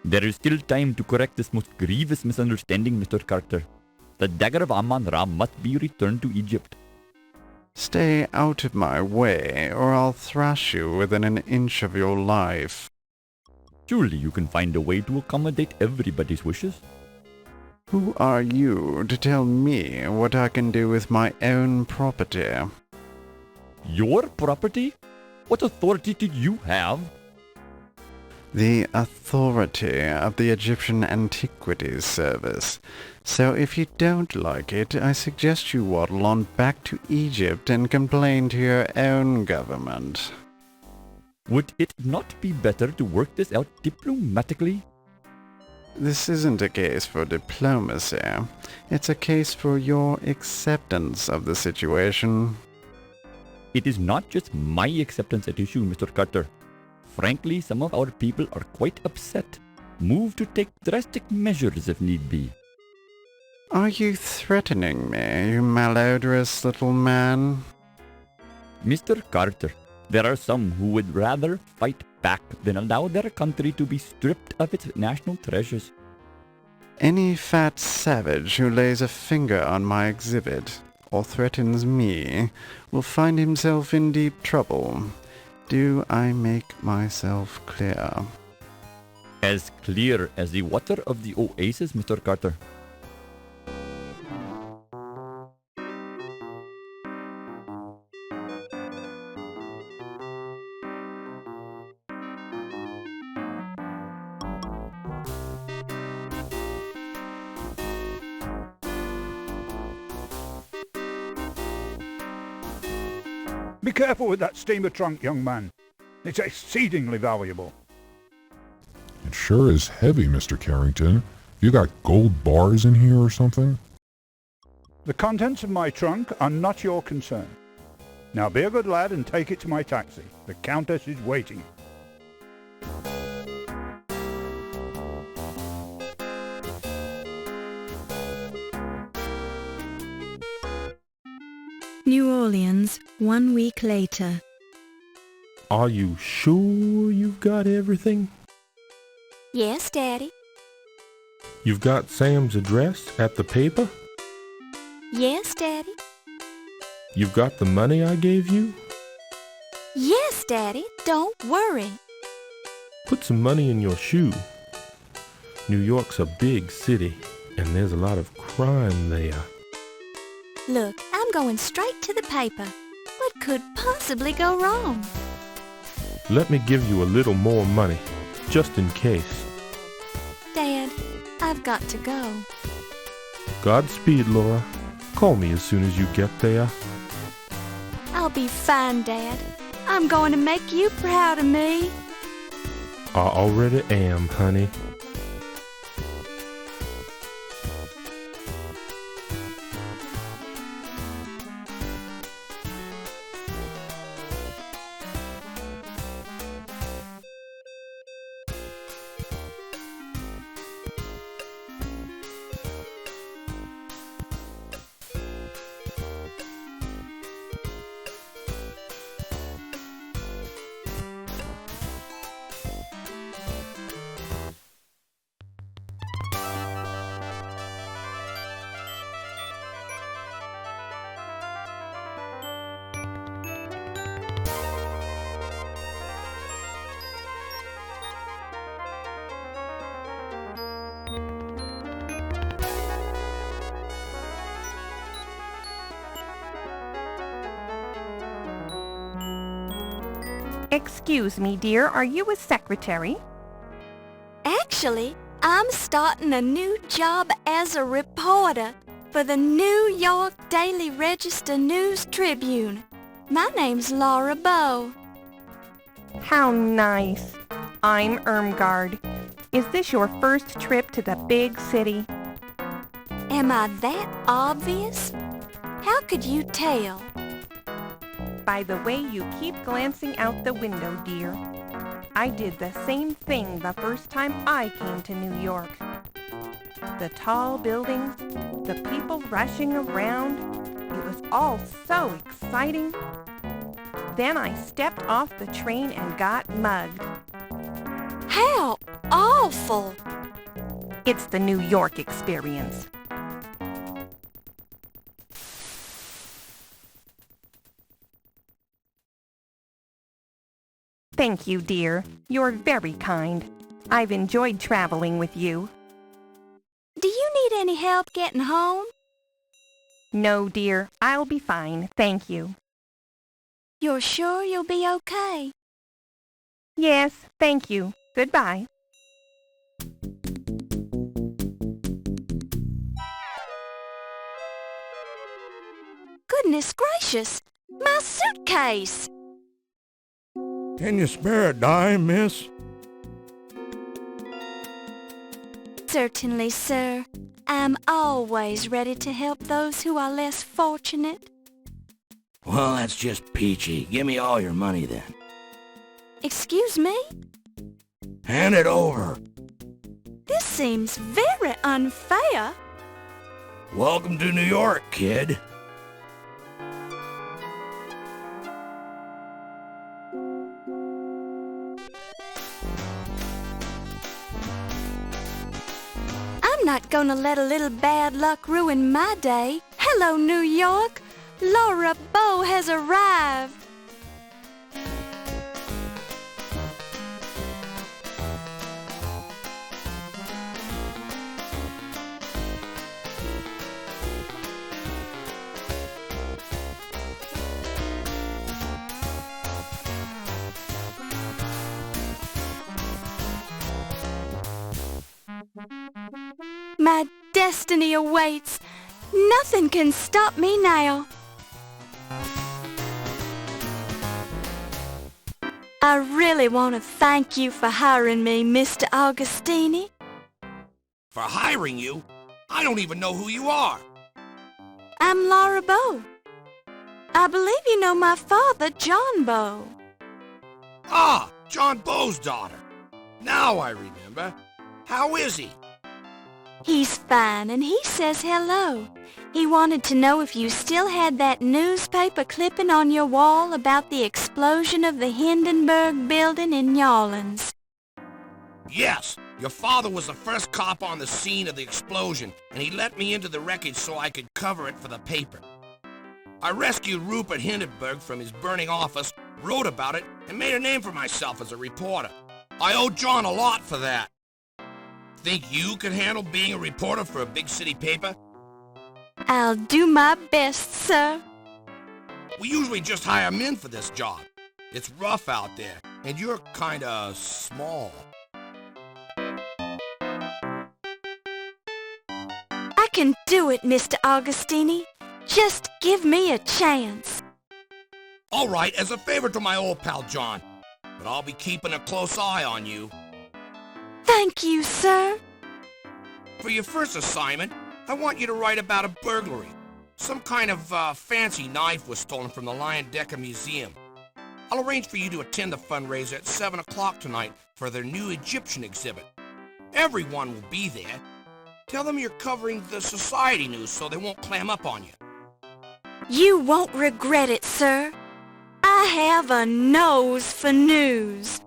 There is still time to correct this most grievous misunderstanding, Mr. Carter. The dagger of Amon-Ra must be returned to Egypt. Stay out of my way, or I'll thrash you within an inch of your life. Surely you can find a way to accommodate everybody's wishes. Who are you to tell me what I can do with my own property? Your property? What authority did you have? The authority of the Egyptian Antiquities Service. So if you don't like it, I suggest you waddle on back to Egypt and complain to your own government. Would it not be better to work this out diplomatically? This isn't a case for diplomacy. It's a case for your acceptance of the situation. It is not just my acceptance at issue, Mr. Carter. Frankly, some of our people are quite upset, moved to take drastic measures if need be. Are you threatening me, you malodorous little man? Mr. Carter, there are some who would rather fight back than allow their country to be stripped of its national treasures. Any fat savage who lays a finger on my exhibit, or threatens me, will find himself in deep trouble. Do I make myself clear? As clear as the water of the oasis, Mr. Carter. Be careful with that steamer trunk, young man. It's exceedingly valuable. It sure is heavy, Mr. Carrington. You got gold bars in here or something? The contents of my trunk are not your concern. Now be a good lad and take it to my taxi. The Countess is waiting. New Orleans, 1 week later. Are you sure you've got everything? Yes, Daddy. You've got Sam's address at the paper? Yes, Daddy. You've got the money I gave you? Yes, Daddy. Don't worry. Put some money in your shoe. New York's a big city, and there's a lot of crime there. Look, I'm going straight to the paper. What could possibly go wrong? Let me give you a little more money, just in case. Dad, I've got to go. Godspeed, Laura. Call me as soon as you get there. I'll be fine, Dad. I'm going to make you proud of me. I already am, honey. Excuse me, dear, are you a secretary? Actually, I'm starting a new job as a reporter for the New York Daily Register News Tribune. My name's Laura Bow. How nice. I'm Irmgard. Is this your first trip to the big city? Am I that obvious? How could you tell? By the way you keep glancing out the window, dear. I did the same thing the first time I came to New York. The tall buildings, the people rushing around, it was all so exciting. Then I stepped off the train and got mugged. How awful! It's the New York experience. Thank you, dear. You're very kind. I've enjoyed traveling with you. Do you need any help getting home? No, dear. I'll be fine. Thank you. You're sure you'll be okay? Yes, thank you. Goodbye. Goodness gracious! My suitcase! Can you spare a dime, miss? Certainly, sir. I'm always ready to help those who are less fortunate. Well, that's just peachy. Give me all your money then. Excuse me? Hand it over. This seems very unfair. Welcome to New York, kid. I'm not gonna let a little bad luck ruin my day. Hello, New York. Laura Bow has arrived. My destiny awaits. Nothing can stop me now. I really want to thank you for hiring me, Mr. Augustini. For hiring you? I don't even know who you are. I'm Laura Bow. I believe you know my father, John Bow. Ah, John Bow's daughter. Now I remember. How is he? He's fine, and he says hello. He wanted to know if you still had that newspaper clipping on your wall about the explosion of the Hindenburg building in New Orleans. Yes, your father was the first cop on the scene of the explosion, and he let me into the wreckage so I could cover it for the paper. I rescued Rupert Hindenburg from his burning office, wrote about it, and made a name for myself as a reporter. I owe John a lot for that. Think you could handle being a reporter for a big city paper? I'll do my best, sir. We usually just hire men for this job. It's rough out there, and you're kinda small. I can do it, Mr. Augustini. Just give me a chance. All right, as a favor to my old pal John, but I'll be keeping a close eye on you. Thank you, sir. For your first assignment, I want you to write about a burglary. Some kind of fancy knife was stolen from the Dagger Museum. I'll arrange for you to attend the fundraiser at 7 o'clock tonight for their new Egyptian exhibit. Everyone will be there. Tell them you're covering the society news so they won't clam up on you. You won't regret it, sir. I have a nose for news.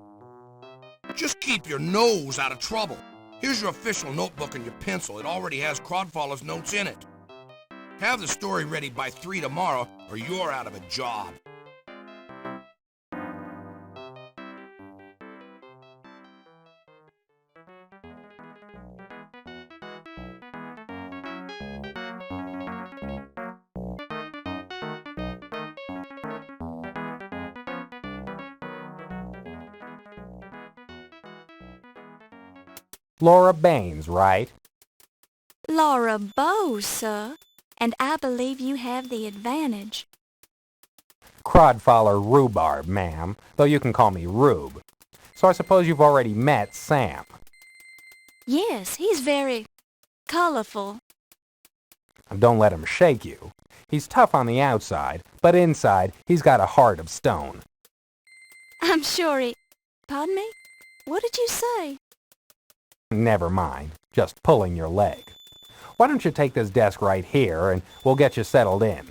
Just keep your nose out of trouble. Here's your official notebook and your pencil. It already has Crodfoller's notes in it. Have the story ready by 3 tomorrow, or you're out of a job. Laura Baines, right? Laura Bow, sir, and I believe you have the advantage. Crodfaller Rhubarb, ma'am, though you can call me Rube. So I suppose you've already met Sam. Yes, he's very colorful. Don't let him shake you. He's tough on the outside, but inside he's got a heart of stone. I'm sure he... Pardon me? What did you say? Never mind, just pulling your leg. Why don't you take this desk right here and we'll get you settled in.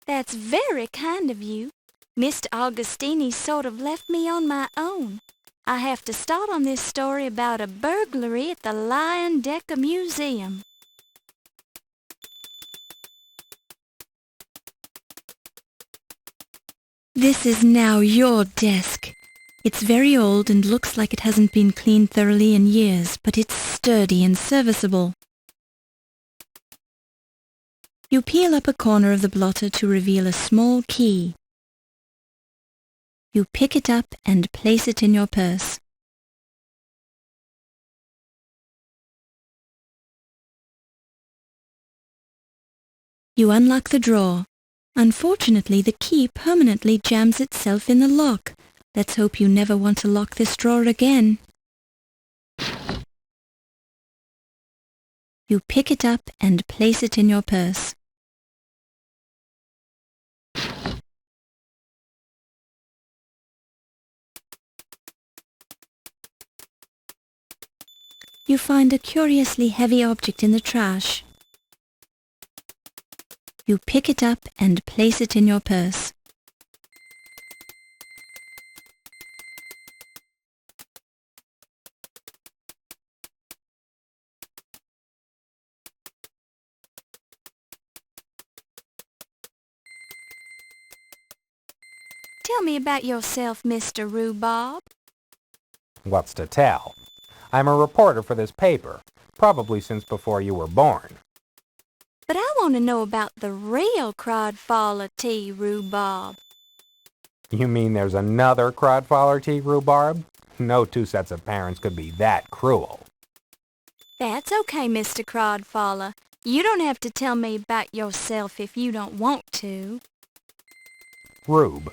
That's very kind of you. Mr. Augustini sort of left me on my own. I have to start on this story about a burglary at the Lion Decker Museum. This is now your desk. It's very old and looks like it hasn't been cleaned thoroughly in years, but it's sturdy and serviceable. You peel up a corner of the blotter to reveal a small key. You pick it up and place it in your purse. You unlock the drawer. Unfortunately, the key permanently jams itself in the lock. Let's hope you never want to lock this drawer again. You pick it up and place it in your purse. You find a curiously heavy object in the trash. You pick it up and place it in your purse. Tell me about yourself, Mr. Rhubarb. What's to tell? I'm a reporter for this paper, probably since before you were born. But I want to know about the real Crodfaller T. Rhubarb. You mean there's another Crodfaller T. Rhubarb? No two sets of parents could be that cruel. That's okay, Mr. Crodfaller. You don't have to tell me about yourself if you don't want to. Rube.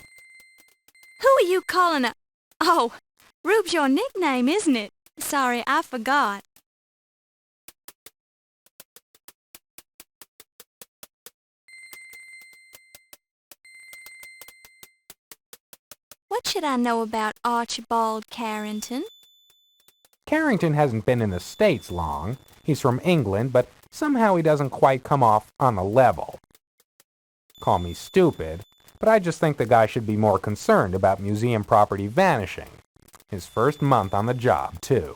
Who are you calling a... Oh, Rube's your nickname, isn't it? Sorry, I forgot. What should I know about Archibald Carrington? Carrington hasn't been in the States long. He's from England, but somehow he doesn't quite come off on the level. Call me stupid, but I just think the guy should be more concerned about museum property vanishing. His first month on the job, too.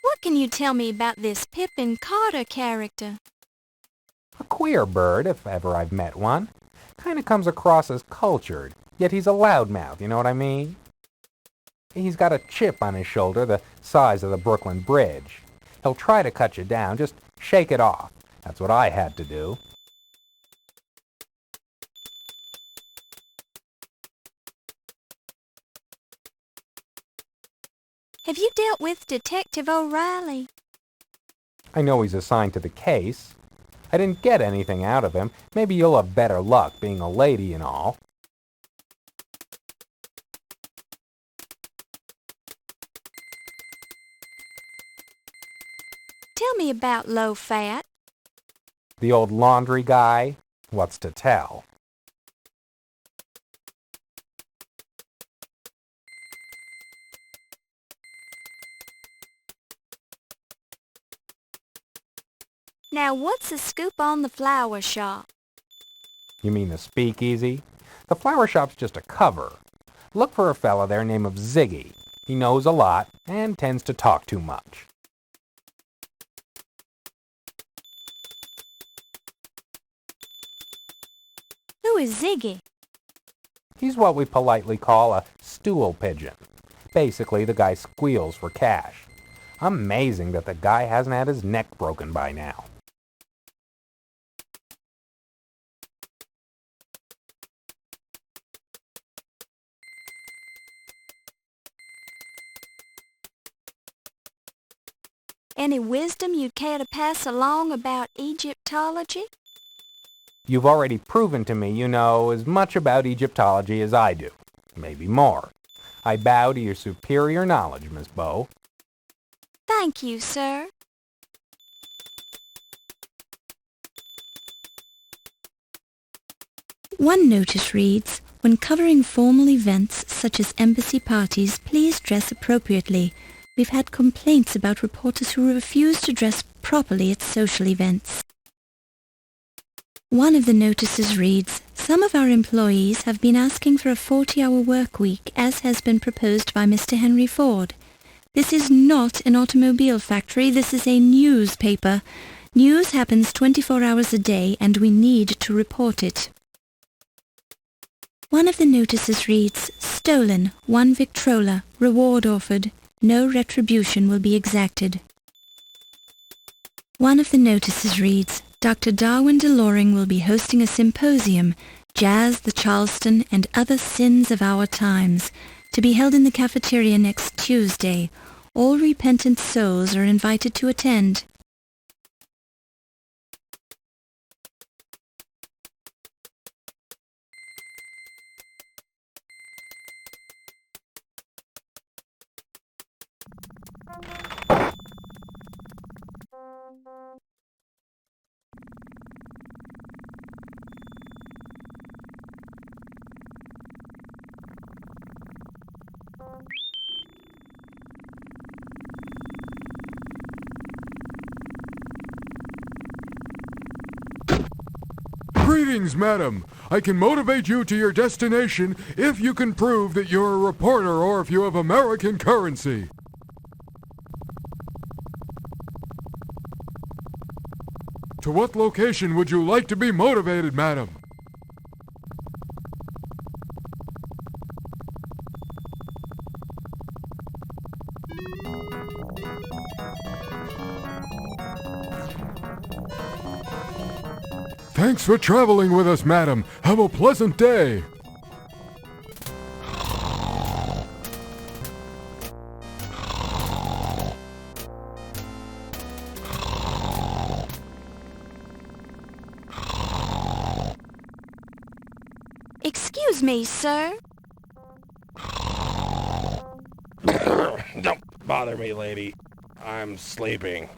What can you tell me about this Pippin Carter character? A queer bird, if ever I've met one. Kind of comes across as cultured, yet he's a loudmouth, you know what I mean? He's got a chip on his shoulder the size of the Brooklyn Bridge. He'll try to cut you down, just shake it off. That's what I had to do. Have you dealt with Detective O'Reilly? I know he's assigned to the case. I didn't get anything out of him. Maybe you'll have better luck being a lady and all. Tell me about Low Fat. The old laundry guy? What's to tell? Now, what's the scoop on the flower shop? You mean the speakeasy? The flower shop's just a cover. Look for a fella there named Ziggy. He knows a lot and tends to talk too much. Who is Ziggy? He's what we politely call a stool pigeon. Basically, the guy squeals for cash. Amazing that the guy hasn't had his neck broken by now. Any wisdom you'd care to pass along about Egyptology? You've already proven to me you know as much about Egyptology as I do. Maybe more. I bow to your superior knowledge, Miss Bow. Thank you, sir. One notice reads, when covering formal events such as embassy parties, please dress appropriately. We've had complaints about reporters who refuse to dress properly at social events. One of the notices reads, some of our employees have been asking for a 40-hour work week as has been proposed by Mr. Henry Ford. This is not an automobile factory, this is a newspaper. News happens 24 hours a day and we need to report it. One of the notices reads, stolen, 1 Victrola, reward offered, no retribution will be exacted. One of the notices reads, Dr. Darwin DeLoring will be hosting a symposium, Jazz, the Charleston, and Other Sins of Our Times, to be held in the cafeteria next Tuesday. All repentant souls are invited to attend. Greetings, madam. I can motivate you to your destination if you can prove that you're a reporter or if you have American currency. To what location would you like to be motivated, madam? Thanks for traveling with us, madam. Have a pleasant day. Excuse me, sir. Don't bother me, lady. I'm sleeping.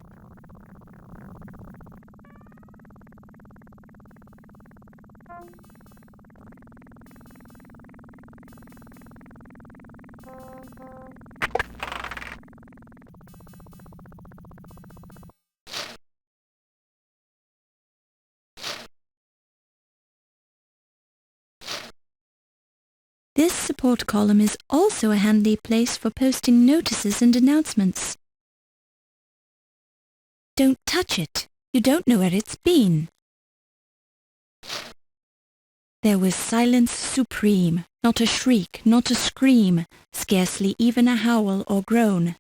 This support column is also a handy place for posting notices and announcements. Don't touch it. You don't know where it's been. There was silence supreme, not a shriek, not a scream, scarcely even a howl or groan,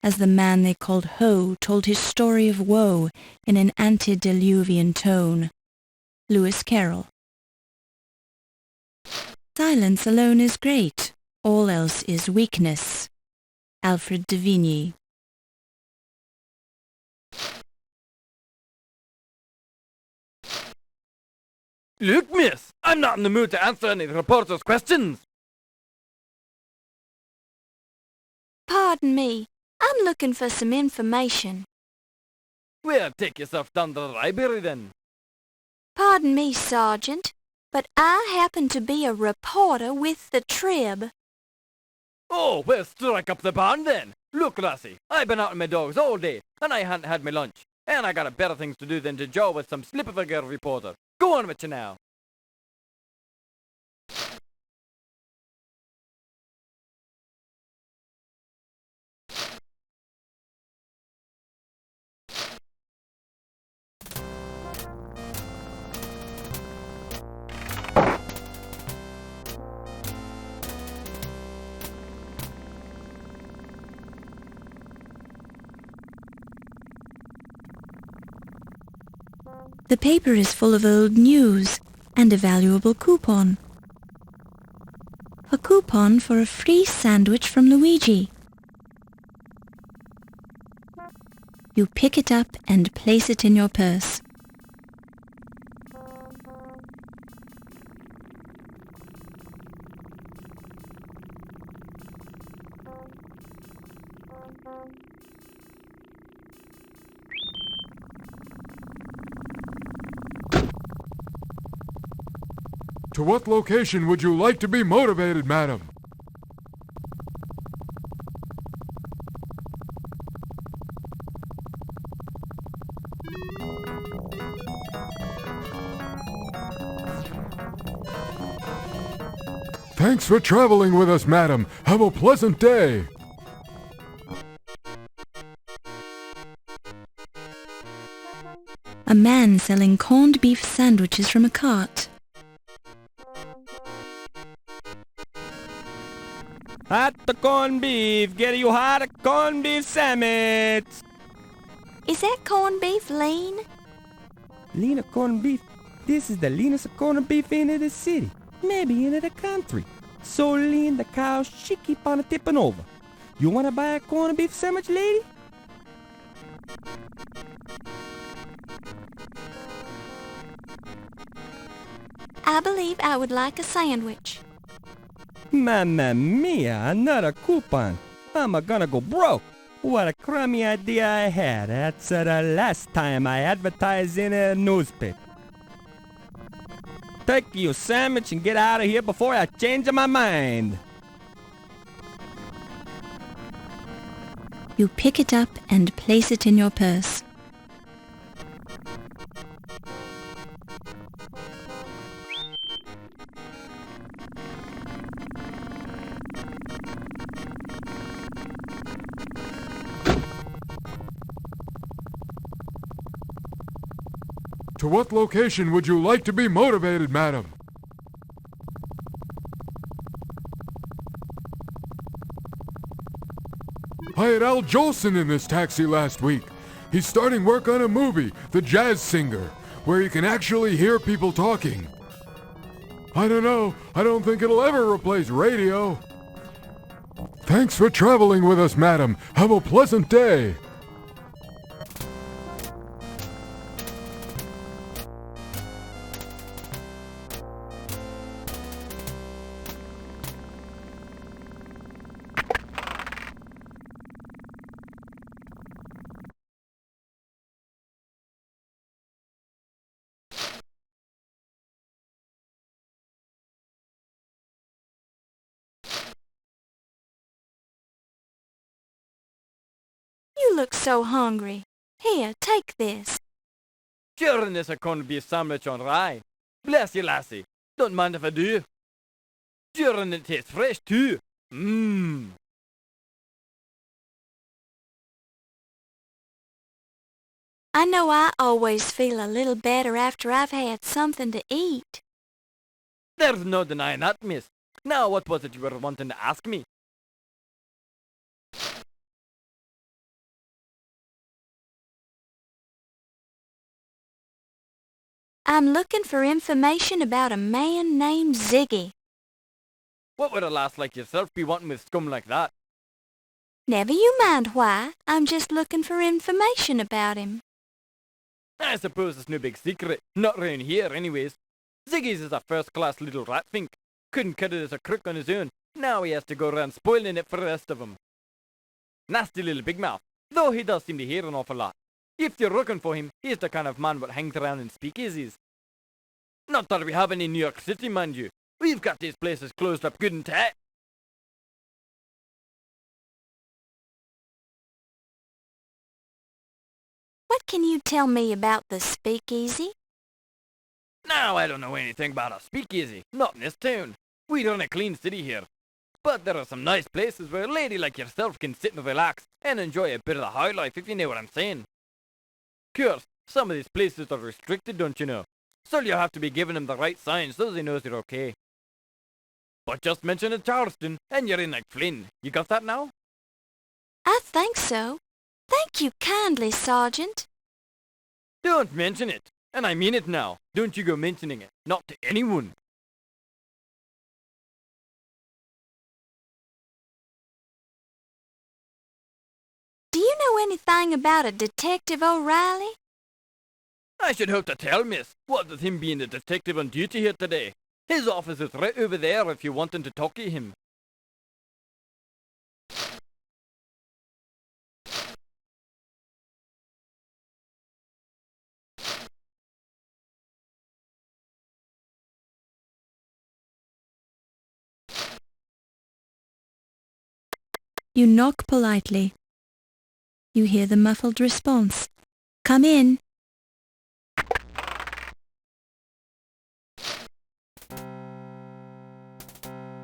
as the man they called Ho told his story of woe in an antediluvian tone. Lewis Carroll. Silence alone is great, all else is weakness. Alfred de Vigny. Look, miss, I'm not in the mood to answer any reporters' questions. Pardon me. I'm looking for some information. Well, take yourself down to the library then. Pardon me, Sergeant, but I happen to be a reporter with the Trib. Oh, well, strike up the band then. Look, lassie, I've been out with my dogs all day, and I hadn't had my lunch. And I got better things to do than to jaw with some slip of a girl reporter. Go on with you now. The paper is full of old news and a valuable coupon. A coupon for a free sandwich from Luigi. You pick it up and place it in your purse. To what location would you like to be motivated, madam? Thanks for traveling with us, madam. Have a pleasant day. A man selling corned beef sandwiches from a cart. Hot the corned beef, get you hot corned beef sandwich. Is that corned beef lean? Lean corned beef. This is the leanest corned beef in the city, maybe in the country. So lean the cow she keep on tipping over. You wanna buy a corned beef sandwich, lady? I believe I would like a sandwich. Mamma mia, another coupon. I'm gonna go broke. What a crummy idea I had. That's the last time I advertised in a newspaper. Take your sandwich and get out of here before I change my mind. You pick it up and place it in your purse. To what location would you like to be motivated, madam? I had Al Jolson in this taxi last week. He's starting work on a movie, The Jazz Singer, where you can actually hear people talking. I don't know. I don't think it'll ever replace radio. Thanks for traveling with us, madam. Have a pleasant day. You look so hungry. Here, take this. Sure, and there's a corned beef sandwich on rye. Bless you, lassie. Don't mind if I do. Sure, and it tastes fresh, too. Mmm. I know I always feel a little better after I've had something to eat. There's no denying that, miss. Now, what was it you were wanting to ask me? I'm looking for information about a man named Ziggy. What would a lass like yourself be wanting with scum like that? Never you mind why. I'm just looking for information about him. I suppose it's no big secret. Not round here, anyways. Ziggy's is a first-class little rat-fink. Couldn't cut it as a crook on his own. Now he has to go around spoiling it for the rest of 'em. Nasty little big mouth, though he does seem to hear an awful lot. If you're looking for him, he's the kind of man what hangs around in speakeasies. Not that we have any in New York City, mind you. We've got these places closed up good and tight. What can you tell me about the speakeasy? Now, I don't know anything about a speakeasy. Not in this town. We run a clean city here. But there are some nice places where a lady like yourself can sit and relax and enjoy a bit of the high life, if you know what I'm saying. Of course, some of these places are restricted, don't you know? So you'll have to be giving them the right signs so they know you're okay. But just mention it Charleston, and you're in like Flynn. You got that now? I think so. Thank you kindly, Sergeant. Don't mention it. And I mean it now. Don't you go mentioning it. Not to anyone. Do you know know anything about a Detective O'Reilly? I should hope to tell, miss. What with him being the detective on duty here today? His office is right over there if you wanting to talk to him. You knock politely. You hear the muffled response. Come in.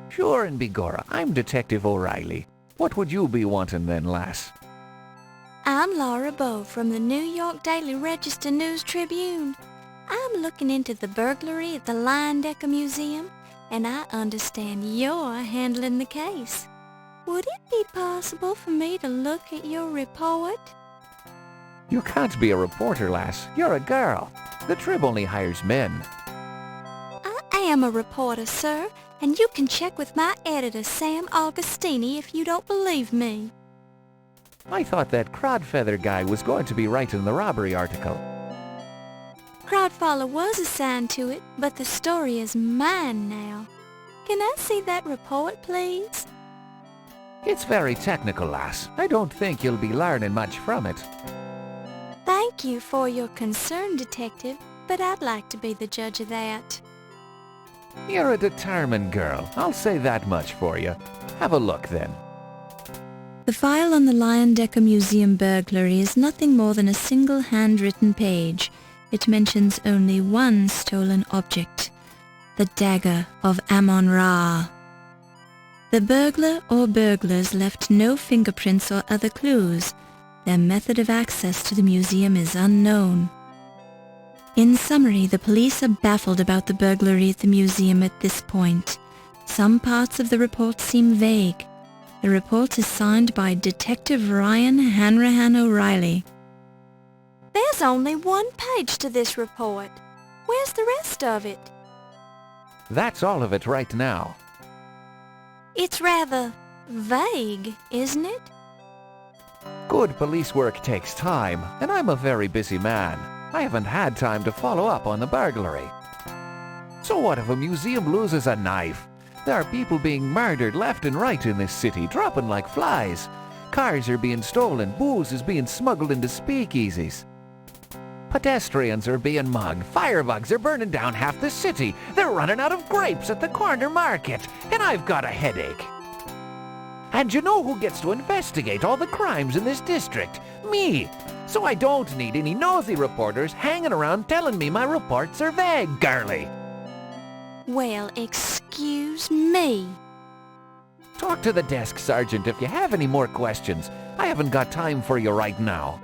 Sure and begorra, I'm Detective O'Reilly. What would you be wanting then, lass? I'm Laura Bowe from the New York Daily Register News Tribune. I'm looking into the burglary at the Leyendecker Museum, and I understand you're handling the case. Would it be possible for me to look at your report? You can't be a reporter, lass. You're a girl. The Trib only hires men. I am a reporter, sir, and you can check with my editor, Sam Augustini, if you don't believe me. I thought that Crodfeather guy was going to be writing the robbery article. Crodfaller was assigned to it, but the story is mine now. Can I see that report, please? It's very technical, lass. I don't think you'll be learning much from it. Thank you for your concern, Detective, but I'd like to be the judge of that. You're a determined girl. I'll say that much for you. Have a look, then. The file on the Leyendecker Museum burglary is nothing more than a single handwritten page. It mentions only one stolen object, the dagger of Amon Ra. The burglar or burglars left no fingerprints or other clues. Their method of access to the museum is unknown. In summary, the police are baffled about the burglary at the museum at this point. Some parts of the report seem vague. The report is signed by Detective Ryan Hanrahan O'Reilly. There's only one page to this report. Where's the rest of it? That's all of it right now. It's rather vague, isn't it? Good police work takes time, and I'm a very busy man. I haven't had time to follow up on the burglary. So what if a museum loses a knife? There are people being murdered left and right in this city, dropping like flies. Cars are being stolen, booze is being smuggled into speakeasies. Pedestrians are being mugged, firebugs are burning down half the city, they're running out of grapes at the corner market, and I've got a headache. And you know who gets to investigate all the crimes in this district? Me! So I don't need any nosy reporters hanging around telling me my reports are vague, girlie. Well, excuse me. Talk to the desk sergeant if you have any more questions. I haven't got time for you right now.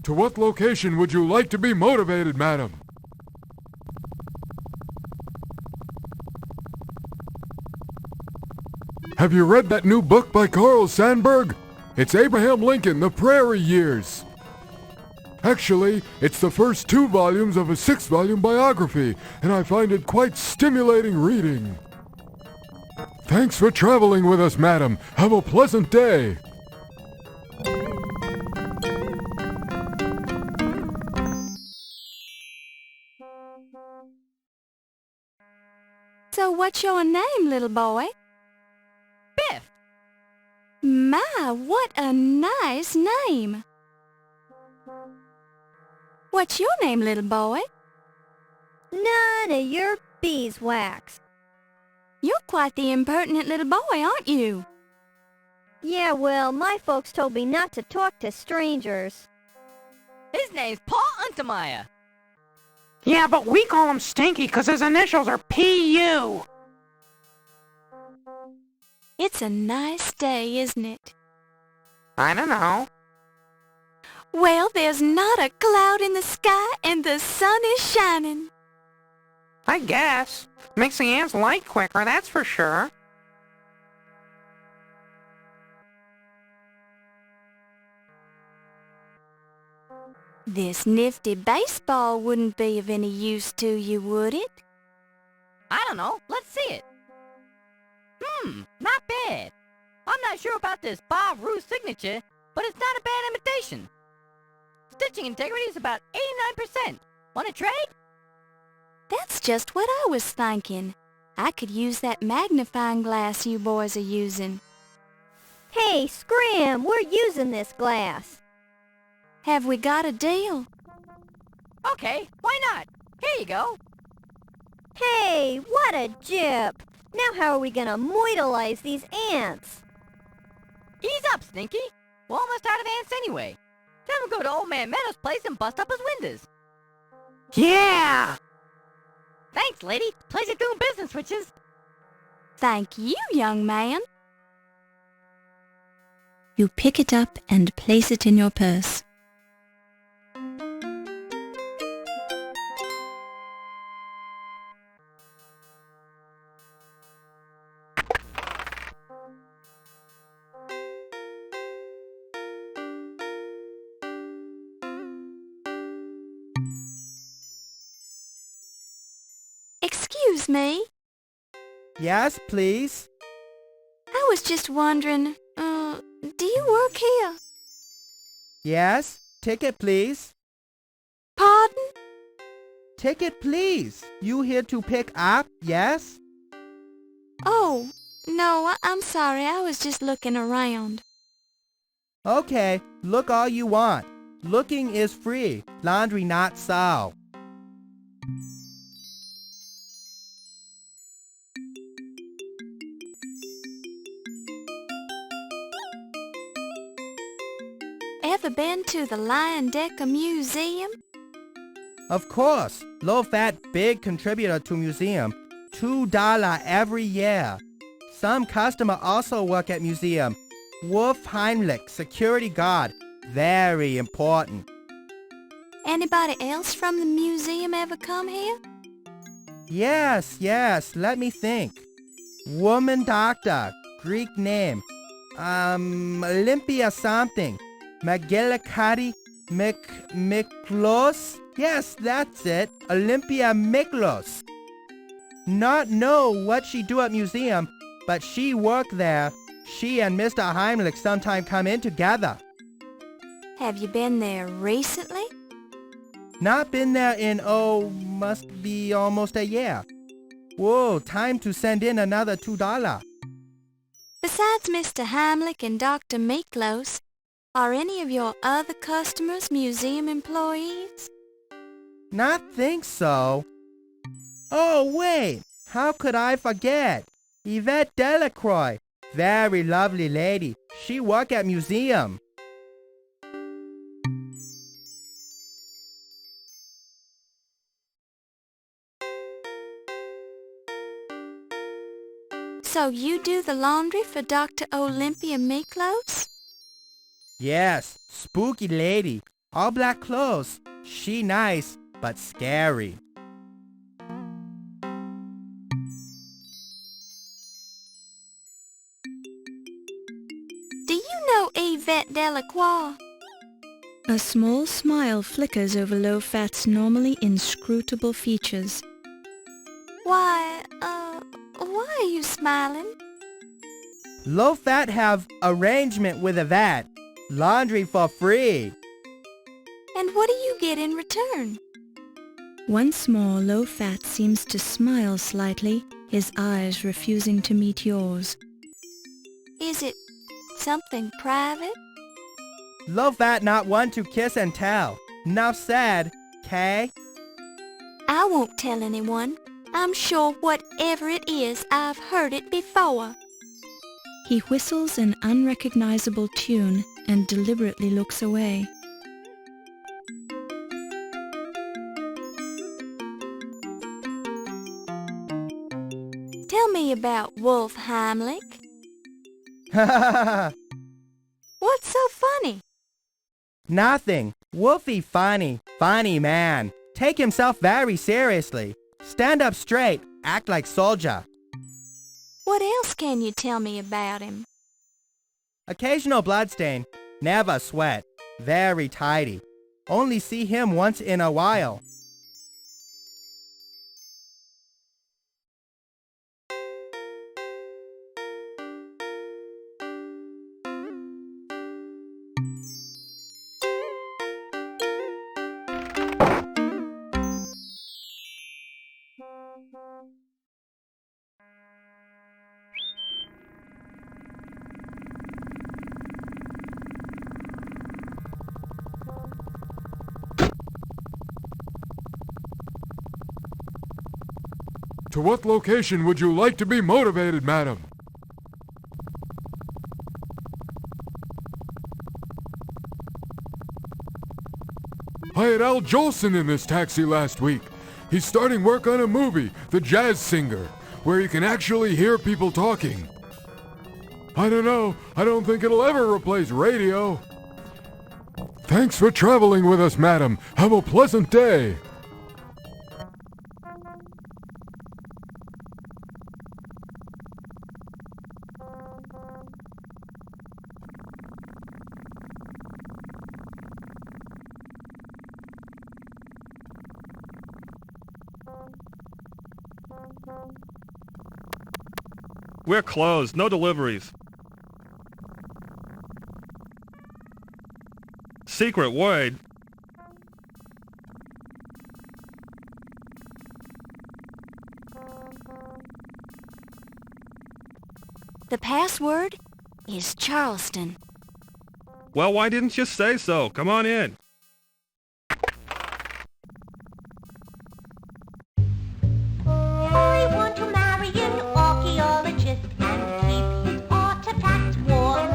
To what location would you like to be motivated, madam? Have you read that new book by Carl Sandburg? It's Abraham Lincoln, The Prairie Years. Actually, it's the first 2 volumes of a 6-volume biography, and I find it quite stimulating reading. Thanks for traveling with us, madam. Have a pleasant day. So what's your name, little boy? Biff. My, what a nice name. What's your name, little boy? None of your beeswax. You're quite the impertinent little boy, aren't you? Yeah, well, my folks told me not to talk to strangers. His name's Paul Untermeyer. Yeah, but we call him Stinky 'cause his initials are P.U. It's a nice day, isn't it? I don't know. Well, there's not a cloud in the sky and the sun is shining. I guess. Makes the ants light quicker, that's for sure. This nifty baseball wouldn't be of any use to you, would it? I don't know. Let's see it. Not bad. I'm not sure about this Bob Roos signature, but it's not a bad imitation. Stitching integrity is about 89%. Want to trade? That's just what I was thinking. I could use that magnifying glass you boys are using. Hey, Scram, we're using this glass. Have we got a deal? Okay, why not? Here you go. Hey, what a jip! Now how are we gonna moidalize these ants? Ease up, Stinky. We're almost out of ants anyway. Then we'll go to Old Man Meadow's place and bust up his windows. Yeah! Thanks, lady. Pleasure doing business with you. Thank you, young man. You pick it up and place it in your purse. Excuse me. Yes, please. I was just wondering, do you work here? Yes, ticket, please. Pardon? Ticket, please. You here to pick up, yes? Oh, no, I'm sorry. I was just looking around. Okay, look all you want. Looking is free. Laundry not so. Ever been to the Lion Decker Museum? Of course, low-fat big contributor to museum. $2 every year. Some customer also work at museum. Wolf Heimlich, security guard. Very important. Anybody else from the museum ever come here? Yes, let me think. Woman doctor, Greek name. Olympia something. McGillicuddy Miklos? Yes, that's it. Olympia Miklos. Not know what she do at museum, but she work there. She and Mr. Heimlich sometime come in together. Have you been there recently? Not been there in, must be almost a year. Whoa, time to send in another $2. Besides Mr. Heimlich and Dr. Miklos, are any of your other customers museum employees? Not think so. Oh, wait, how could I forget? Yvette Delacroix, very lovely lady. She work at museum. So you do the laundry for Dr. Olympia Miklos? Yes, spooky lady. All black clothes. She nice, but scary. Do you know Yvette Delacroix? A small smile flickers over Low-Fat's normally inscrutable features. Why are you smiling? Low-Fat have arrangement with Yvette. Laundry for free. And what do you get in return? Once more, Low-Fat seems to smile slightly, his eyes refusing to meet yours. Is it something private? Low-Fat not one to kiss and tell. Nuff said, Kay? I won't tell anyone. I'm sure whatever it is, I've heard it before. He whistles an unrecognizable tune and deliberately looks away. me about Wolf Heimlich. What's so funny? Nothing. Wolfie funny. Funny man. Take himself very seriously. Stand up straight. Act like soldier. What else can you tell me about him? Occasional bloodstain. Never sweat. Very tidy. Only see him once in a while. To what location would you like to be motivated, madam? I had Al Jolson in this taxi last week. He's starting work on a movie, The Jazz Singer, where you can actually hear people talking. I don't know. I don't think it'll ever replace radio. Thanks for traveling with us, madam. Have a pleasant day. We're closed. No deliveries. Secret word. The password is Charleston. Well, why didn't you say so? Come on in. I want to marry an archaeologist and keep his artifacts warm.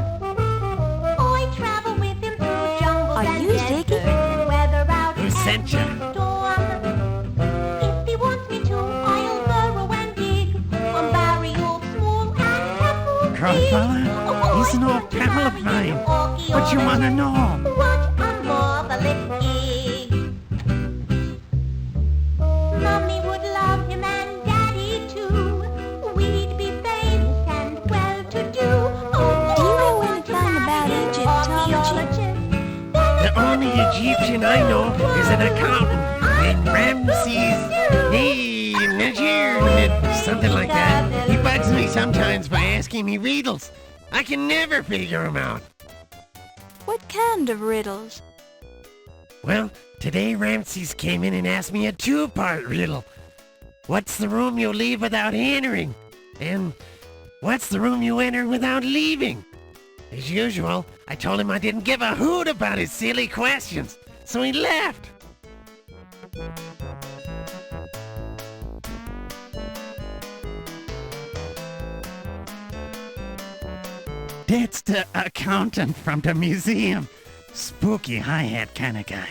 I travel with him through jungles and deserts and weather out Who sent you? storm. If he wants me to, I'll burrow and dig on burials small and pebbles big. Grandfather, he's an old pebble of mine. What you want to know? What a marvelous gig. Mommy would love him and Daddy too. We'd be famous and well-to-do. Oh, Do you know anything about Egyptology? The only Egyptian I know is an accountant named something like that. He bugs me sometimes by asking me riddles. I can never figure him out. What kind of riddles? Well, today Ramses came in and asked me a two-part riddle. What's the room you leave without entering? And what's the room you enter without leaving? As usual, I told him I didn't give a hoot about his silly questions, so he left. That's the accountant from the museum. Spooky hi-hat kind of guy.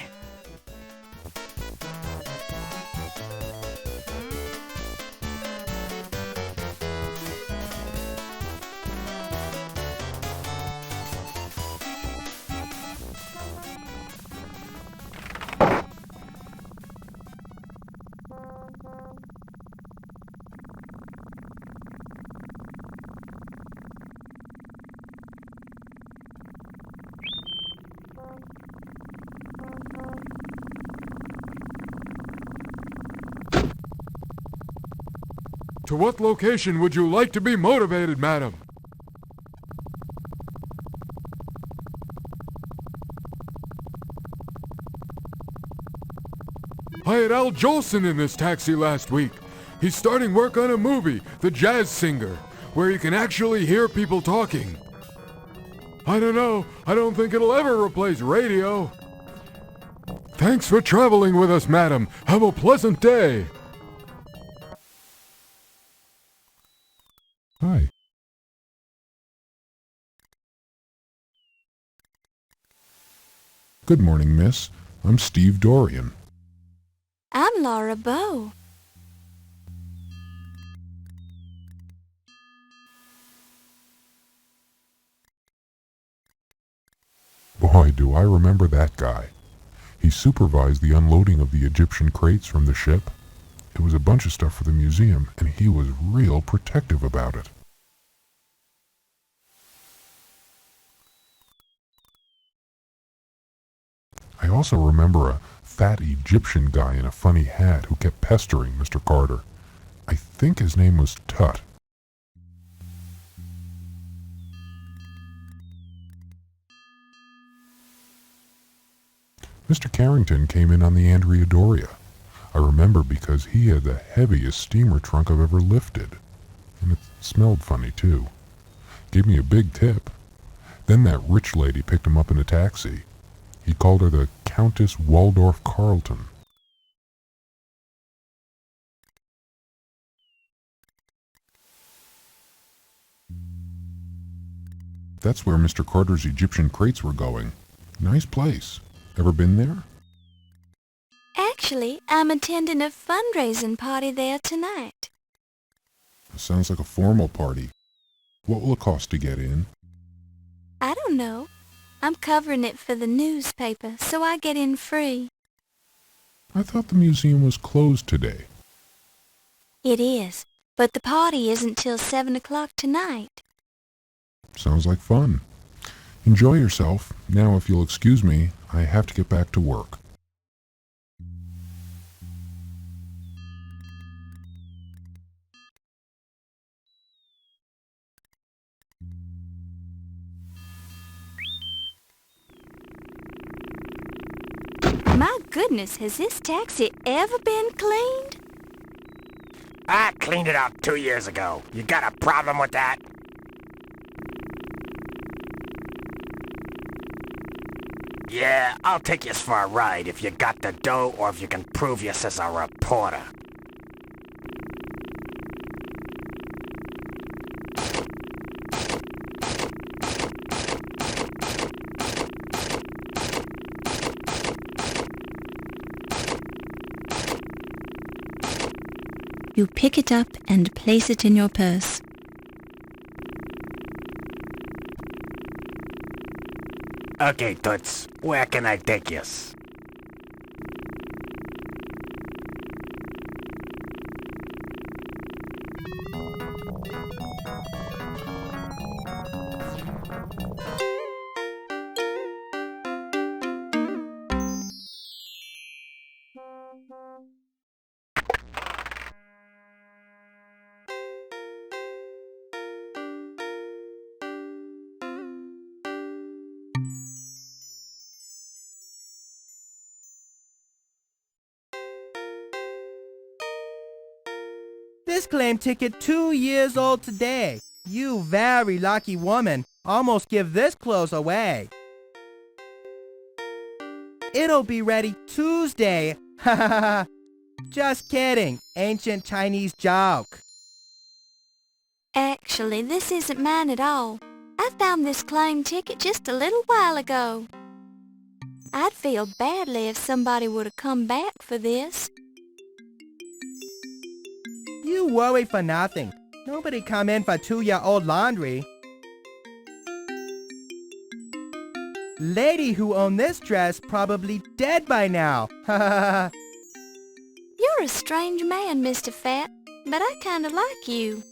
To what location would you like to be motivated, madam? I had Al Jolson in this taxi last week. He's starting work on a movie, The Jazz Singer, where you can actually hear people talking. I don't know. I don't think it'll ever replace radio. Thanks for traveling with us, madam. Have a pleasant day. Hi. Good morning, miss. I'm Steve Dorian. I'm Laura Bow. do I remember that guy. He supervised the unloading of the Egyptian crates from the ship. It was a bunch of stuff for the museum, and he was real protective about it. I also remember a fat Egyptian guy in a funny hat who kept pestering Mr. Carter. I think his name was Tut. Mr. Carrington came in on the Andrea Doria. I remember because he had the heaviest steamer trunk I've ever lifted. And it smelled funny, too. Gave me a big tip. Then that rich lady picked him up in a taxi. He called her the Countess Waldorf Carlton. That's where Mr. Carter's Egyptian crates were going. Nice place. Ever been there? Actually, I'm attending a fundraising party there tonight. Sounds like a formal party. What will it cost to get in? I don't know. I'm covering it for the newspaper, so I get in free. I thought the museum was closed today. It is, but the party isn't till 7 o'clock tonight. Sounds like fun. Enjoy yourself. Now, if you'll excuse me, I have to get back to work. My goodness, has this taxi ever been cleaned? I cleaned it out 2 years ago. You got a problem with that? Yeah, I'll take you for a ride if you got the dough or if you can prove you as a reporter. You pick it up and place it in your purse. Okay, Toots, where can I take yous? This claim ticket 2 years old today. You very lucky woman. Almost give this clothes away. It'll be ready Tuesday. Ha ha ha. Just kidding. Ancient Chinese joke. Actually, this isn't mine at all. I found this claim ticket just a little while ago. I'd feel badly if somebody would have come back for this. You worry for nothing. Nobody come in for 2-year-old laundry. Lady who owned this dress probably dead by now. Ha ha ha. You're a strange man, Mr. Fat, but I kinda like you.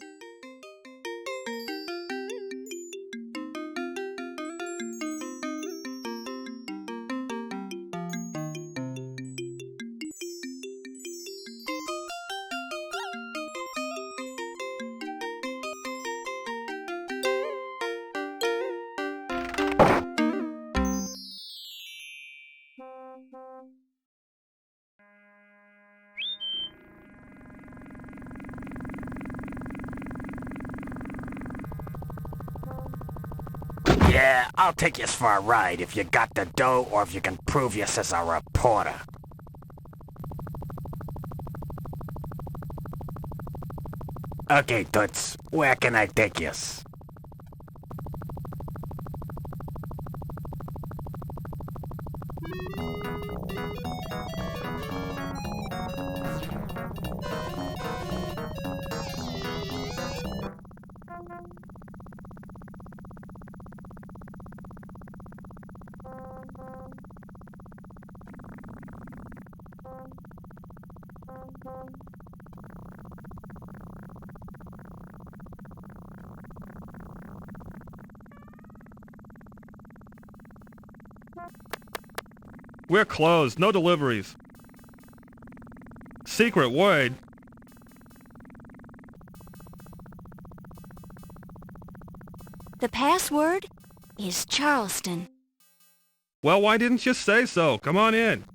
Yeah, I'll take yous for a ride if you got the dough or if you can prove yous as a reporter. Okay, Toots, where can I take yous? We're closed. No deliveries. Secret word. The password is Charleston. Well, why didn't you say so? Come on in.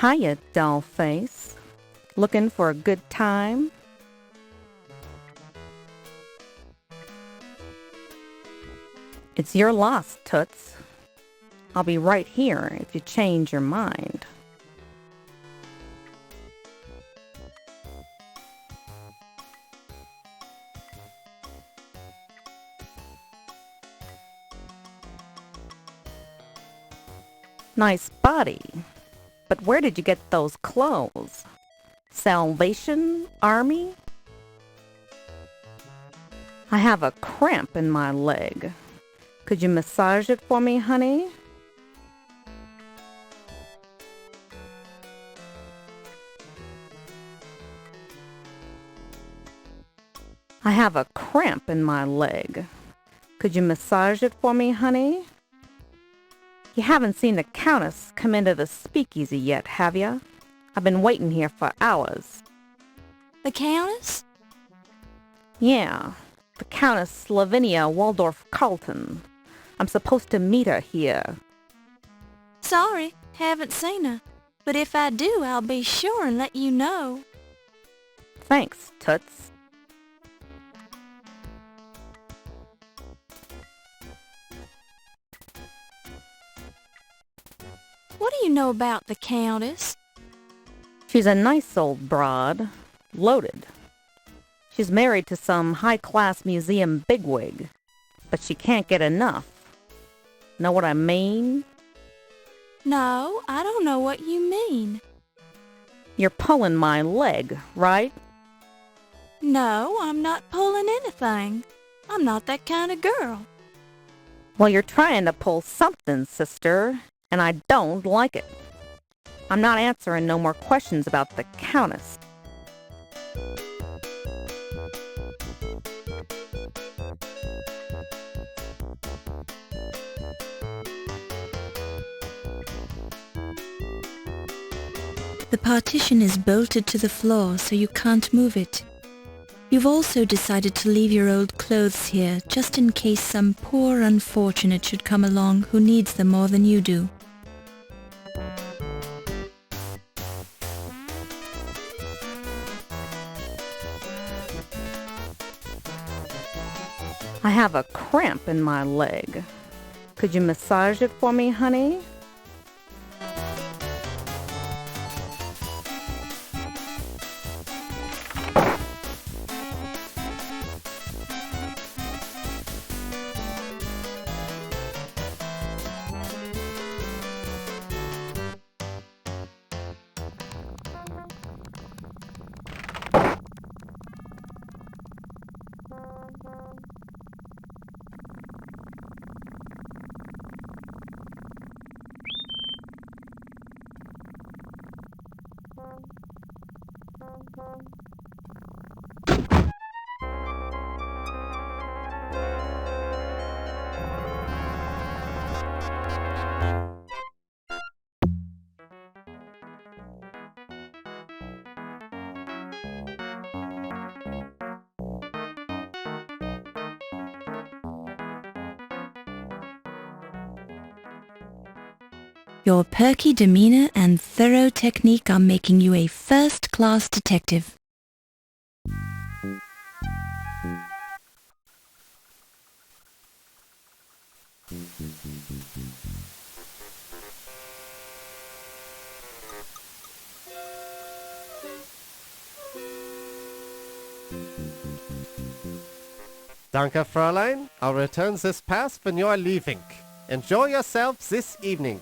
Hiya, dollface. Looking for a good time? It's your loss, Toots. I'll be right here if you change your mind. Nice body. But where did you get those clothes? Salvation Army? I have a cramp in my leg. Could you massage it for me, honey? I have a cramp in my leg. Could you massage it for me, honey? You haven't seen the Countess come into the speakeasy yet, have you? I've been waiting here for hours. The Countess? Yeah, the Countess Lavinia Waldorf Carlton. I'm supposed to meet her here. Sorry, haven't seen her. But if I do, I'll be sure and let you know. Thanks, Toots. What do you know about the Countess? She's a nice old broad, loaded. She's married to some high-class museum bigwig, but she can't get enough. Know what I mean? No, I don't know what you mean. You're pulling my leg, right? No, I'm not pulling anything. I'm not that kind of girl. Well, you're trying to pull something, sister, and I don't like it. I'm not answering no more questions about the Countess. The partition is bolted to the floor so you can't move it. You've also decided to leave your old clothes here just in case some poor unfortunate should come along who needs them more than you do. I have a cramp in my leg. Could you massage it for me, honey? Your perky demeanor and thorough technique are making you a first-class detective. Danke, Fräulein. I'll return this pass when you are leaving. Enjoy yourself this evening.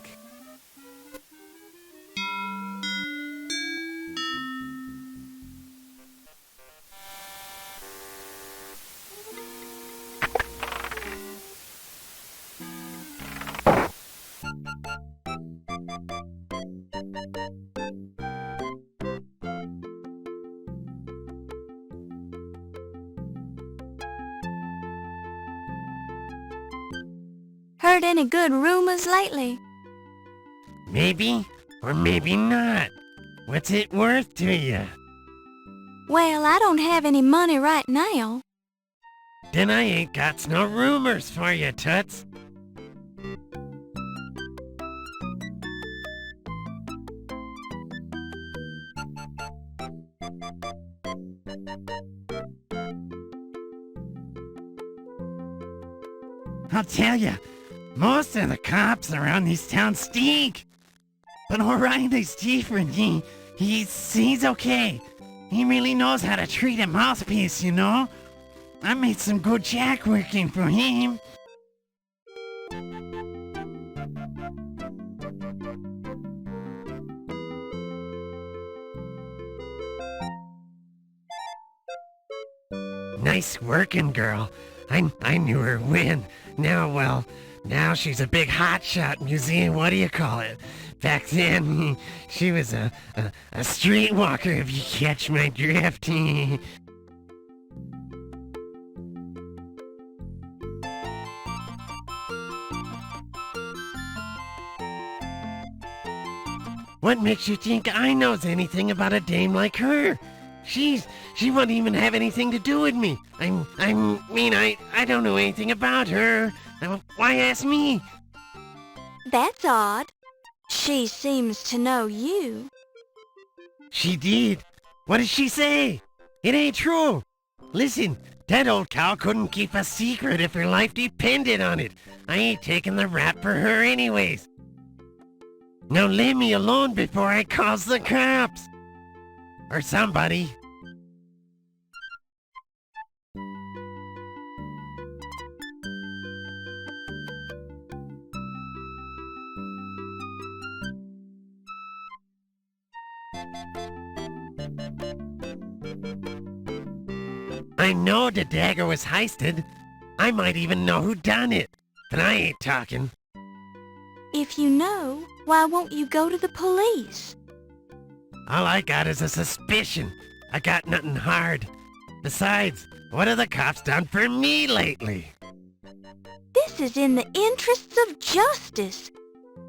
heard any good rumors lately? Maybe, or maybe not. What's it worth to you? Well, I don't have any money right now. Then I ain't got no rumors for you, Toots. I'll tell you, most of the cops around this town stink. But O'Reilly's different. He's okay. He really knows how to treat a mouthpiece, you know? I made some good jack working for him. Nice working, girl. I knew her when. Now she's a big hotshot museum, what do you call it? Back then, she was a streetwalker, if you catch my drift. What makes you think I knows anything about a dame like her? She wouldn't even have anything to do with me. I don't know anything about her. Why ask me? That's odd. She seems to know you. She did. What did she say? It ain't true. Listen, that old cow couldn't keep a secret if her life depended on it. I ain't taking the rap for her anyways. Now leave me alone before I calls the cops. Or somebody. I know the dagger was heisted. I might even know who done it. But I ain't talking. If you know, why won't you go to the police? All I got is a suspicion. I got nothing hard. Besides, what have the cops done for me lately? This is in the interests of justice.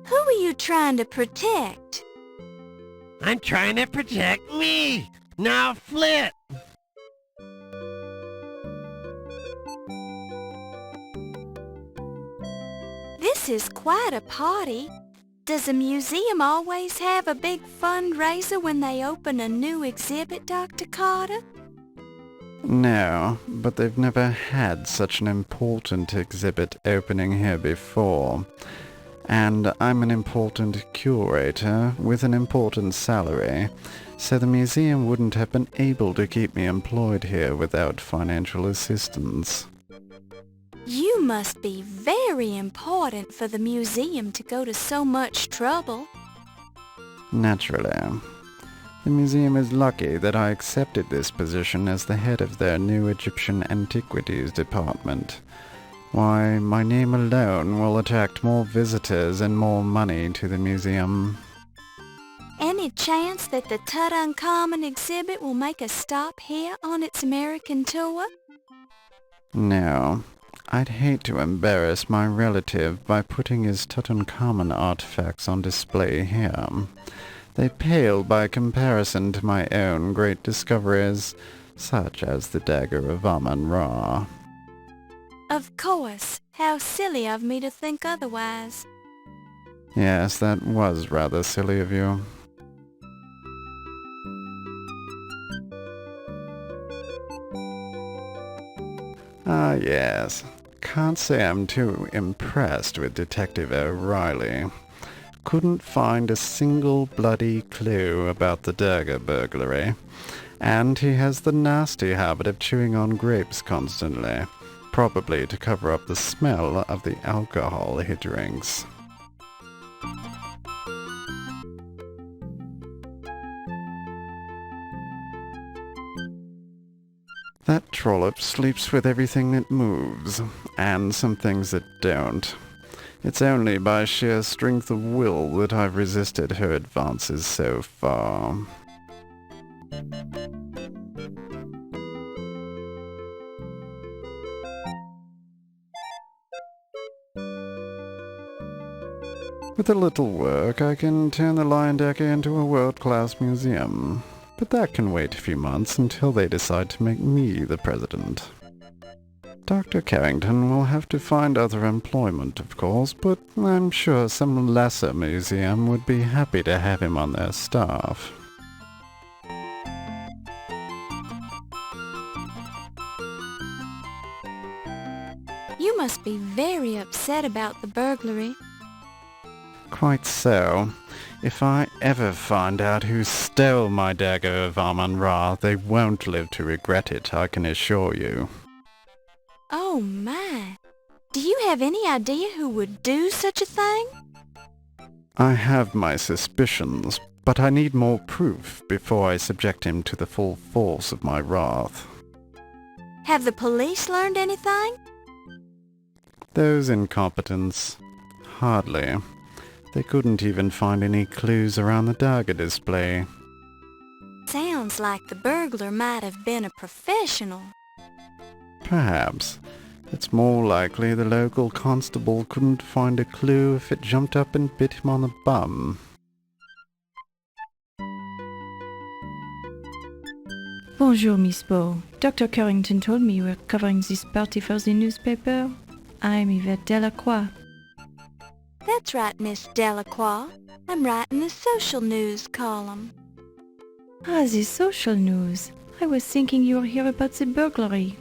Who are you trying to protect? I'm trying to protect me. Now flip. This is quite a party. Does a museum always have a big fundraiser when they open a new exhibit, Dr. Carter? No, but they've never had such an important exhibit opening here before. And I'm an important curator with an important salary, so the museum wouldn't have been able to keep me employed here without financial assistance. You must be very important for the museum to go to so much trouble. Naturally. The museum is lucky that I accepted this position as the head of their new Egyptian antiquities department. Why, my name alone will attract more visitors and more money to the museum. Any chance that the Tutankhamun exhibit will make a stop here on its American tour? No. I'd hate to embarrass my relative by putting his Tutankhamun artifacts on display here. They pale by comparison to my own great discoveries, such as the Dagger of Amon-Ra. Of course. How silly of me to think otherwise. Yes, that was rather silly of you. Ah, yes. Can't say I'm too impressed with Detective O'Reilly. Couldn't find a single bloody clue about the Dagger burglary. And he has the nasty habit of chewing on grapes constantly, probably to cover up the smell of the alcohol he drinks. That trollop sleeps with everything that moves, and some things that don't. It's only by sheer strength of will that I've resisted her advances so far. With a little work, I can turn the Dagger into a world-class museum. But that can wait a few months until they decide to make me the president. Dr. Carrington will have to find other employment, of course, but I'm sure some lesser museum would be happy to have him on their staff. You must be very upset about the burglary. Quite so. If I ever find out who stole my dagger of Amon-Ra, they won't live to regret it, I can assure you. Oh my! Do you have any idea who would do such a thing? I have my suspicions, but I need more proof before I subject him to the full force of my wrath. Have the police learned anything? Those incompetents? Hardly. They couldn't even find any clues around the Dagger display. Sounds like the burglar might have been a professional. Perhaps. It's more likely the local constable couldn't find a clue if it jumped up and bit him on the bum. Bonjour, Miss Bow. Dr. Carrington told me you were covering this party for the newspaper. I'm Yvette Delacroix. That's right, Miss Delacroix. I'm writing the social news column. Ah, the social news. I was thinking you were here about the burglary.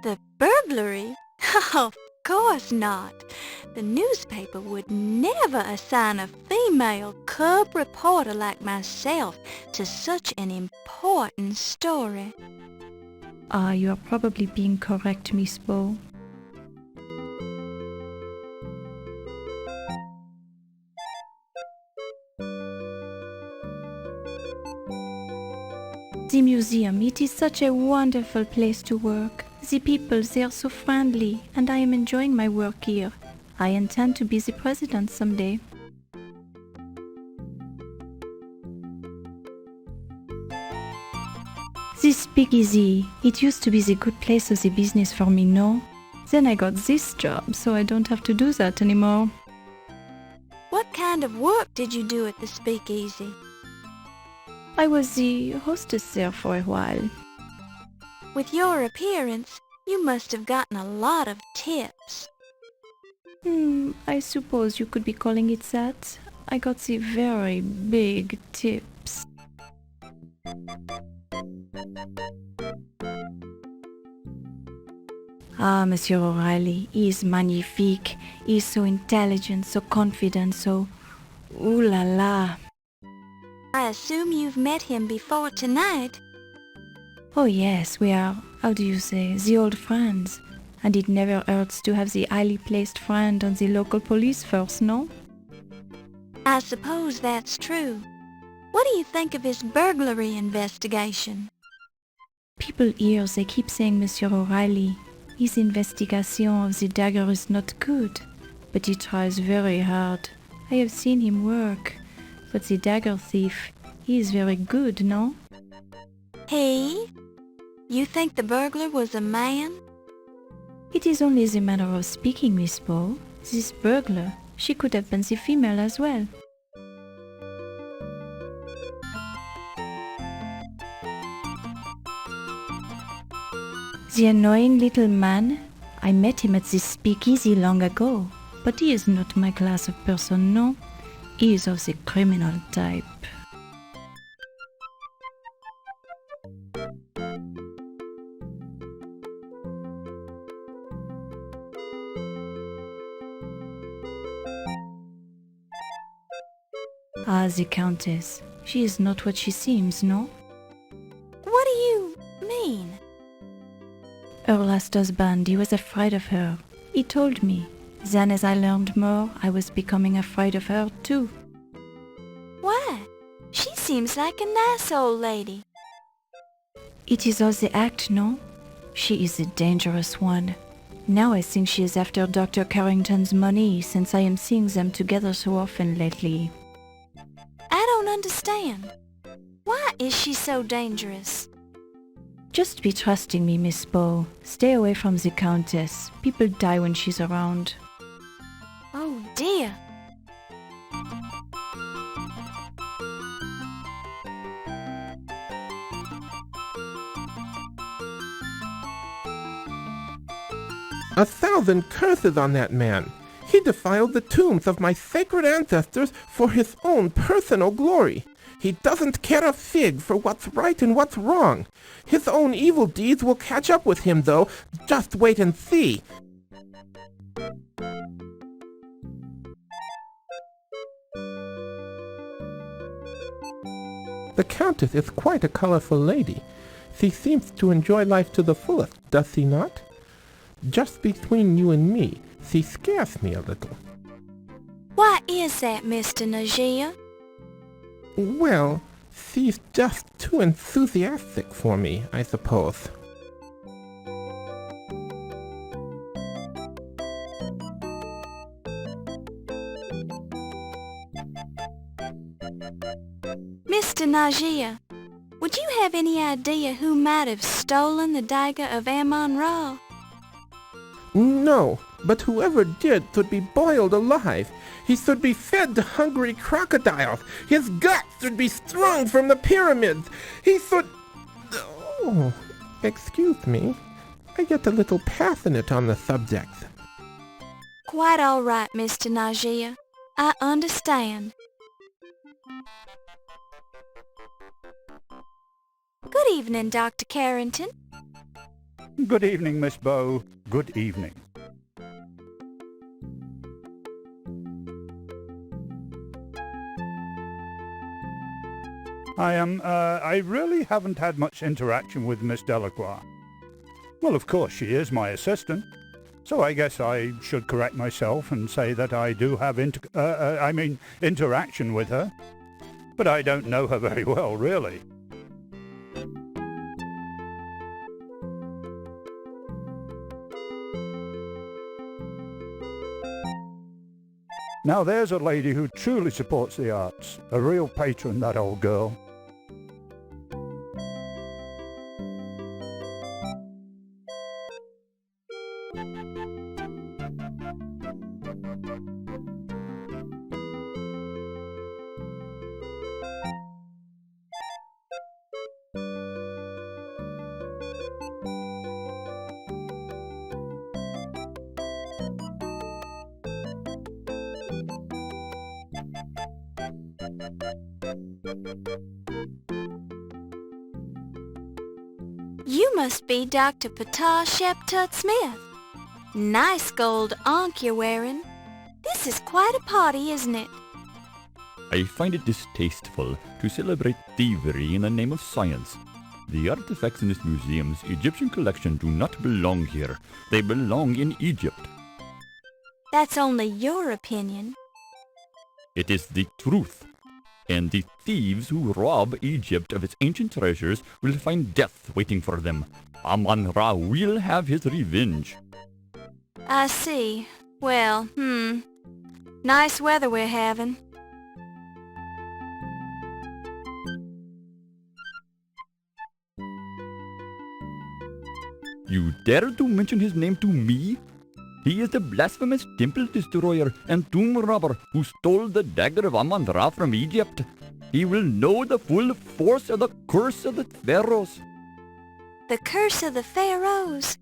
The burglary? Of course not. The newspaper would never assign a female cub reporter like myself to such an important story. Ah, you are probably being correct, Miss Bow. The museum, it is such a wonderful place to work. The people, they are so friendly, and I am enjoying my work here. I intend to be the president someday. This speakeasy, it used to be the good place of the business for me, no? Then I got this job, so I don't have to do that anymore. What kind of work did you do at the speakeasy? I was the hostess there for a while. With your appearance, you must have gotten a lot of tips. I suppose you could be calling it that. I got the very big tips. Ah, Monsieur O'Reilly, he is magnifique. He is so intelligent, so confident, so... Ooh la la. I assume you've met him before tonight. Oh yes, we are, how do you say, the old friends. And it never hurts to have the highly placed friend on the local police force, no? I suppose that's true. What do you think of his burglary investigation? People here, they keep saying Monsieur O'Reilly, his investigation of the Dagger is not good, but he tries very hard. I have seen him work. But the Dagger thief, he is very good, no? He? You think the burglar was a man? It is only the manner of speaking, Miss Bow. This burglar, she could have been the female as well. The annoying little man, I met him at this speakeasy long ago, but he is not my class of person, no? He is of the criminal type. Ah, the Countess. She is not what she seems, no? What do you mean? Her last husband, he was afraid of her. He told me. Then as I learned more, I was becoming afraid of her too. Why? She seems like a nice old lady. It is all the act, no? She is a dangerous one. Now I think she is after Dr. Carrington's money, since I am seeing them together so often lately. I don't understand. Why is she so dangerous? Just be trusting me, Miss Bow. Stay away from the Countess. People die when she's around. Oh dear. 1,000 curses on that man! He defiled the tombs of my sacred ancestors for his own personal glory. He doesn't care a fig for what's right and what's wrong. His own evil deeds will catch up with him, though. Just wait and see. The Countess is quite a colorful lady. She seems to enjoy life to the fullest, does she not? Just between you and me, she scares me a little. Why is that, Mr. Najia? Well, she's just too enthusiastic for me, I suppose. Mr. Najia, would you have any idea who might have stolen the dagger of Amon Ra? No, but whoever did should be boiled alive. He should be fed to hungry crocodiles. His guts should be strung from the pyramids. He should... Oh, excuse me. I get a little passionate on the subject. Quite all right, Mr. Najia. I understand. Good evening, Dr. Carrington. Good evening, Miss Bow. Good evening. I really haven't had much interaction with Miss Delacroix. Well, of course, she is my assistant, so I guess I should correct myself and say that I do have interaction with her. But I don't know her very well, really. Now there's a lady who truly supports the arts. A real patron, that old girl. You must be Dr. Ptah Sheptut Smith. Nice gold ankh you're wearing. This is quite a party, isn't it? I find it distasteful to celebrate thievery in the name of science. The artifacts in this museum's Egyptian collection do not belong here. They belong in Egypt. That's only your opinion. It is the truth. And the thieves who rob Egypt of its ancient treasures will find death waiting for them. Amon Ra will have his revenge. I see. Well, nice weather we're having. You dare to mention his name to me? He is the blasphemous temple destroyer and tomb robber who stole the dagger of Amon Ra from Egypt. He will know the full force of the curse of the pharaohs. The curse of the pharaohs?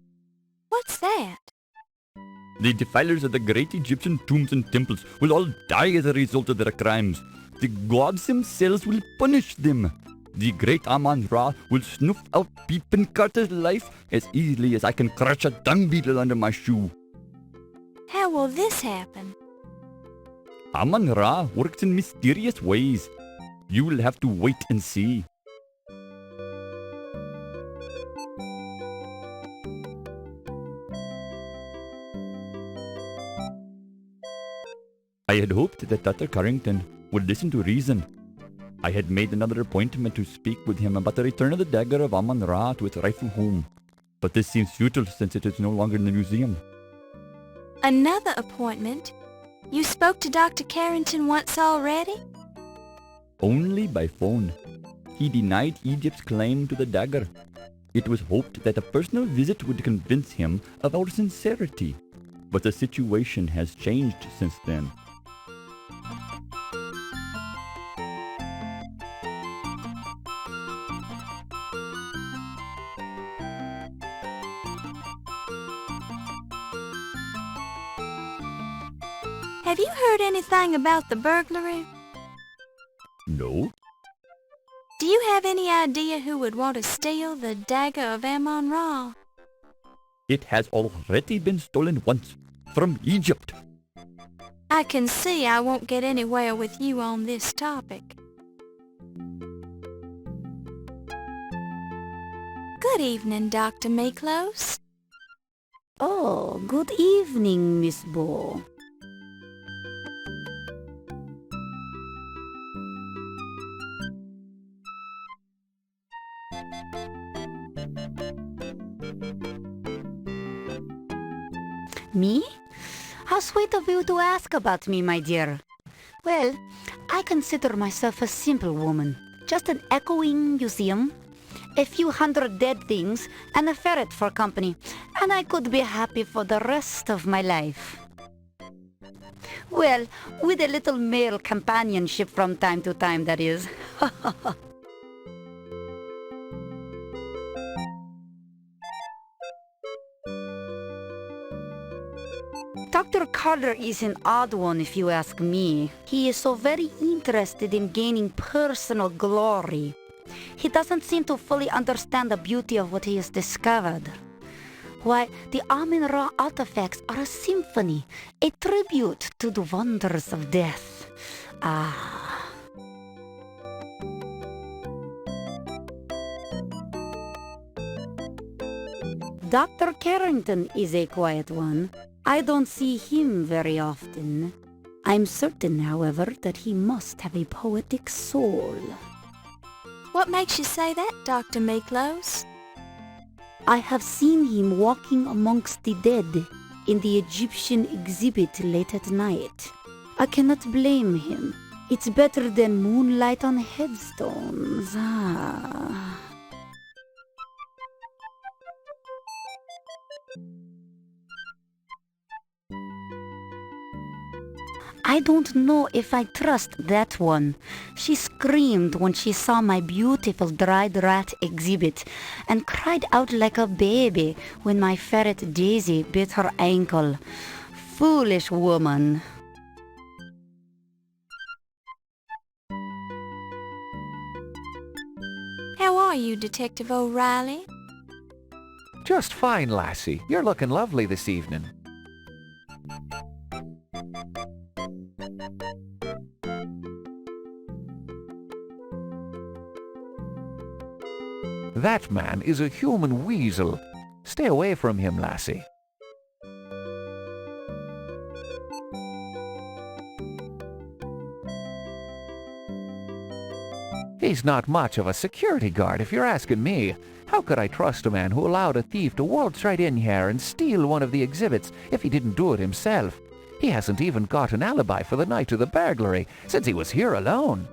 What's that? The defilers of the great Egyptian tombs and temples will all die as a result of their crimes. The gods themselves will punish them. The great Amon Ra will snuff out Peepin Carter's life as easily as I can crush a dung beetle under my shoe. How will this happen? Amon Ra works in mysterious ways. You will have to wait and see. I had hoped that Dr. Carrington would listen to reason. I had made another appointment to speak with him about the return of the dagger of Amon Ra to its rightful home. But this seems futile since it is no longer in the museum. Another appointment? You spoke to Dr. Carrington once already? Only by phone. He denied Egypt's claim to the dagger. It was hoped that a personal visit would convince him of our sincerity. But the situation has changed since then. Have you heard anything about the burglary? No? Do you have any idea who would want to steal the dagger of Amon Ra? It has already been stolen once, from Egypt. I can see I won't get anywhere with you on this topic. Good evening, Dr. Miklos. Oh, good evening, Miss Bo. Me? How sweet of you to ask about me, my dear. Well, I consider myself a simple woman. Just an echoing museum, a few hundred dead things, and a ferret for company, and I could be happy for the rest of my life. Well, with a little male companionship from time to time, that is. Dr. Carter is an odd one, if you ask me. He is so very interested in gaining personal glory. He doesn't seem to fully understand the beauty of what he has discovered. Why, the Amon Ra artifacts are a symphony, a tribute to the wonders of death. Ah. Dr. Carrington is a quiet one. I don't see him very often. I'm certain, however, that he must have a poetic soul. What makes you say that, Dr. Miklos? I have seen him walking amongst the dead in the Egyptian exhibit late at night. I cannot blame him. It's better than moonlight on headstones. Ah. I don't know if I trust that one. She screamed when she saw my beautiful dried rat exhibit and cried out like a baby when my ferret Daisy bit her ankle. Foolish woman. How are you, Detective O'Reilly? Just fine, lassie. You're looking lovely this evening. That man is a human weasel. Stay away from him, lassie. He's not much of a security guard, if you're asking me. How could I trust a man who allowed a thief to waltz right in here and steal one of the exhibits if he didn't do it himself? He hasn't even got an alibi for the night of the burglary, since he was here alone.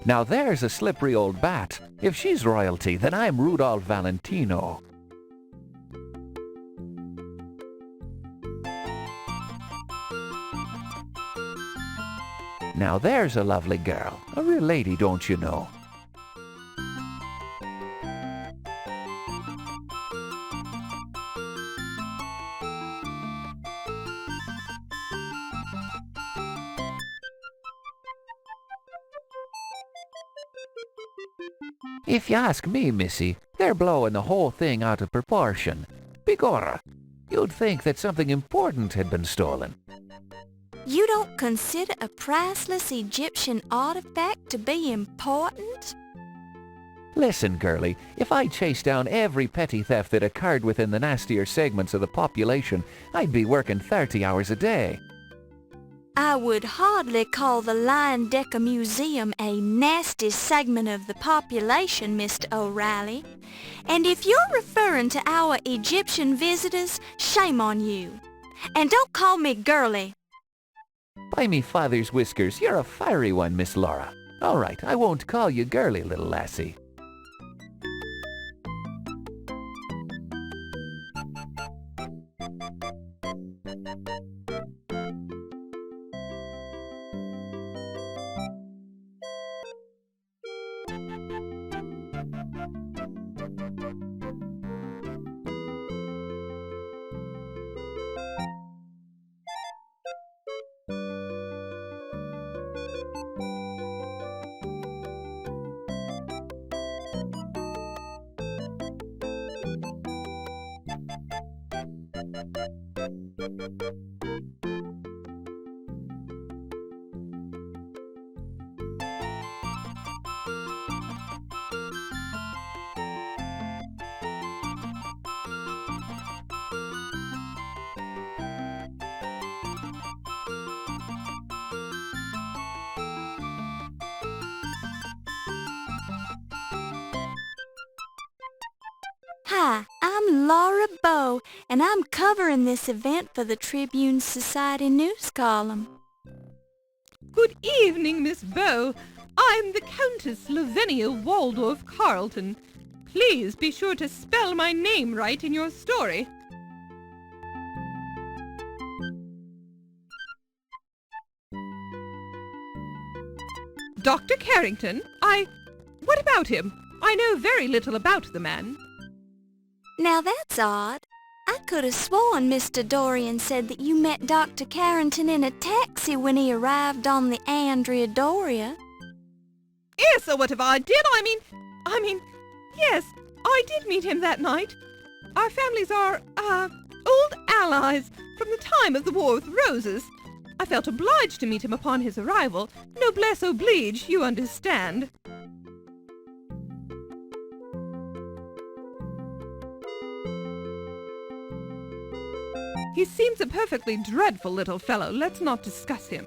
Now there's a slippery old bat. If she's royalty, then I'm Rudolph Valentino. Now there's a lovely girl. A real lady, don't you know? If you ask me, missy, they're blowing the whole thing out of proportion. Begorra, you'd think that something important had been stolen. You don't consider a priceless Egyptian artifact to be important? Listen, girlie, if I chased down every petty theft that occurred within the nastier segments of the population, I'd be working 30 hours a day. I would hardly call the Lion Decker Museum a nasty segment of the population, Mr. O'Reilly. And if you're referring to our Egyptian visitors, shame on you. And don't call me girly. By me father's whiskers, you're a fiery one, Miss Laura. All right, I won't call you girly, little lassie. Hi, I'm Laura Bow, and I'm covering this event for the Tribune Society news column. Good evening, Miss Bow. I'm the Countess Lavinia Waldorf Carleton. Please be sure to spell my name right in your story. Dr. Carrington, What about him? I know very little about the man. Now that's odd. I could have sworn Mr. Dorian said that you met Dr. Carrington in a taxi when he arrived on the Andrea Doria. Yes, so what if I did? I mean, yes, I did meet him that night. Our families are, old allies from the time of the War with Roses. I felt obliged to meet him upon his arrival. Noblesse oblige, you understand. He seems a perfectly dreadful little fellow. Let's not discuss him.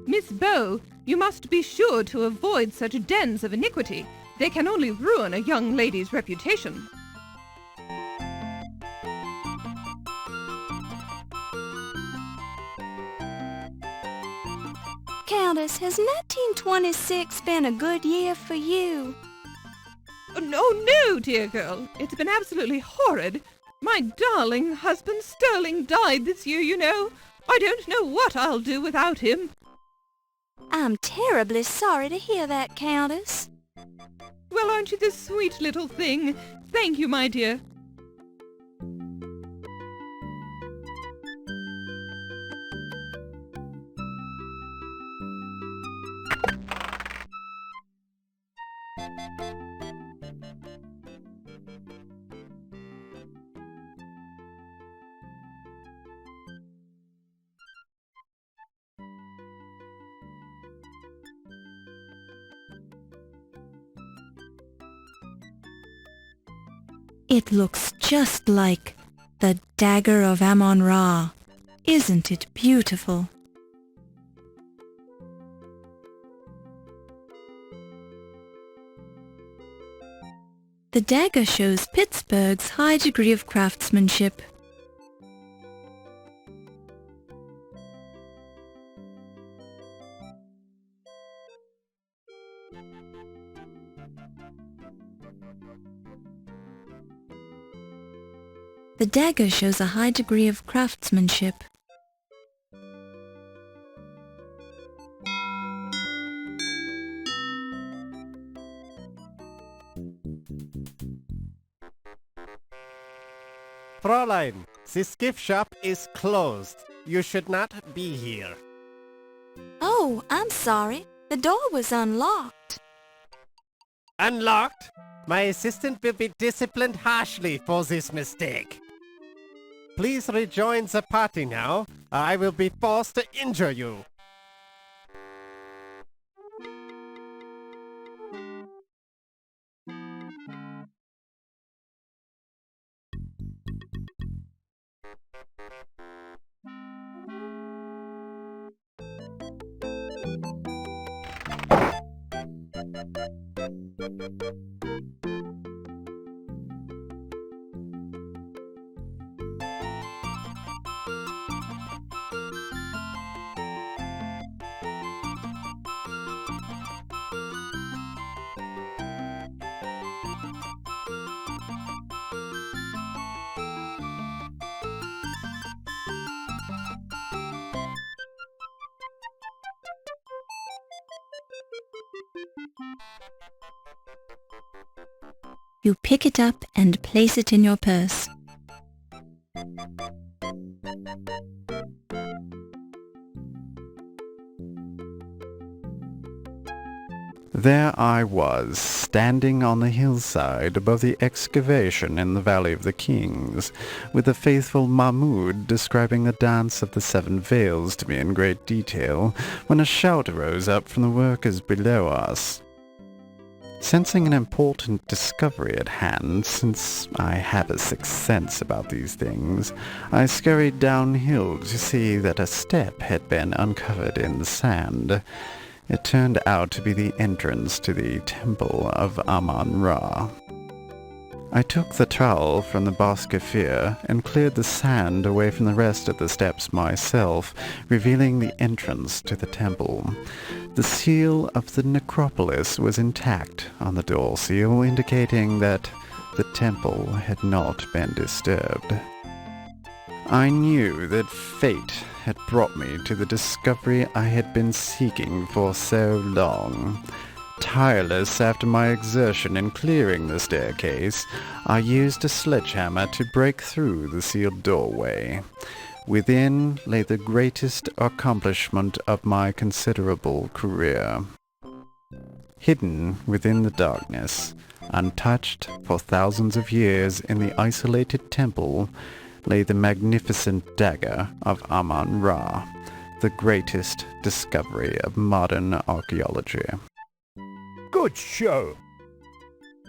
Miss Bow, you must be sure to avoid such dens of iniquity. They can only ruin a young lady's reputation. Countess, has 1926 been a good year for you? No, dear girl. It's been absolutely horrid. My darling husband Sterling died this year, you know. I don't know what I'll do without him. I'm terribly sorry to hear that, Countess. Well, aren't you the sweet little thing? Thank you, my dear. It looks just like the Dagger of Amon Ra. Isn't it beautiful? The dagger shows Pittsburgh's high degree of craftsmanship. The dagger shows a high degree of craftsmanship. Fräulein, this gift shop is closed. You should not be here. Oh, I'm sorry. The door was unlocked. Unlocked? My assistant will be disciplined harshly for this mistake. Please rejoin the party now. I will be forced to injure you. You pick it up and place it in your purse. There I was, standing on the hillside above the excavation in the Valley of the Kings, with the faithful Mahmoud describing the dance of the 7 veils to me in great detail, when a shout arose up from the workers below us. Sensing an important discovery at hand, since I have a sixth sense about these things, I scurried downhill to see that a step had been uncovered in the sand. It turned out to be the entrance to the temple of Amon Ra. I took the trowel from the Boskafir and cleared the sand away from the rest of the steps myself, revealing the entrance to the temple. The seal of the necropolis was intact on the door seal, indicating that the temple had not been disturbed. I knew that fate had brought me to the discovery I had been seeking for so long. Tireless after my exertion in clearing the staircase, I used a sledgehammer to break through the sealed doorway. Within lay the greatest accomplishment of my considerable career. Hidden within the darkness, untouched for thousands of years in the isolated temple, lay the magnificent dagger of Amon Ra, the greatest discovery of modern archaeology. Good show.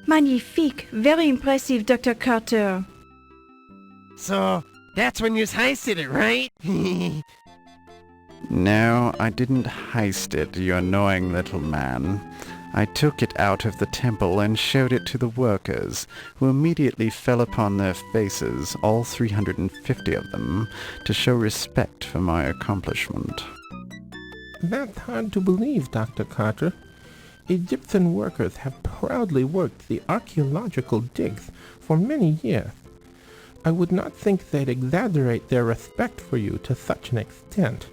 Magnifique. Very impressive, Dr. Carter. So, that's when you heisted it, right? No, I didn't heist it, you annoying little man. I took it out of the temple and showed it to the workers, who immediately fell upon their faces, all 350 of them, to show respect for my accomplishment. That's hard to believe, Dr. Carter. Egyptian workers have proudly worked the archaeological digs for many years. I would not think they'd exaggerate their respect for you to such an extent.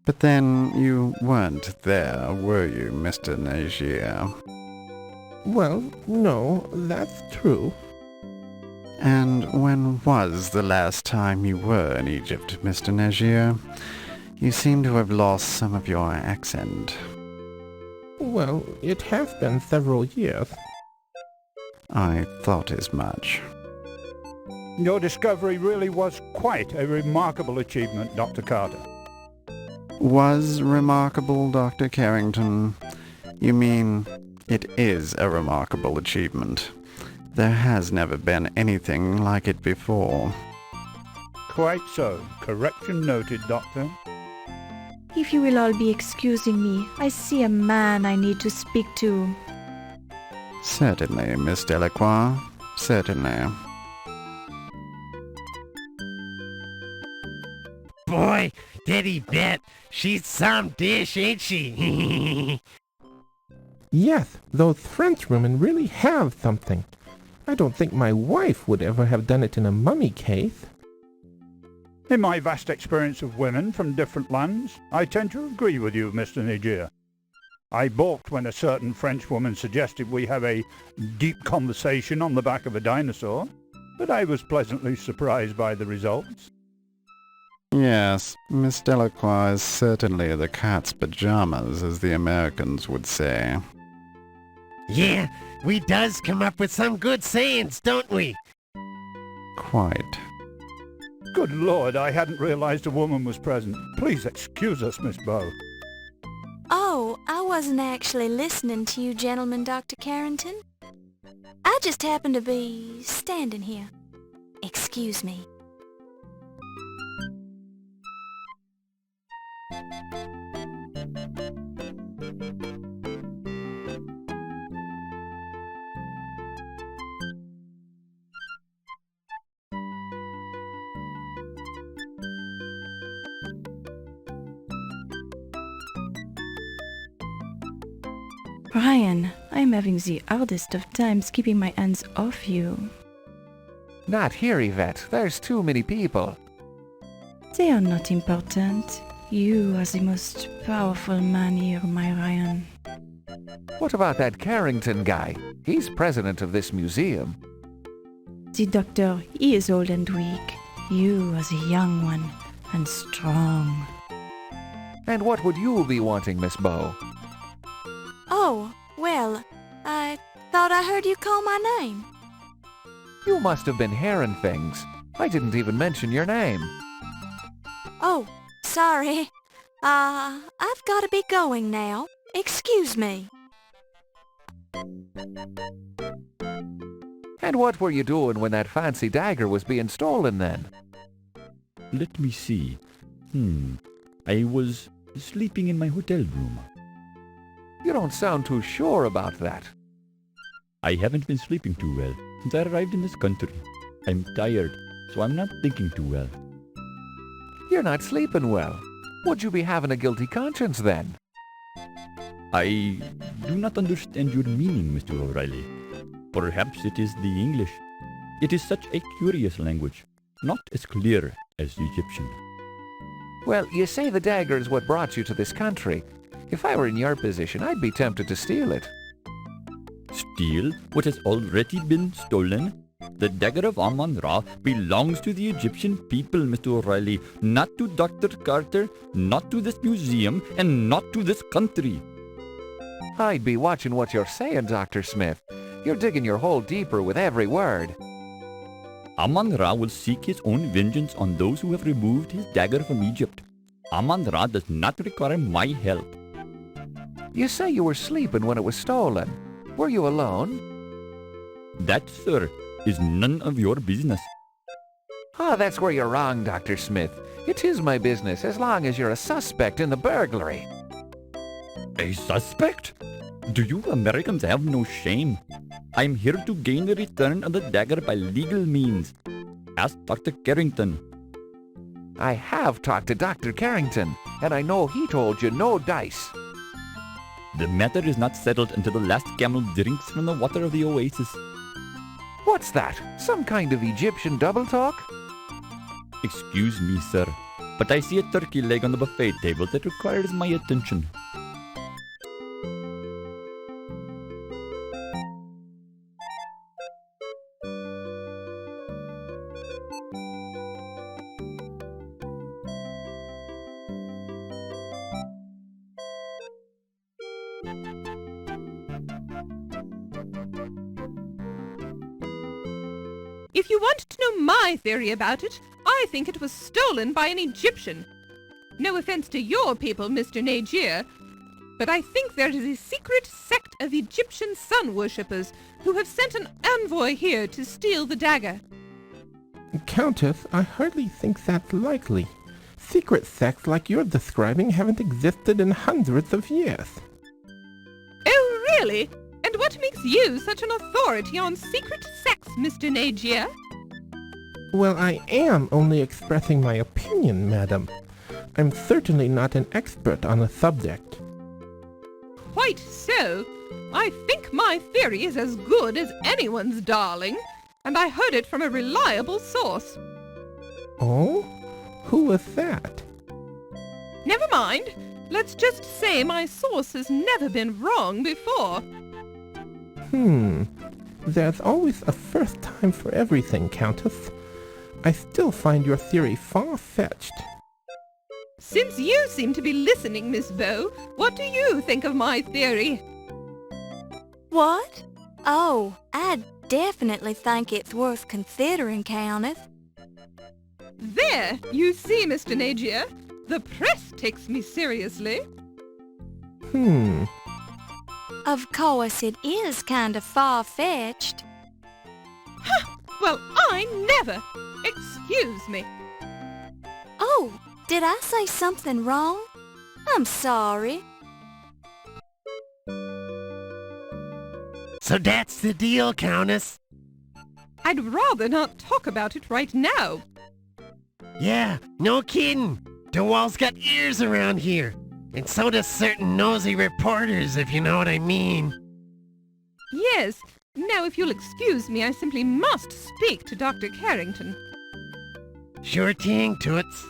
But then you weren't there, were you, Mr. Nagier? Well, no, that's true. And when was the last time you were in Egypt, Mr. Nagier? You seem to have lost some of your accent. Well, it has been several years. I thought as much. Your discovery really was quite a remarkable achievement, Dr. Carter. Was remarkable, Dr. Carrington? You mean it is a remarkable achievement. There has never been anything like it before. Quite so. Correction noted, Doctor. If you will all be excusing me, I see a man I need to speak to. Certainly, Miss Delacroix. Certainly. Boy, did he bet. She's some dish, ain't she? Yes, those Frenchwomen really have something. I don't think my wife would ever have done it in a mummy case. In my vast experience of women from different lands, I tend to agree with you, Mr. Nagier. I balked when a certain Frenchwoman suggested we have a deep conversation on the back of a dinosaur, but I was pleasantly surprised by the results. Yes, Miss Delacroix is certainly the cat's pajamas, as the Americans would say. Yeah, we does come up with some good sayings, don't we? Quite. Good Lord, I hadn't realized a woman was present. Please excuse us, Miss Bow. Oh, I wasn't actually listening to you gentlemen, Dr. Carrington. I just happened to be standing here. Excuse me. Ryan, I'm having the hardest of times keeping my hands off you. Not here, Yvette. There's too many people. They are not important. You are the most powerful man here, my Ryan. What about that Carrington guy? He's president of this museum. The doctor, he is old and weak. You are the young one and strong. And what would you be wanting, Miss Bow? Oh, thought I heard you call my name. You must have been hearing things. I didn't even mention your name. Oh, sorry. I've got to be going now. Excuse me. And what were you doing when that fancy dagger was being stolen then? Let me see. I was sleeping in my hotel room. You don't sound too sure about that. I haven't been sleeping too well since I arrived in this country. I'm tired, so I'm not thinking too well. You're not sleeping well. Would you be having a guilty conscience then? I do not understand your meaning, Mr. O'Reilly. Perhaps it is the English. It is such a curious language, not as clear as the Egyptian. Well, you say the dagger is what brought you to this country. If I were in your position, I'd be tempted to steal it. Steal what has already been stolen? The dagger of Amon-Ra belongs to the Egyptian people, Mr. O'Reilly, not to Dr. Carter, not to this museum, and not to this country. I'd be watching what you're saying, Dr. Smith. You're digging your hole deeper with every word. Amon-Ra will seek his own vengeance on those who have removed his dagger from Egypt. Amon-Ra does not require my help. You say you were sleeping when it was stolen. Were you alone? That, sir, is none of your business. That's where you're wrong, Dr. Smith. It is my business as long as you're a suspect in the burglary. A suspect? Do you Americans have no shame? I'm here to gain the return of the dagger by legal means. Ask Dr. Carrington. I have talked to Dr. Carrington, and I know he told you no dice. The matter is not settled until the last camel drinks from the water of the oasis. What's that? Some kind of Egyptian double talk? Excuse me, sir, but I see a turkey leg on the buffet table that requires my attention. If you want to know my theory about it, I think it was stolen by an Egyptian. No offense to your people, Mr. Nagier, but I think there is a secret sect of Egyptian sun worshippers who have sent an envoy here to steal the dagger. Countess, I hardly think that's likely. Secret sects like you're describing haven't existed in hundreds of years. Oh, really? And what makes you such an authority on secret sects, Mr. Nagier? Well, I am only expressing my opinion, madam. I'm certainly not an expert on the subject. Quite so. I think my theory is as good as anyone's, darling, and I heard it from a reliable source. Oh? Who was that? Never mind. Let's just say my source has never been wrong before. There's always a first time for everything, Countess. I still find your theory far-fetched. Since you seem to be listening, Miss Bow, what do you think of my theory? What? Oh, I definitely think it's worth considering, Countess. There, you see, Mr. Nagier, the press takes me seriously. Of course, it is kind of far-fetched. Well, I never! Excuse me. Oh, did I say something wrong? I'm sorry. So that's the deal, Countess? I'd rather not talk about it right now. Yeah, no kidding. The wall's got ears around here. And so does certain nosy reporters, if you know what I mean. Yes. Now, if you'll excuse me, I simply must speak to Dr. Carrington. Sure thing, Toots.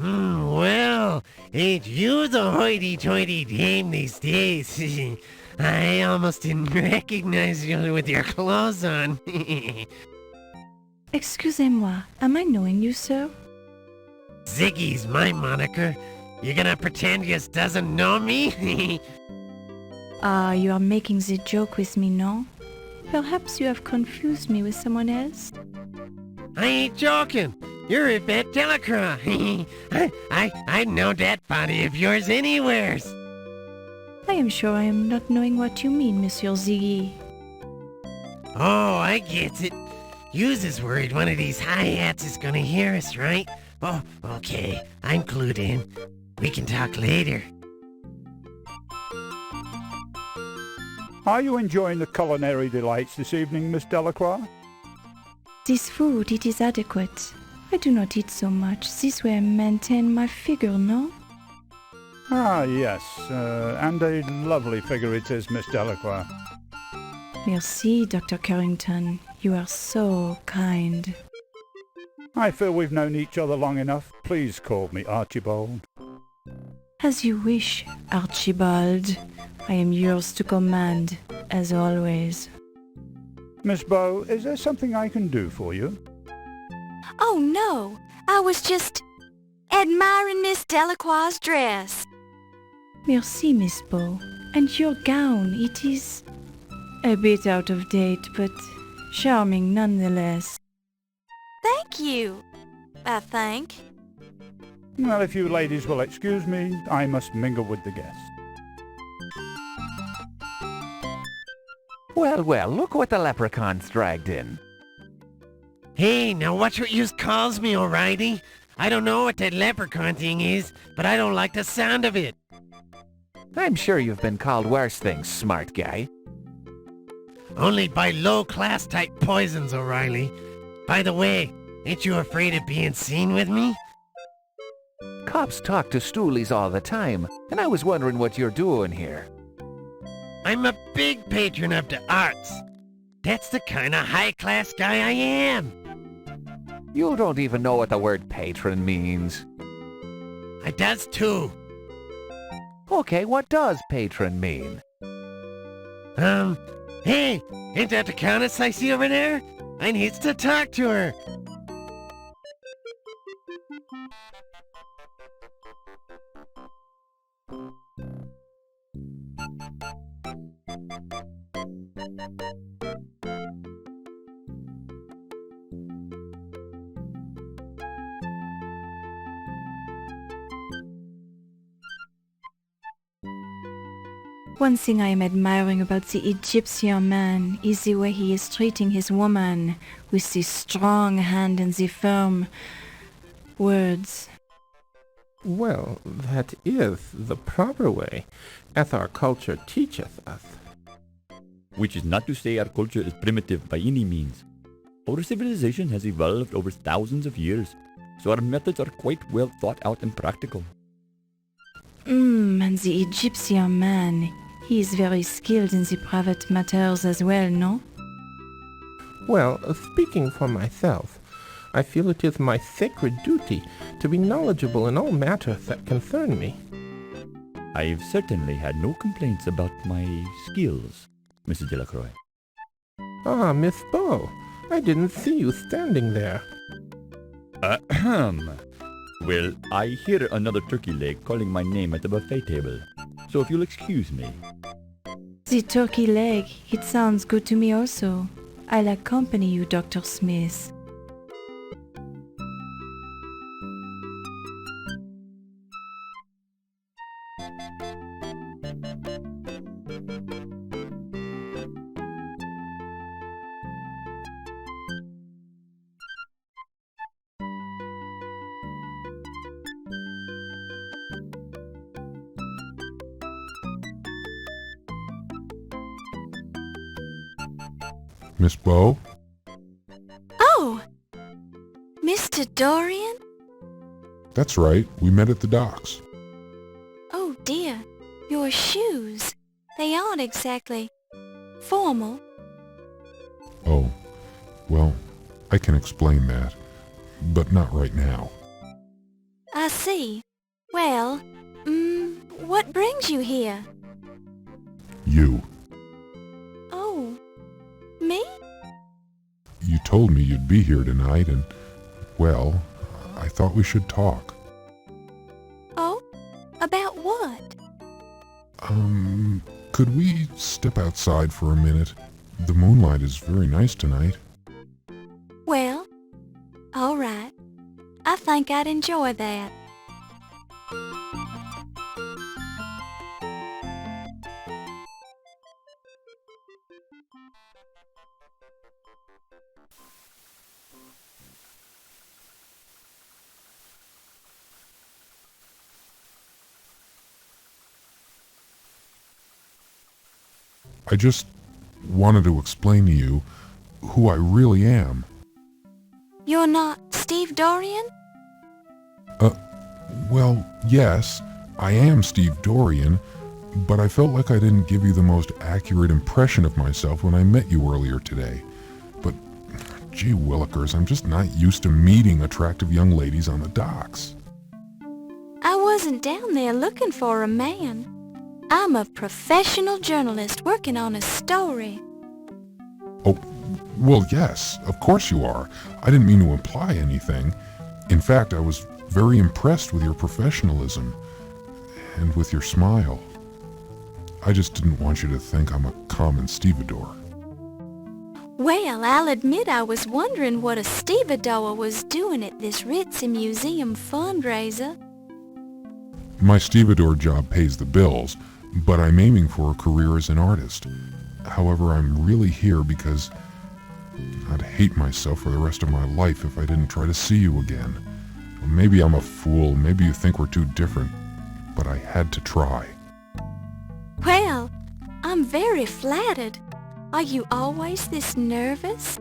Well, ain't you the hoity-toity dame these days? I almost didn't recognize you with your clothes on. Excusez-moi, am I knowing you, sir? Ziggy's my moniker. You gonna pretend you doesn't know me? Ah, you are making the joke with me, no? Perhaps you have confused me with someone else? I ain't joking. You're Yvette Delacroix. I'd know that body of yours anywheres. I am sure I am not knowing what you mean, Monsieur Ziggy. Oh, I get it. Yous is worried one of these hi-hats is gonna hear us, right? Oh, okay. I'm clued in. We can talk later. Are you enjoying the culinary delights this evening, Miss Delacroix? This food, it is adequate. I do not eat so much. This way I maintain my figure, no? Ah, yes, and a lovely figure it is, Miss Delacroix. Merci, Dr. Carrington. You are so kind. I feel we've known each other long enough. Please call me Archibald. As you wish, Archibald. I am yours to command, as always. Miss Bow, is there something I can do for you? Oh, no. I was just admiring Miss Delacroix's dress. Merci, Miss Bow. And your gown, it is a bit out of date, but charming nonetheless. Thank you, I think. Well, if you ladies will excuse me, I must mingle with the guests. Well, well, look what the leprechaun's dragged in. Hey, now watch what yous calls me, O'Reilly. I don't know what that leprechaun thing is, but I don't like the sound of it. I'm sure you've been called worse things, smart guy. Only by low-class type poisons, O'Reilly. By the way, ain't you afraid of being seen with me? Cops talk to stoolies all the time, and I was wondering what you're doing here. I'm a big patron of the arts. That's the kind of high-class guy I am. You don't even know what the word patron means. I does too. Okay, what does patron mean? Hey, ain't that the countess I see over there? I needs to talk to her. One thing I am admiring about the Egyptian man is the way he is treating his woman, with the strong hand and the firm words. Well, that is the proper way, as our culture teacheth us. Which is not to say our culture is primitive by any means. Our civilization has evolved over thousands of years, so our methods are quite well thought out and practical. And the Egyptian man, he is very skilled in the private matters as well, no? Well, speaking for myself, I feel it is my sacred duty to be knowledgeable in all matters that concern me. I've certainly had no complaints about my skills, Mrs. Delacroix. Ah, Miss Bow, I didn't see you standing there. Ahem. Well, I hear another turkey leg calling my name at the buffet table, so if you'll excuse me. The turkey leg, it sounds good to me also. I'll accompany you, Dr. Smith. Miss Bow? Oh! Mr. Dorian? That's right. We met at the docks. Oh dear, your shoes. They aren't exactly formal. Oh, well, I can explain that, but not right now. I say see. Well, what brings you here? You. Oh, me? You told me you'd be here tonight and, well, I thought we should talk. Oh, about what? Could we step outside for a minute? The moonlight is very nice tonight. Well, all right. I think I'd enjoy that. I just wanted to explain to you who I really am. You're not Steve Dorian? Well, yes, I am Steve Dorian, but I felt like I didn't give you the most accurate impression of myself when I met you earlier today. But, gee willikers, I'm just not used to meeting attractive young ladies on the docks. I wasn't down there looking for a man. I'm a professional journalist working on a story. Oh, well, yes, of course you are. I didn't mean to imply anything. In fact, I was very impressed with your professionalism and with your smile. I just didn't want you to think I'm a common stevedore. Well, I'll admit I was wondering what a stevedore was doing at this ritzy museum fundraiser. My stevedore job pays the bills, but I'm aiming for a career as an artist. However, I'm really here because I'd hate myself for the rest of my life if I didn't try to see you again. Maybe I'm a fool, maybe you think we're too different, but I had to try. Well, I'm very flattered. Are you always this nervous?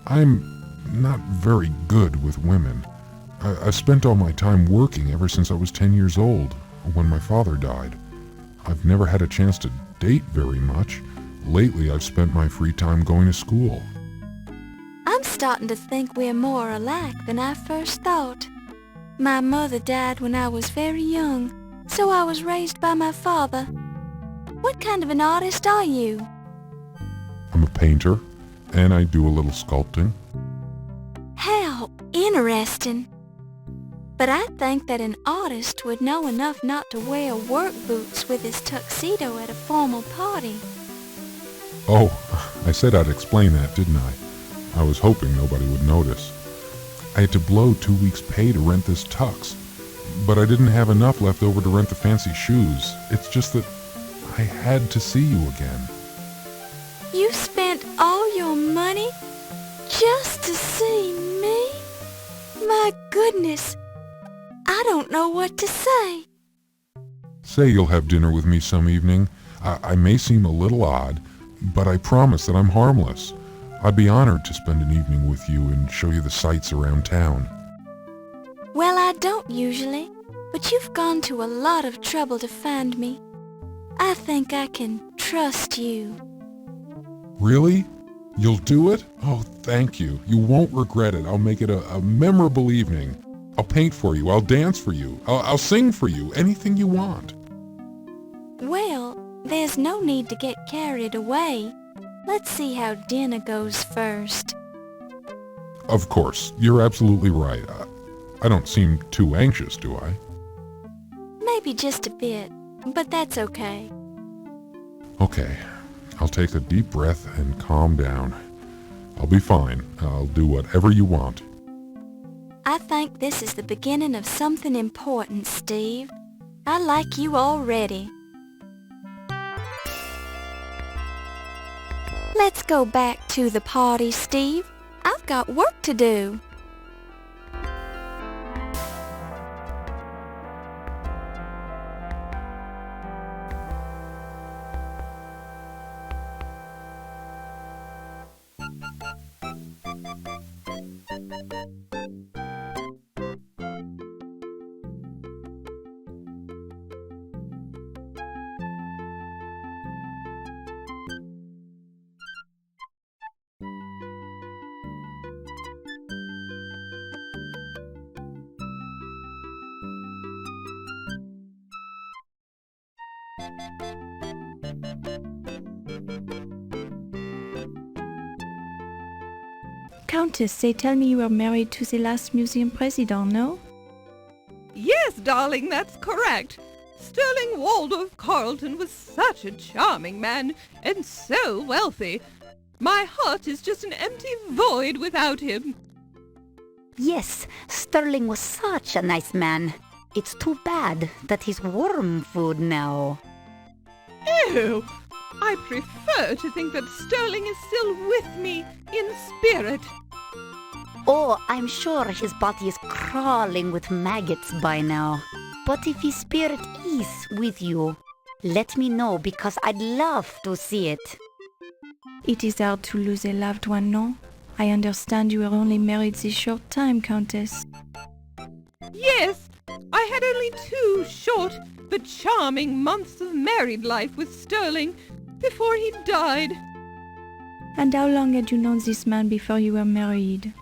I'm not very good with women. I've spent all my time working ever since I was 10 years old, when my father died. I've never had a chance to date very much. Lately, I've spent my free time going to school. I'm starting to think we're more alike than I first thought. My mother died when I was very young, so I was raised by my father. What kind of an artist are you? I'm a painter, and I do a little sculpting. How interesting. But I think that an artist would know enough not to wear work boots with his tuxedo at a formal party. Oh, I said I'd explain that, didn't I? I was hoping nobody would notice. I had to blow 2 weeks' pay to rent this tux, but I didn't have enough left over to rent the fancy shoes. It's just that I had to see you again. You spent all your money just to see me? My goodness, I don't know what to say. Say you'll have dinner with me some evening. I may seem a little odd, but I promise that I'm harmless. I'd be honored to spend an evening with you and show you the sights around town. Well, I don't usually, but you've gone to a lot of trouble to find me. I think I can trust you. Really? You'll do it? Oh, thank you. You won't regret it. I'll make it a memorable evening. I'll paint for you. I'll dance for you. I'll sing for you. Anything you want. Well, there's no need to get carried away. Let's see how dinner goes first. Of course. You're absolutely right. I don't seem too anxious, do I? Maybe just a bit, but that's okay. Okay. I'll take a deep breath and calm down. I'll be fine. I'll do whatever you want. I think this is the beginning of something important, Steve. I like you already. Let's go back to the party, Steve. I've got work to do. Countess, they tell me you were married to the last museum president, no? Yes, darling, that's correct. Sterling Waldorf Carlton was such a charming man, and so wealthy. My heart is just an empty void without him. Yes, Sterling was such a nice man. It's too bad that he's worm food now. Ew! I prefer to think that Sterling is still with me in spirit. Oh, I'm sure his body is crawling with maggots by now. But if his spirit is with you, let me know because I'd love to see it. It is hard to lose a loved one, no? I understand you were only married this short time, Countess. Yes, I had only 2 short but charming months of married life with Sterling before he died. And how long had you known this man before you were married?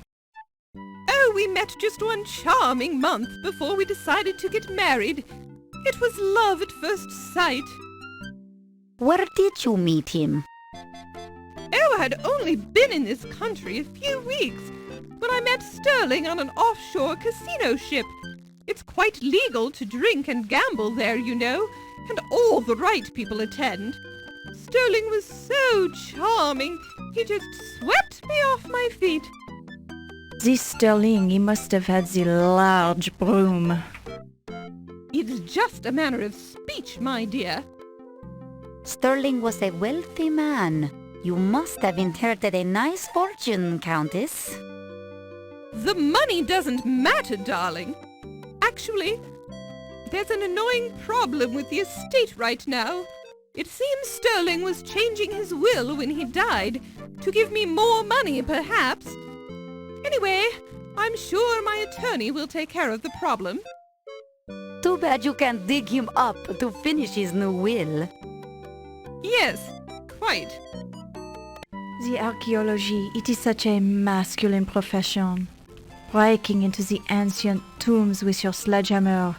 Oh, we met just 1 charming month before we decided to get married. It was love at first sight. Where did you meet him? Oh, I had only been in this country a few weeks when I met Sterling on an offshore casino ship. It's quite legal to drink and gamble there, you know, and all the right people attend. Sterling was so charming, he just swept me off my feet. This Sterling, he must have had the large broom. It's just a manner of speech, my dear. Sterling was a wealthy man. You must have inherited a nice fortune, Countess. The money doesn't matter, darling. Actually, there's an annoying problem with the estate right now. It seems Sterling was changing his will when he died to give me more money, perhaps. Anyway, I'm sure my attorney will take care of the problem. Too bad you can't dig him up to finish his new will. Yes, quite. The archaeology, it is such a masculine profession. Breaking into the ancient tombs with your sledgehammer,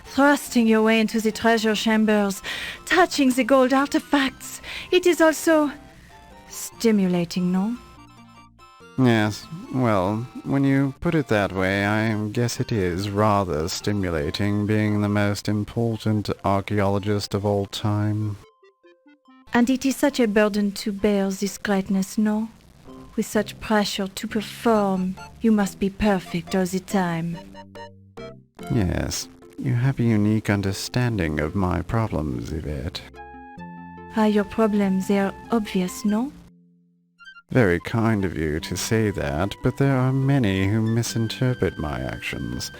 thrusting your way into the treasure chambers, touching the gold artifacts. It is also stimulating, no? Yes, well, when you put it that way, I guess it is rather stimulating being the most important archaeologist of all time. And it is such a burden to bear this greatness, no? With such pressure to perform, you must be perfect all the time. Yes, you have a unique understanding of my problems, Yvette. Your problems, they are obvious, no? Very kind of you to say that, but there are many who misinterpret my actions.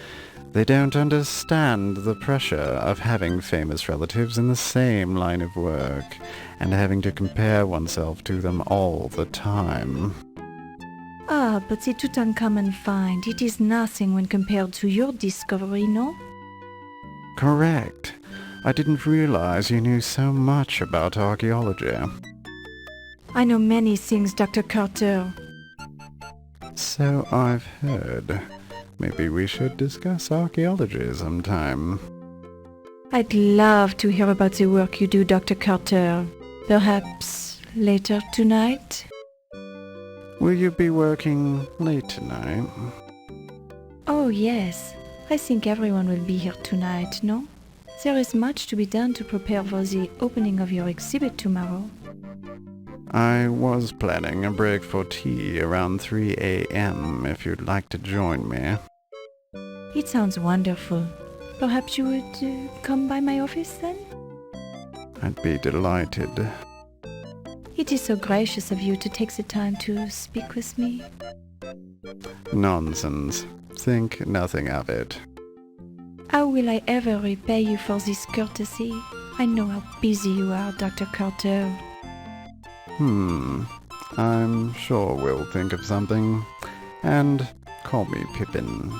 They don't understand the pressure of having famous relatives in the same line of work, and having to compare oneself to them all the time. But the Tutankhamun find, it is nothing when compared to your discovery, no? Correct. I didn't realize you knew so much about archaeology. I know many things, Dr. Carter. So I've heard. Maybe we should discuss archaeology sometime. I'd love to hear about the work you do, Dr. Carter. Perhaps later tonight? Will you be working late tonight? Oh, yes. I think everyone will be here tonight, no? There is much to be done to prepare for the opening of your exhibit tomorrow. I was planning a break for tea around 3 a.m. if you'd like to join me. It sounds wonderful. Perhaps you would come by my office then? I'd be delighted. It is so gracious of you to take the time to speak with me. Nonsense. Think nothing of it. How will I ever repay you for this courtesy? I know how busy you are, Dr. Carter. I'm sure we'll think of something. And call me Pippin.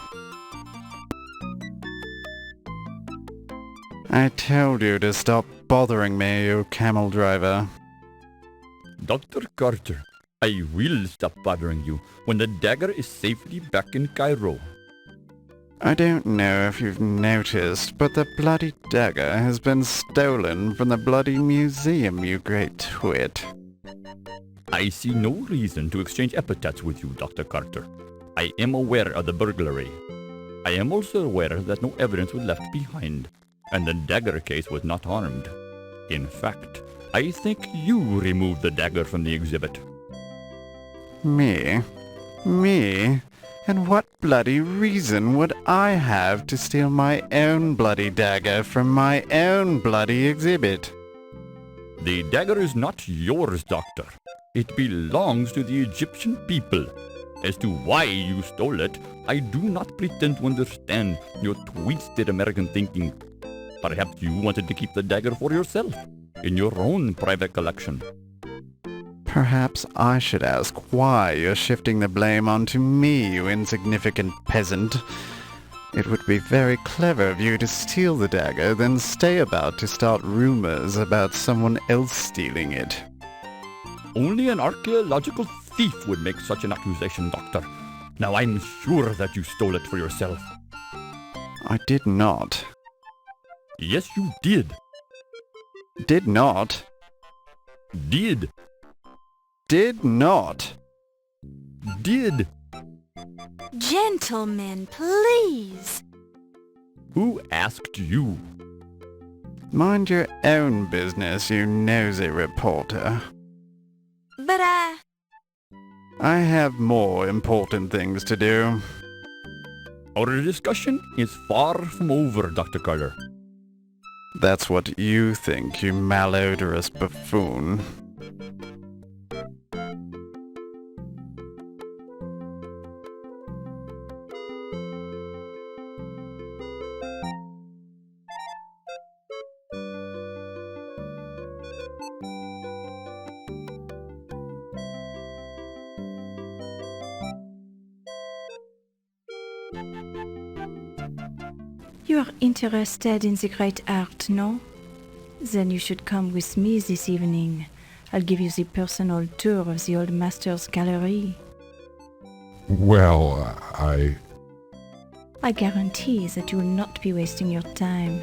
I told you to stop bothering me, you camel driver. Dr. Carter, I will stop bothering you when the Dagger is safely back in Cairo. I don't know if you've noticed, but the bloody dagger has been stolen from the bloody museum, you great twit. I see no reason to exchange epithets with you, Dr. Carter. I am aware of the burglary. I am also aware that no evidence was left behind, and the dagger case was not harmed. In fact, I think you removed the dagger from the exhibit. Me? Me? And what bloody reason would I have to steal my own bloody dagger from my own bloody exhibit? The dagger is not yours, Doctor. It belongs to the Egyptian people. As to why you stole it, I do not pretend to understand your twisted American thinking. Perhaps you wanted to keep the dagger for yourself, in your own private collection. Perhaps I should ask why you're shifting the blame onto me, you insignificant peasant. It would be very clever of you to steal the dagger, then stay about to start rumors about someone else stealing it. Only an archaeological thief would make such an accusation, Doctor. Now I'm sure that you stole it for yourself. I did not. Yes, you did. Did not? Did. Did not. Did. Gentlemen, please. Who asked you? Mind your own business, you nosy reporter. But I have more important things to do. Our discussion is far from over, Dr. Carter. That's what you think, you malodorous buffoon. You are interested in the great art, no? Then you should come with me this evening. I'll give you the personal tour of the old master's gallery. Well, I guarantee that you will not be wasting your time.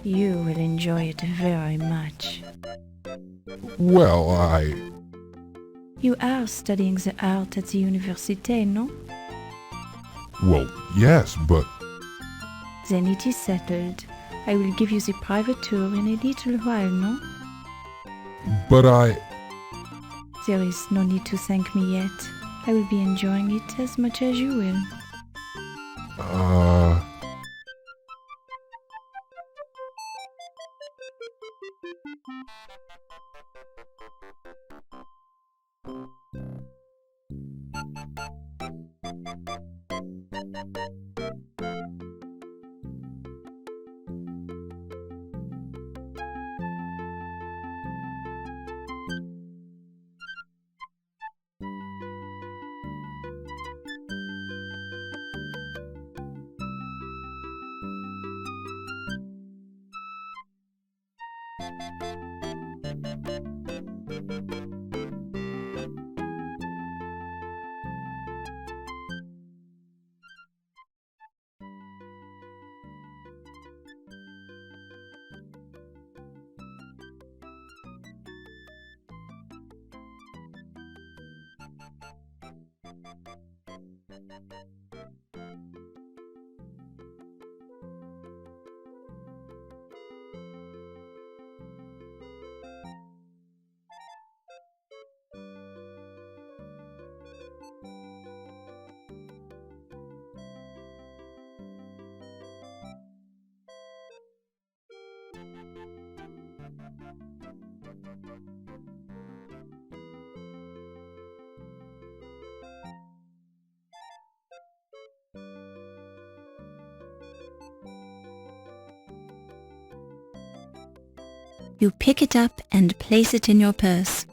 You will enjoy it very much. Well, You are studying the art at the université, no? Well, yes, but... Then it is settled. I will give you the private tour in a little while, no? But There is no need to thank me yet. I will be enjoying it as much as you will. You pick it up and place it in your purse.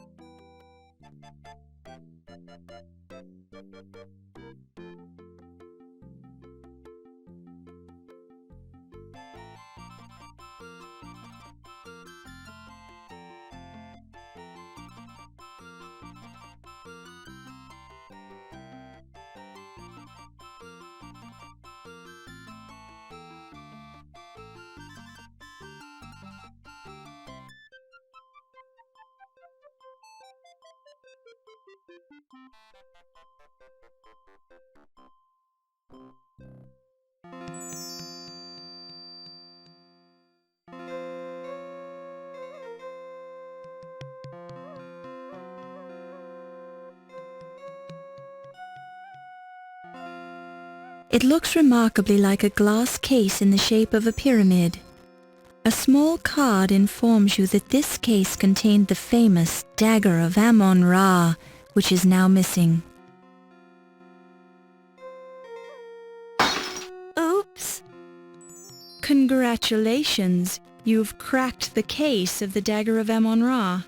It looks remarkably like a glass case in the shape of a pyramid. A small card informs you that this case contained the famous Dagger of Amon Ra, which is now missing. Oops. Congratulations! You've cracked the case of the Dagger of Amon Ra.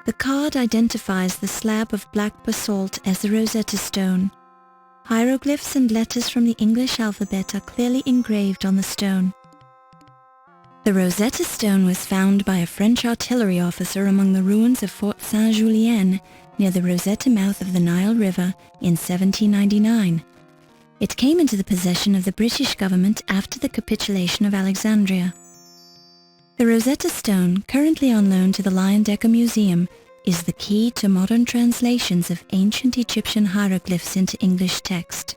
The card identifies the slab of black basalt as the Rosetta Stone. Hieroglyphs and letters from the English alphabet are clearly engraved on the stone. The Rosetta Stone was found by a French artillery officer among the ruins of Fort Saint-Julien near the Rosetta mouth of the Nile River in 1799. It came into the possession of the British government after the capitulation of Alexandria. The Rosetta Stone, currently on loan to the Leyendecker Museum, is the key to modern translations of ancient Egyptian hieroglyphs into English text.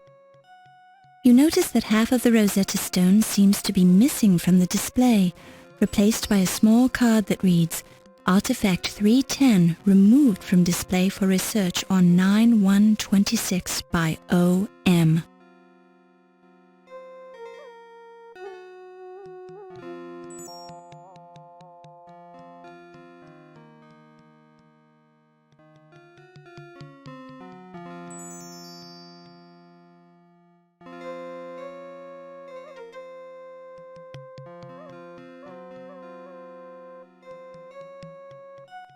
You notice that half of the Rosetta Stone seems to be missing from the display, replaced by a small card that reads, Artifact 310 removed from display for research on 9/1/26 by O.M.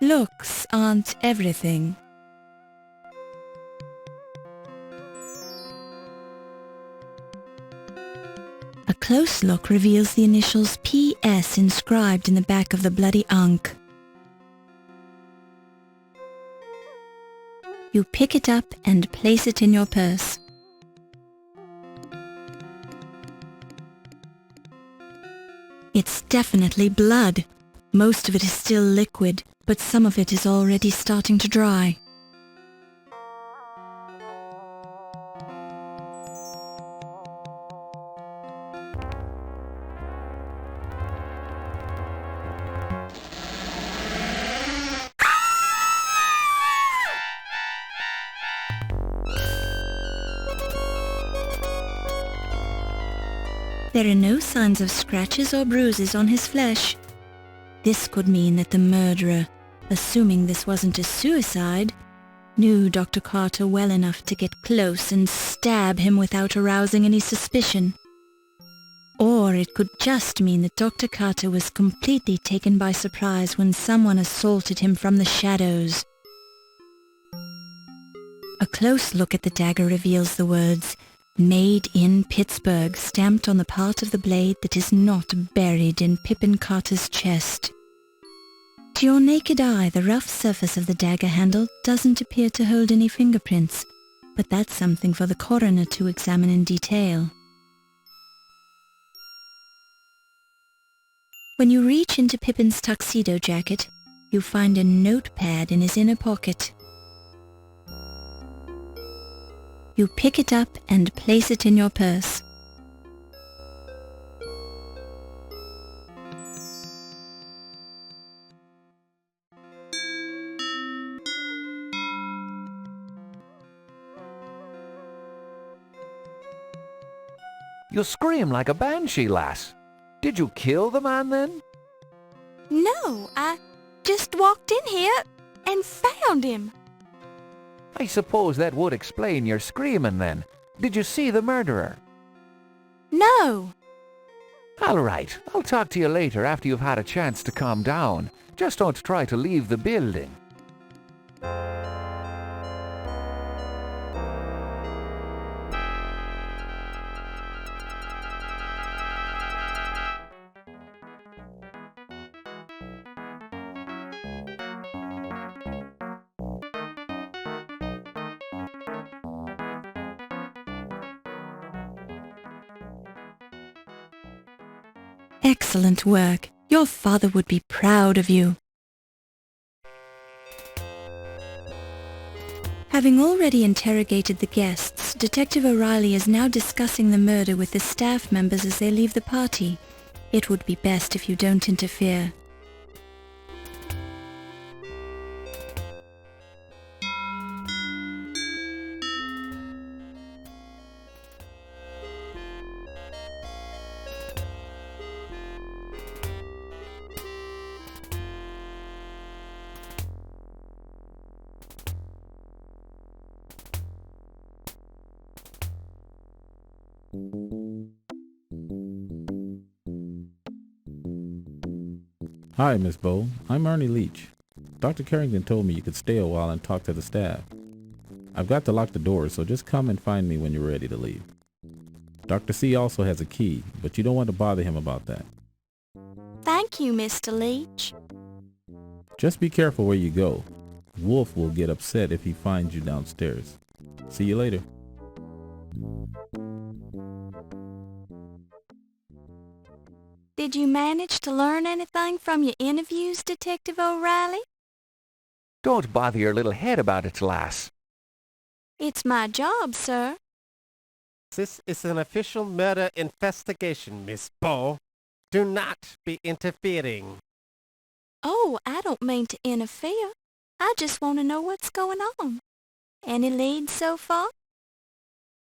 Looks aren't everything. A close look reveals the initials P.S. inscribed in the back of the bloody ankh. You pick it up and place it in your purse. It's definitely blood. Most of it is still liquid, but some of it is already starting to dry. There are no signs of scratches or bruises on his flesh. This could mean that the murderer, assuming this wasn't a suicide, knew Dr. Carter well enough to get close and stab him without arousing any suspicion. Or it could just mean that Dr. Carter was completely taken by surprise when someone assaulted him from the shadows. A close look at the dagger reveals the words, Made in Pittsburgh, stamped on the part of the blade that is not buried in Pippin Carter's chest. To your naked eye, the rough surface of the dagger handle doesn't appear to hold any fingerprints, but that's something for the coroner to examine in detail. When you reach into Pippin's tuxedo jacket, you find a notepad in his inner pocket. You pick it up and place it in your purse. You scream like a banshee, lass. Did you kill the man then? No, I just walked in here and found him. I suppose that would explain your screaming then. Did you see the murderer? No. All right, I'll talk to you later after you've had a chance to calm down. Just don't try to leave the building. Excellent work. Your father would be proud of you. Having already interrogated the guests, Detective O'Reilly is now discussing the murder with the staff members as they leave the party. It would be best if you don't interfere. Hi, Miss Bowe. I'm Ernie Leach. Dr. Carrington told me you could stay a while and talk to the staff. I've got to lock the doors, so just come and find me when you're ready to leave. Dr. C also has a key, but you don't want to bother him about that. Thank you, Mr. Leach. Just be careful where you go. Wolf will get upset if he finds you downstairs. See you later. Did you manage to learn anything from your interviews, Detective O'Reilly? Don't bother your little head about it, lass. It's my job, sir. This is an official murder investigation, Miss Bowe. Do not be interfering. Oh, I don't mean to interfere. I just want to know what's going on. Any leads so far?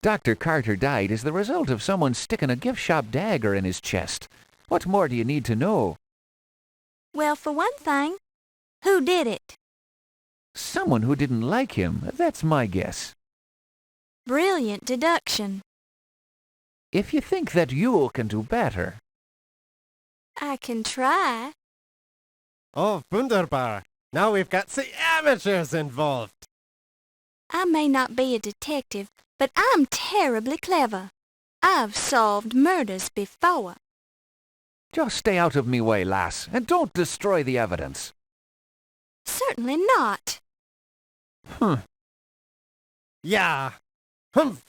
Dr. Carter died as the result of someone sticking a gift shop dagger in his chest. What more do you need to know? Well, for one thing, who did it? Someone who didn't like him, that's my guess. Brilliant deduction. If you think that you can do better. I can try. Oh, wunderbar. Now we've got the amateurs involved. I may not be a detective, but I'm terribly clever. I've solved murders before. Just stay out of me way, lass, and don't destroy the evidence. Certainly not. Yeah. Humph.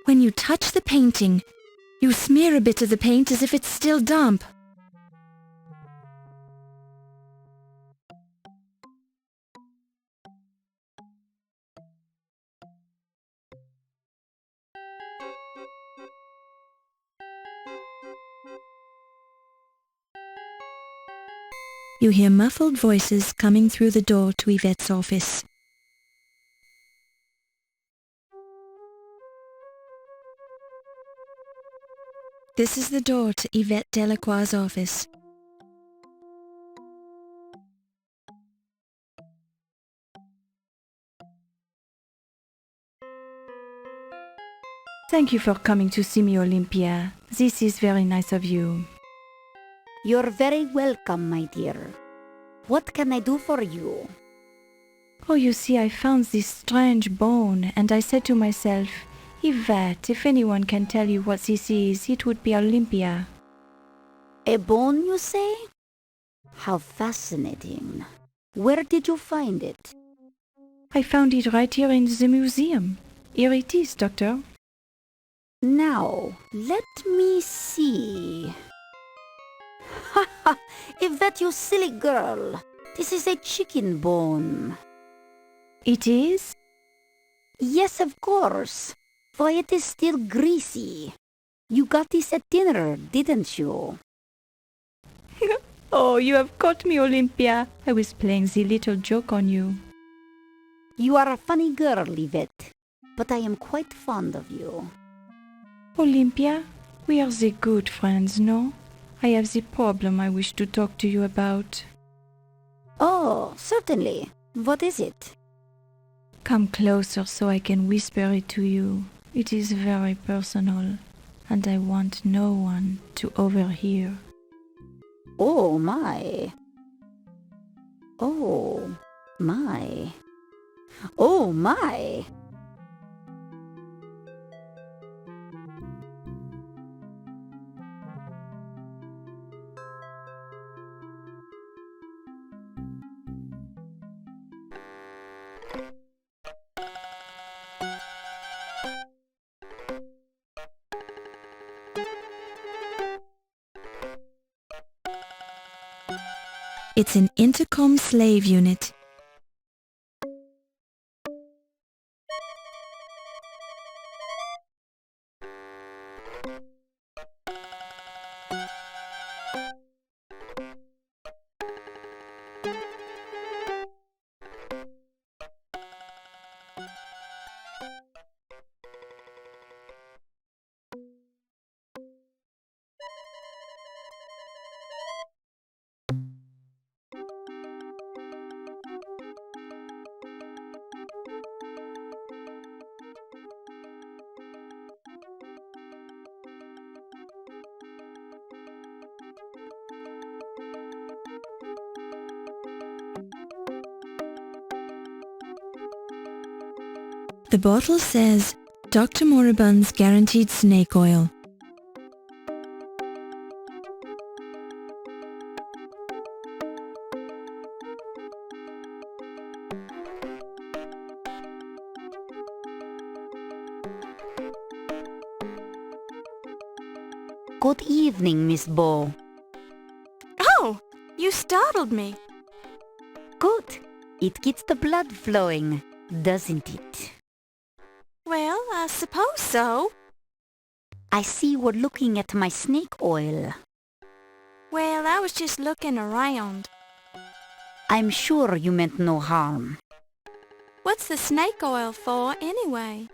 When you touch the painting, you smear a bit of the paint as if it's still damp. You hear muffled voices coming through the door to Yvette's office. This is the door to Yvette Delacroix's office. Thank you for coming to see me, Olympia. This is very nice of you. You're very welcome, my dear. What can I do for you? Oh, you see, I found this strange bone, and I said to myself, Yvette, if anyone can tell you what this is, it would be Olympia. A bone, you say? How fascinating. Where did you find it? I found it right here in the museum. Here it is, Doctor. Now, let me see. Ha ha! Yvette, you silly girl. This is a chicken bone. It is? Yes, of course. Why, it is still greasy. You got this at dinner, didn't you? Oh, you have caught me, Olympia. I was playing the little joke on you. You are a funny girl, Yvette, but I am quite fond of you. Olympia, we are the good friends, no? I have the problem I wish to talk to you about. Oh, certainly. What is it? Come closer so I can whisper it to you. It is very personal, and I want no one to overhear. Oh my. Oh my. Oh my. It's an intercom slave unit. The bottle says, Dr. Moribund's Guaranteed Snake Oil. Good evening, Miss Bow. Oh, you startled me. Good. It gets the blood flowing, doesn't it? Well, I suppose so. I see you were looking at my snake oil. Well, I was just looking around. I'm sure you meant no harm. What's the snake oil for, anyway?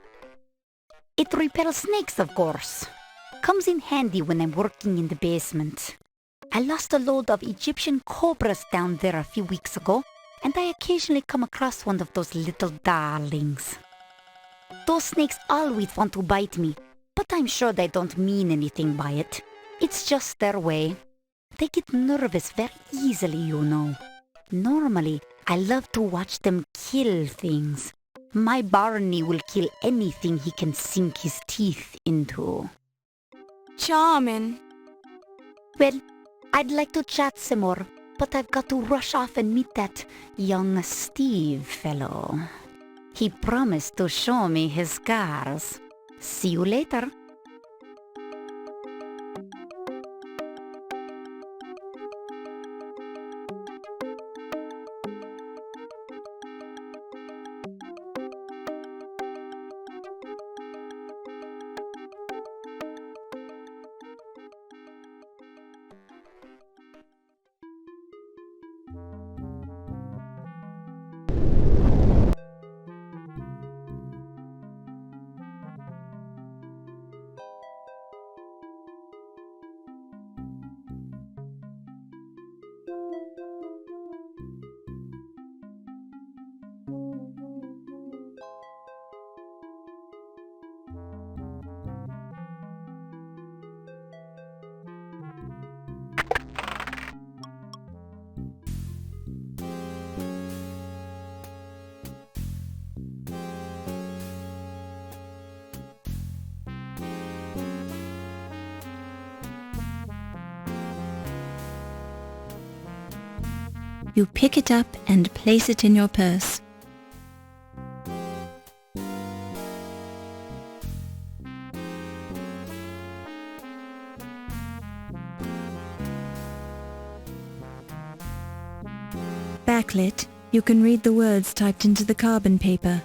It repels snakes, of course. Comes in handy when I'm working in the basement. I lost a load of Egyptian cobras down there a few weeks ago, and I occasionally come across one of those little darlings. Those snakes always want to bite me, but I'm sure they don't mean anything by it. It's just their way. They get nervous very easily, you know. Normally, I love to watch them kill things. My Barney will kill anything he can sink his teeth into. Charming. Well, I'd like to chat some more, but I've got to rush off and meet that young Steve fellow. He promised to show me his scars. See you later. You pick it up and place it in your purse. Backlit, you can read the words typed into the carbon paper.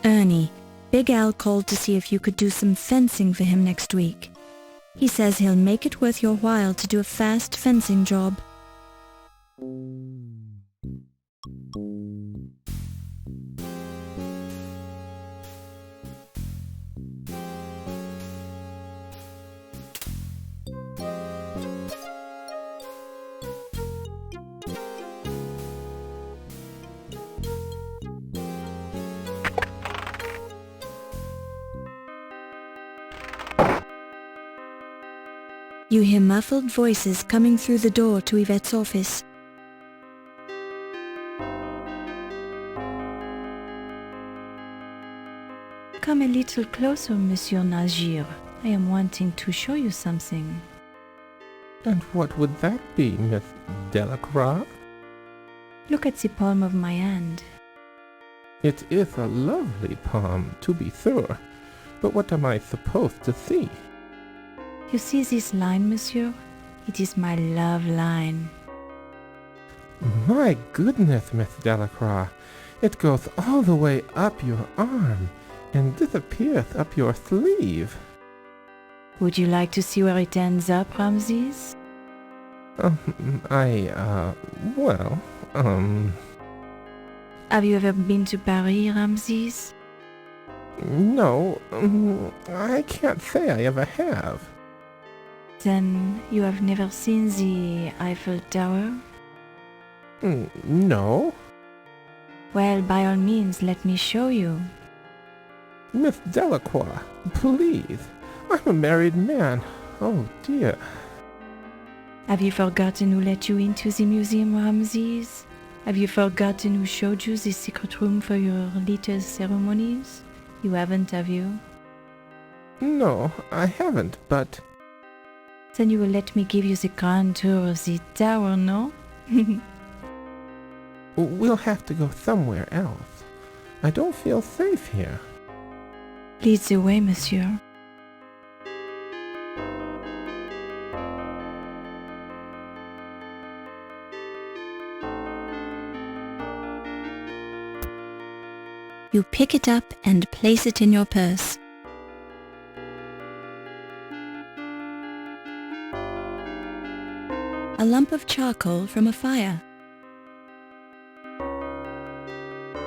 Ernie, Big Al called to see if you could do some fencing for him next week. He says he'll make it worth your while to do a fast fencing job. You hear muffled voices coming through the door to Yvette's office. Come a little closer, Monsieur Najir. I am wanting to show you something. And what would that be, Miss Delacroix? Look at the palm of my hand. It is a lovely palm, to be sure. But what am I supposed to see? You see this line, monsieur? It is my love line. My goodness, Miss Delacroix. It goes all the way up your arm and disappears up your sleeve. Would you like to see where it ends up, Ramses? Have you ever been to Paris, Ramses? No, I can't say I ever have. Then you have never seen the Eiffel Tower? No. Well, by all means, let me show you. Miss Delacroix, please. I'm a married man. Oh, dear. Have you forgotten who let you into the museum, Ramses? Have you forgotten who showed you the secret room for your little ceremonies? You haven't, have you? No, I haven't, but... Then you will let me give you the grand tour of the tower, no? We'll have to go somewhere else. I don't feel safe here. Lead the way, monsieur. You pick it up and place it in your purse. A lump of charcoal from a fire.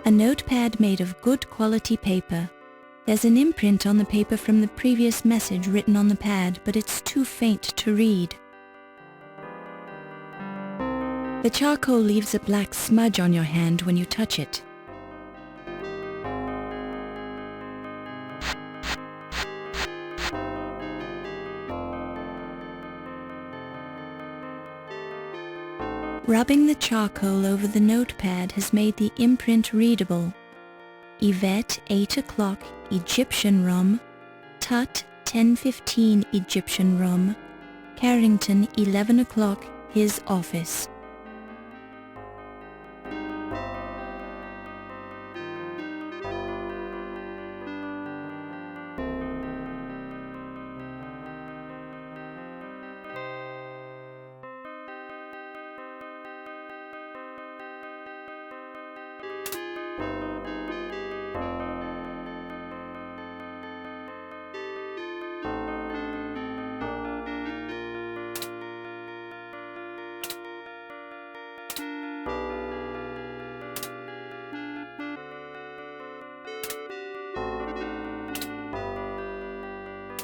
A notepad made of good quality paper. There's an imprint on the paper from the previous message written on the pad, but it's too faint to read. The charcoal leaves a black smudge on your hand when you touch it. Rubbing the charcoal over the notepad has made the imprint readable. Yvette, 8 o'clock, Egyptian Rum. Tut, 10:15 Egyptian Rum. Carrington, 11 o'clock, his office.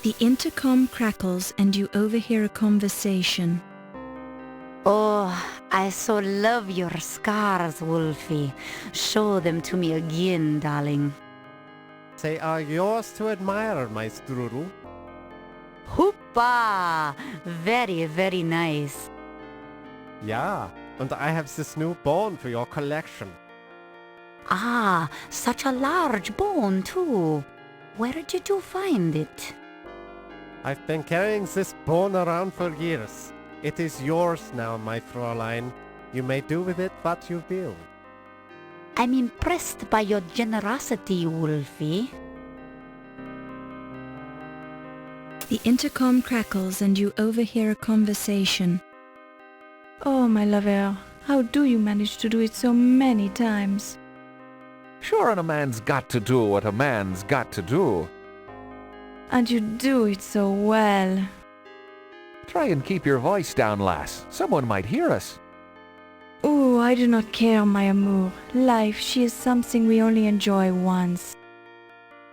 The intercom crackles and you overhear a conversation. Oh, I so love your scars, Wolfie. Show them to me again, darling. They are yours to admire, my strudel. Hoopa! Very, very nice. Yeah, and I have this new bone for your collection. Ah, such a large bone, too. Where did you find it? I've been carrying this bone around for years. It is yours now, my Fräulein. You may do with it what you will. I'm impressed by your generosity, Wolfie. The intercom crackles and you overhear a conversation. Oh, my lover, how do you manage to do it so many times? Sure, and a man's got to do what a man's got to do. And you do it so well. Try and keep your voice down, lass. Someone might hear us. Oh, I do not care, my amour. Life, she is something we only enjoy once.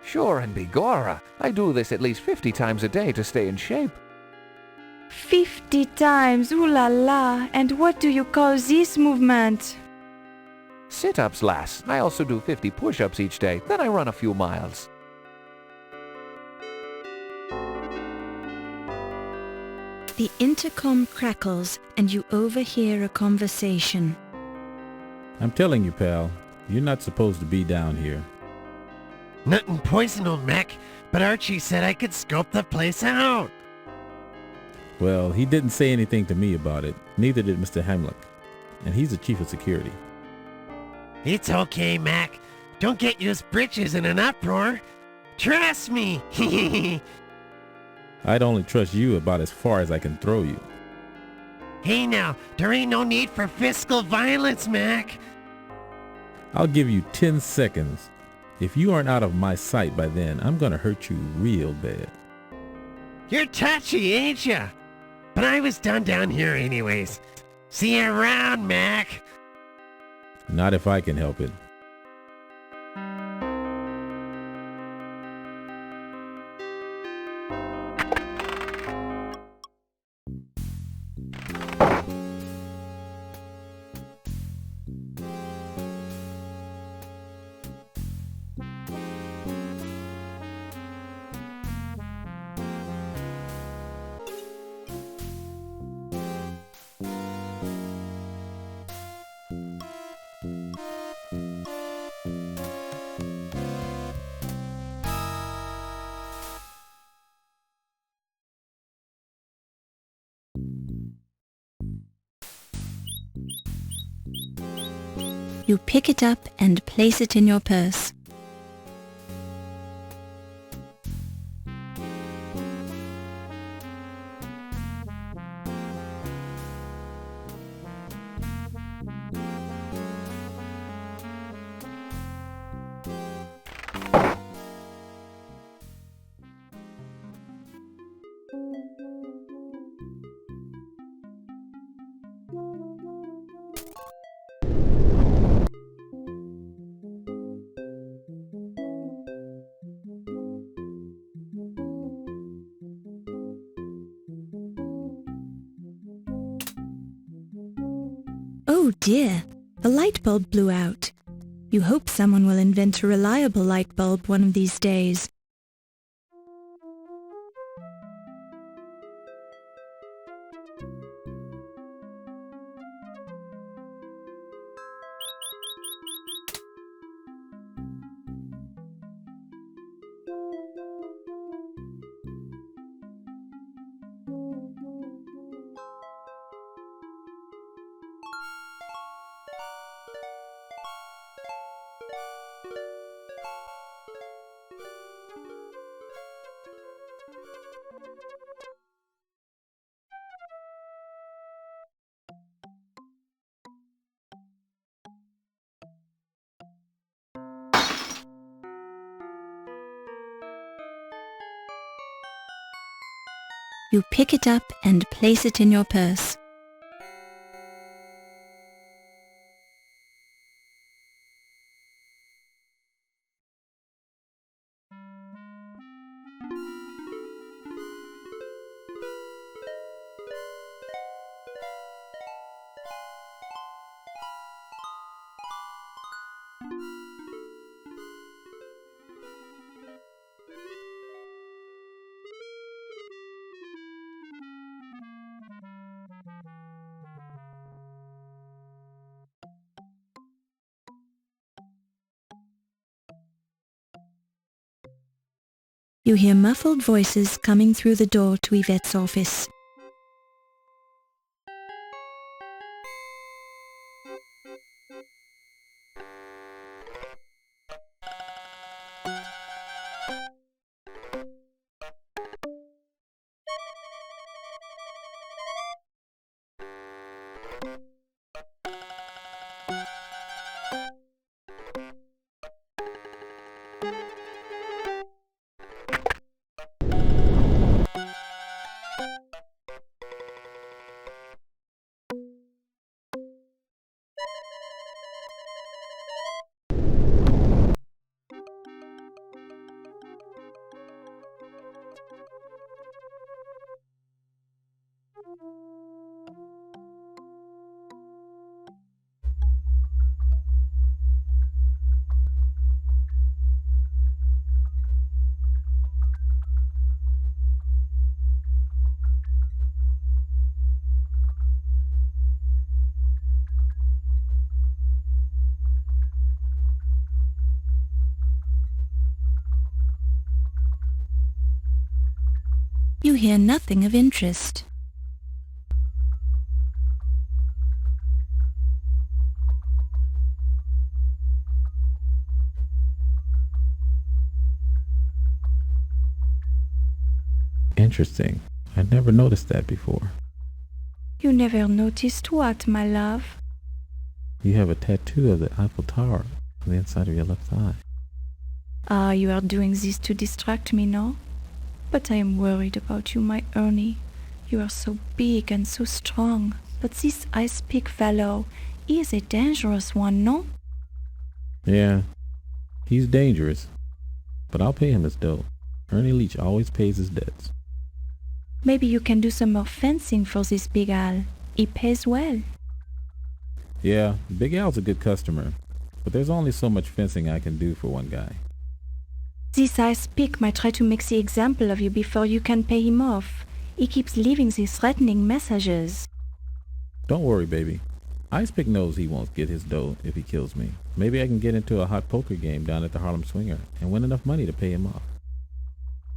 Sure and begorra, I do this at least 50 times a day to stay in shape. 50 times, ooh la la. And what do you call this movement? Sit-ups, lass. I also do 50 push-ups each day, then I run a few miles. The intercom crackles and you overhear a conversation. I'm telling you, pal, you're not supposed to be down here. Nothing poisonal, Mac, but Archie said I could scope the place out. Well, he didn't say anything to me about it. Neither did Mr. Heimlich. And he's the chief of security. It's okay, Mac. Don't get your britches in an uproar. Trust me. I'd only trust you about as far as I can throw you. Hey now, there ain't no need for physical violence, Mac. I'll give you 10 seconds. If you aren't out of my sight by then, I'm gonna hurt you real bad. You're touchy, ain't ya? But I was done down here anyways. See you around, Mac. Not if I can help it. You pick it up and place it in your purse. Oh dear, the light bulb blew out. You hope someone will invent a reliable light bulb one of these days. You pick it up and place it in your purse. You hear muffled voices coming through the door to Yvette's office. You hear nothing of interest. Interesting. I'd never noticed that before. You never noticed what, my love? You have a tattoo of the Eiffel Tower on the inside of your left eye. Ah, you are doing this to distract me, no? But I am worried about you, my Ernie. You are so big and so strong. But this ice pick fellow, he is a dangerous one, no? Yeah, he's dangerous. But I'll pay him his dough. Ernie Leach always pays his debts. Maybe you can do some more fencing for this Big Al. He pays well. Yeah, Big Al's a good customer. But there's only so much fencing I can do for one guy. This ice pick might try to make the example of you before you can pay him off. He keeps leaving these threatening messages. Don't worry, baby. Icepick knows he won't get his dough if he kills me. Maybe I can get into a hot poker game down at the Harlem Swinger and win enough money to pay him off.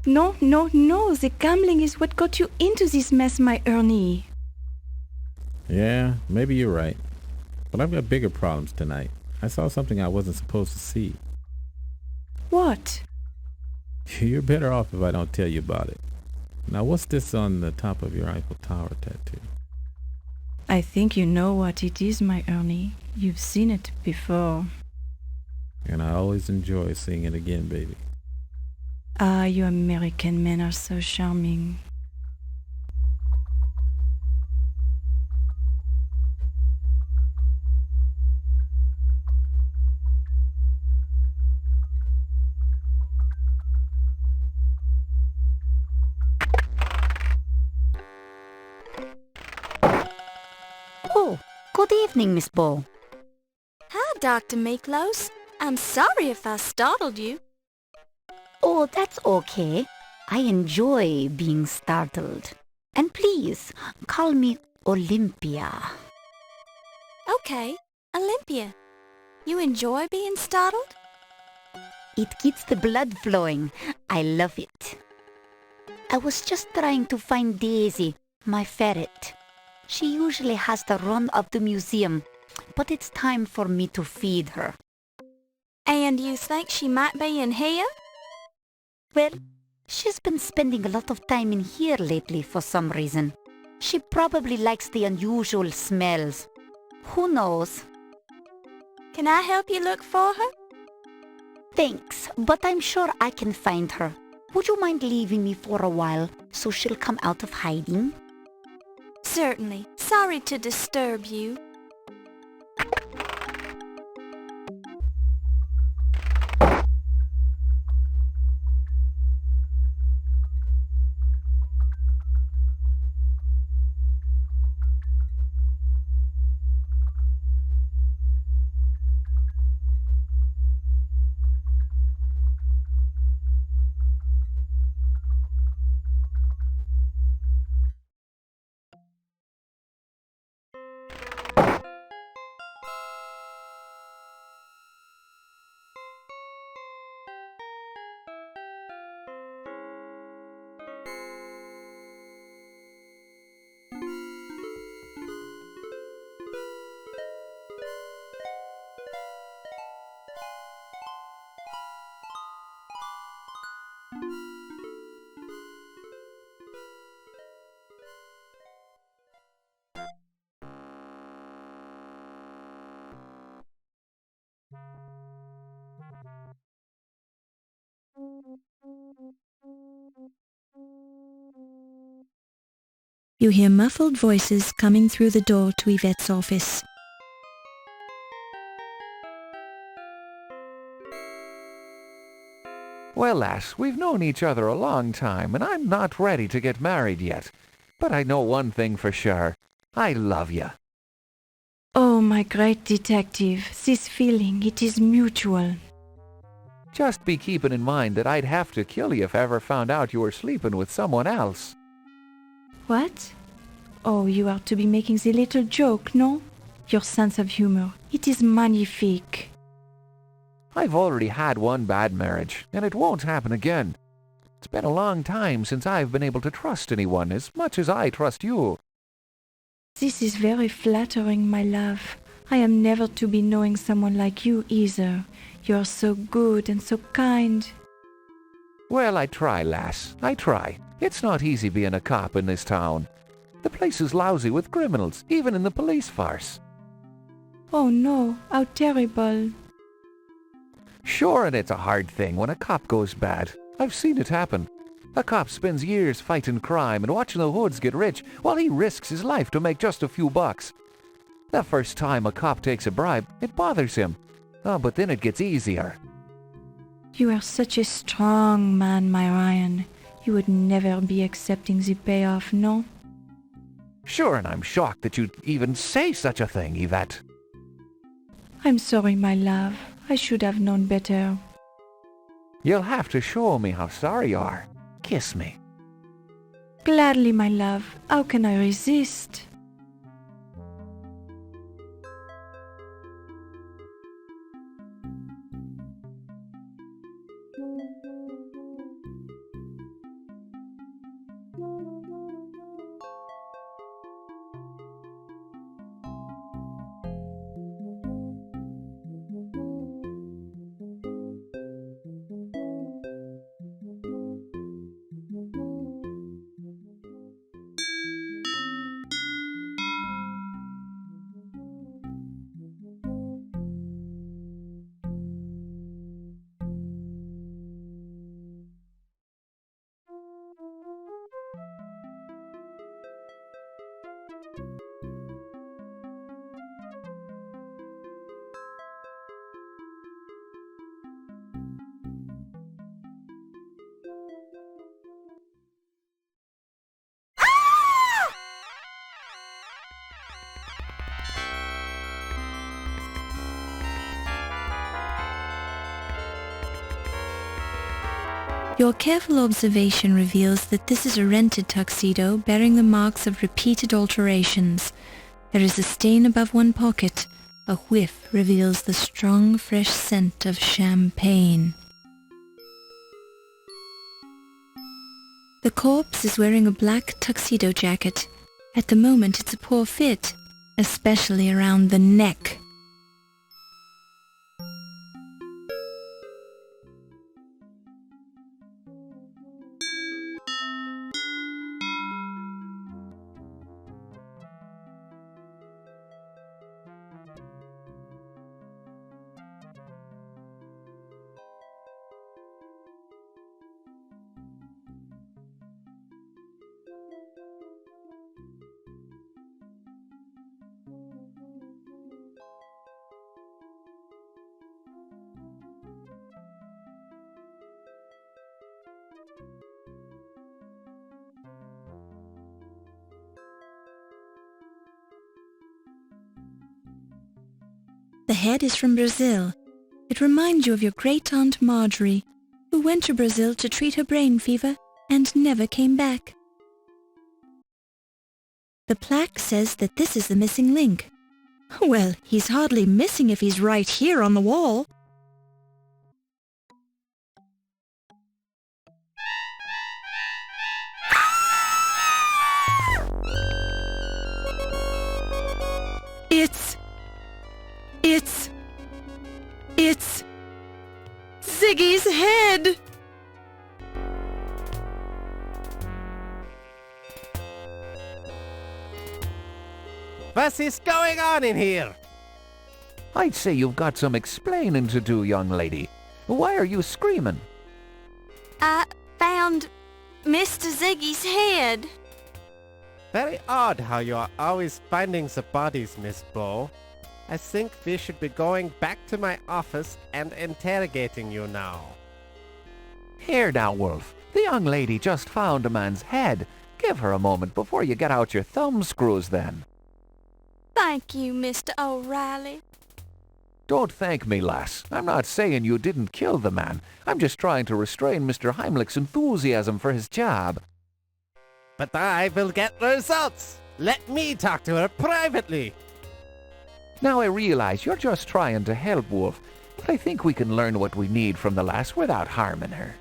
No, no, no. The gambling is what got you into this mess, my Ernie. Yeah, maybe you're right. But I've got bigger problems tonight. I saw something I wasn't supposed to see. What? You're better off if I don't tell you about it. Now, what's this on the top of your Eiffel Tower tattoo? I think you know what it is, my Ernie. You've seen it before. And I always enjoy seeing it again, baby. Ah, you American men are so charming. Oh, good evening, Miss Ball. Hi, Dr. Miklos. I'm sorry if I startled you. Oh, that's okay. I enjoy being startled. And please, call me Olympia. Okay, Olympia. You enjoy being startled? It gets the blood flowing. I love it. I was just trying to find Daisy, my ferret. She usually has the run of the museum, but it's time for me to feed her. And you think she might be in here? Well, she's been spending a lot of time in here lately for some reason. She probably likes the unusual smells. Who knows? Can I help you look for her? Thanks, but I'm sure I can find her. Would you mind leaving me for a while so she'll come out of hiding? Certainly. Sorry to disturb you. You hear muffled voices coming through the door to Yvette's office. Well, lass, we've known each other a long time, and I'm not ready to get married yet. But I know one thing for sure. I love you. Oh, my great detective, this feeling, it is mutual. Just be keeping in mind that I'd have to kill you if I ever found out you were sleeping with someone else. What? Oh, you are to be making the little joke, no? Your sense of humor, it is magnifique. I've already had one bad marriage, and it won't happen again. It's been a long time since I've been able to trust anyone as much as I trust you. This is very flattering, my love. I am never to be knowing someone like you either. You're so good and so kind. Well, I try, lass. I try. It's not easy being a cop in this town. The place is lousy with criminals, even in the police force. Oh no, how terrible. Sure, and it's a hard thing when a cop goes bad. I've seen it happen. A cop spends years fighting crime and watching the hoods get rich while he risks his life to make just a few bucks. The first time a cop takes a bribe, it bothers him. Oh, but then it gets easier. You are such a strong man, my Ryan. You would never be accepting the payoff, no? Sure, and I'm shocked that you'd even say such a thing, Yvette. I'm sorry, my love. I should have known better. You'll have to show me how sorry you are. Kiss me. Gladly, my love. How can I resist? Your careful observation reveals that this is a rented tuxedo bearing the marks of repeated alterations. There is a stain above one pocket. A whiff reveals the strong, fresh scent of champagne. The corpse is wearing a black tuxedo jacket. At the moment it's a poor fit, especially around the neck. The head is from Brazil. It reminds you of your great-aunt Marjorie, who went to Brazil to treat her brain fever and never came back. The plaque says that this is the missing link. Well, he's hardly missing if he's right here on the wall. It's Ziggy's head! What is going on in here? I'd say you've got some explaining to do, young lady. Why are you screaming? I found Mr. Ziggy's head. Very odd how you are always finding the bodies, Miss Bow. I think we should be going back to my office and interrogating you now. Here now, Wolf. The young lady just found a man's head. Give her a moment before you get out your thumb screws then. Thank you, Mr. O'Reilly. Don't thank me, lass. I'm not saying you didn't kill the man. I'm just trying to restrain Mr. Heimlich's enthusiasm for his job. But I will get results. Let me talk to her privately. Now I realize you're just trying to help, Wolf, but I think we can learn what we need from the lass without harming her.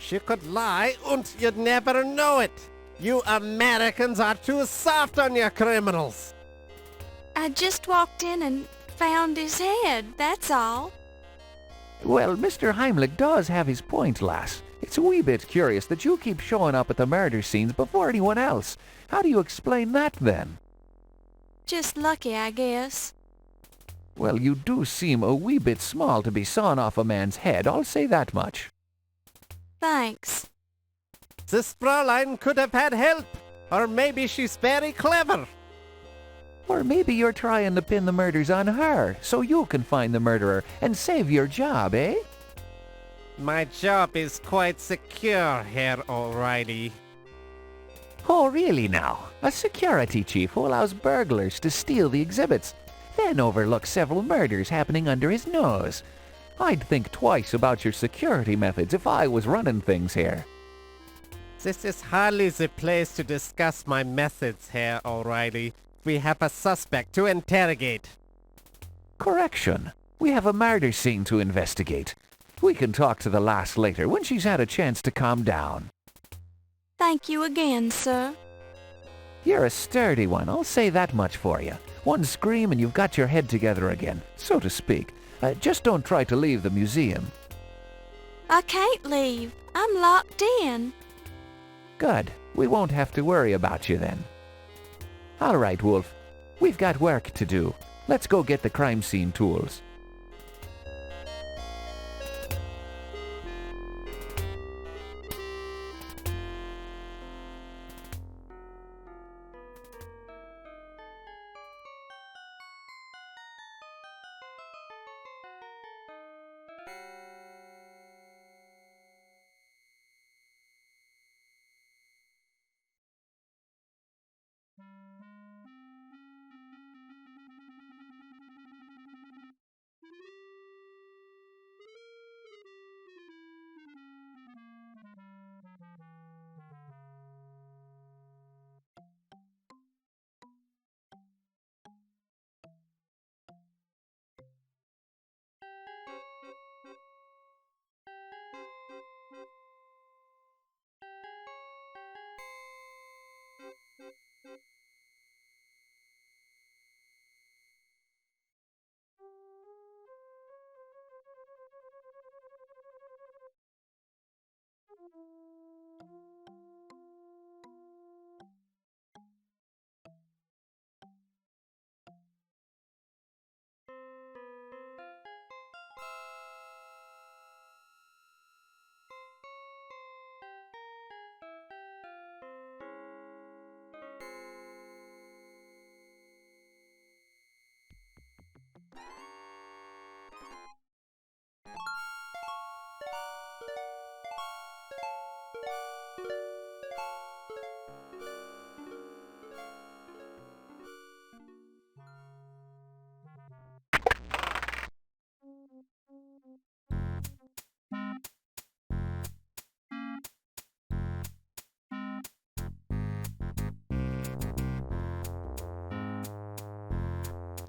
She could lie and you'd never know it. You Americans are too soft on your criminals. I just walked in and found his head, that's all. Well, Mr. Heimlich does have his point, lass. It's a wee bit curious that you keep showing up at the murder scenes before anyone else. How do you explain that, then? Just lucky, I guess. Well, you do seem a wee bit small to be sawing off a man's head, I'll say that much. Thanks. This Fräulein could have had help. Or maybe she's very clever. Or maybe you're trying to pin the murders on her, so you can find the murderer and save your job, eh? My job is quite secure, Herr O'Reilly. Oh, really now? A security chief who allows burglars to steal the exhibits, then overlooks several murders happening under his nose. I'd think twice about your security methods if I was running things here. This is hardly the place to discuss my methods, Herr O'Reilly. We have a suspect to interrogate. Correction. We have a murder scene to investigate. We can talk to the lass later when she's had a chance to calm down. Thank you again, sir. You're a sturdy one, I'll say that much for you. One scream and you've got your head together again, so to speak. Just don't try to leave the museum. I can't leave. I'm locked in. Good. We won't have to worry about you then. All right, Wolf. We've got work to do. Let's go get the crime scene tools.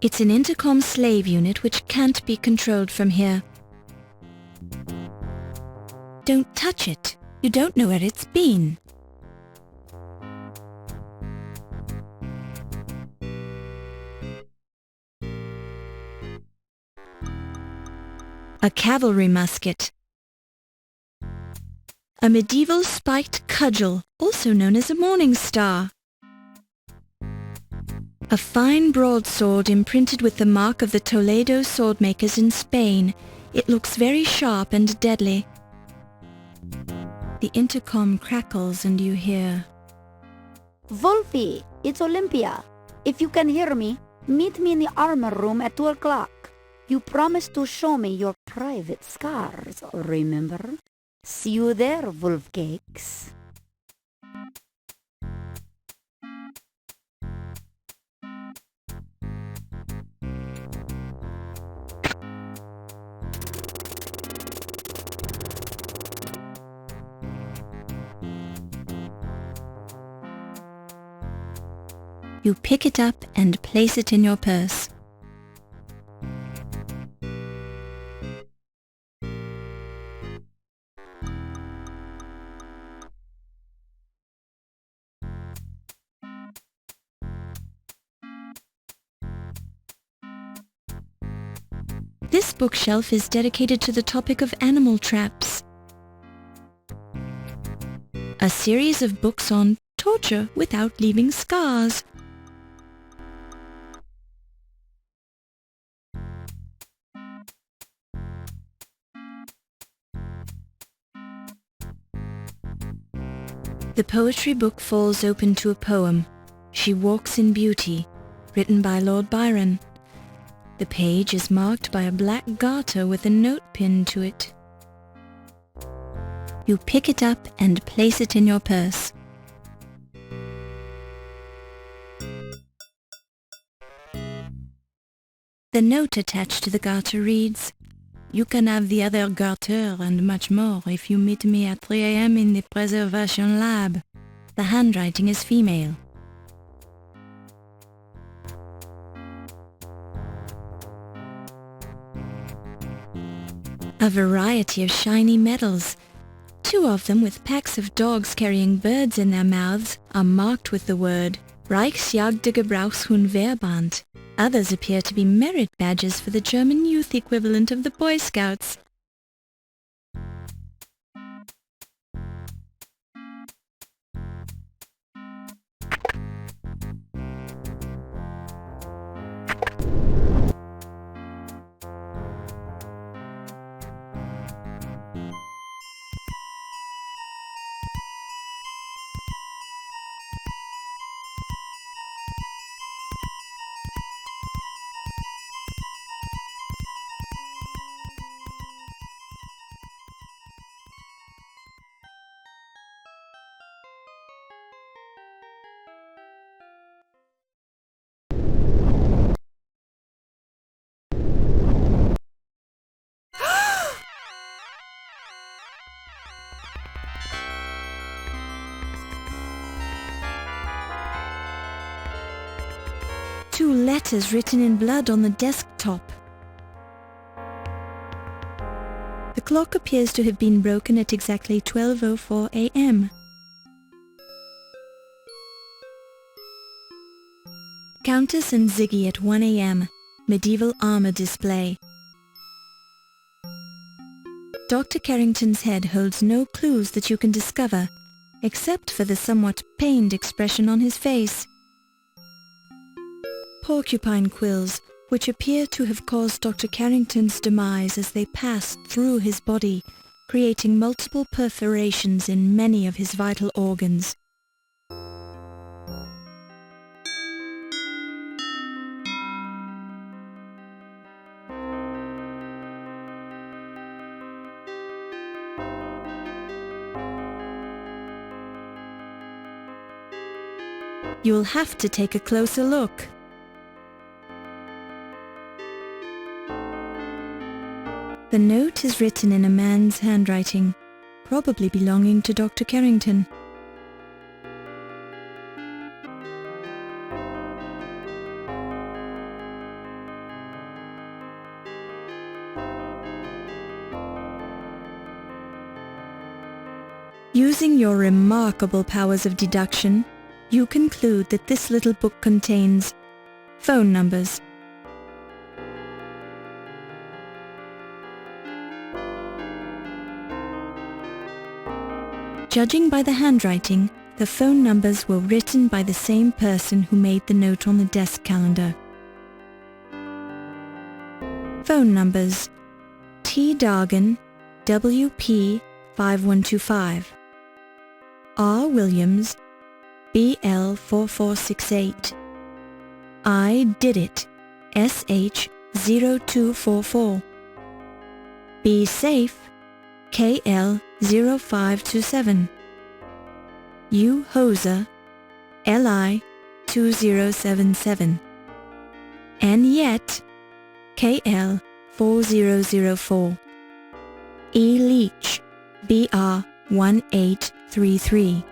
It's an intercom slave unit which can't be controlled from here. Don't touch it. You don't know where it's been. A cavalry musket. A medieval spiked cudgel, also known as a morning star. A fine broadsword imprinted with the mark of the Toledo swordmakers in Spain. It looks very sharp and deadly. The intercom crackles and you hear, Wolfie, it's Olympia. If you can hear me, meet me in the armor room at 2 o'clock. You promised to show me your private scars, remember? See you there, Wolfcakes. You pick it up and place it in your purse. This bookshelf is dedicated to the topic of animal traps. A series of books on torture without leaving scars. The poetry book falls open to a poem, She Walks in Beauty, written by Lord Byron. The page is marked by a black garter with a note pinned to it. You pick it up and place it in your purse. The note attached to the garter reads, "You can have the other garter and much more if you meet me at 3 a.m. in the preservation lab." The handwriting is female. A variety of shiny medals. 2 of them with packs of dogs carrying birds in their mouths are marked with the word Reichsjagdgebrauchshundverband. Others appear to be merit badges for the German youth equivalent of the Boy Scouts. Two letters written in blood on the desktop. The clock appears to have been broken at exactly 12:04 a.m. Countess and Ziggy at 1 a.m. Medieval armor display. Dr. Carrington's head holds no clues that you can discover, except for the somewhat pained expression on his face. Porcupine quills, which appear to have caused Dr. Carrington's demise as they passed through his body, creating multiple perforations in many of his vital organs. You'll have to take a closer look. The note is written in a man's handwriting, probably belonging to Dr. Carrington. Using your remarkable powers of deduction, you conclude that this little book contains phone numbers. Judging by the handwriting, the phone numbers were written by the same person who made the note on the desk calendar. Phone numbers: T. Dargan, WP 5125, R. Williams, BL 4468, I. Did It, SH 0244, Be Safe, KL 0527, U. Hoser, LI 2077, N. Yet, KL 4004, E. Leach, BR 1833.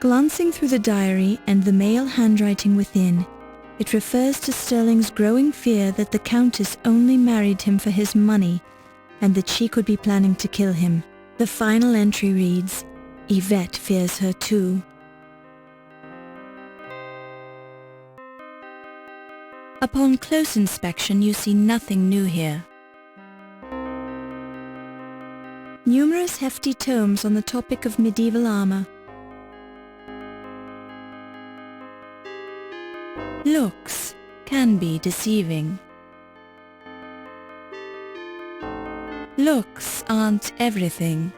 Glancing through the diary and the male handwriting within, it refers to Sterling's growing fear that the Countess only married him for his money and that she could be planning to kill him. The final entry reads, Yvette fears her too. Upon close inspection, you see nothing new here. Numerous hefty tomes on the topic of medieval armor. Looks can be deceiving. Looks aren't everything.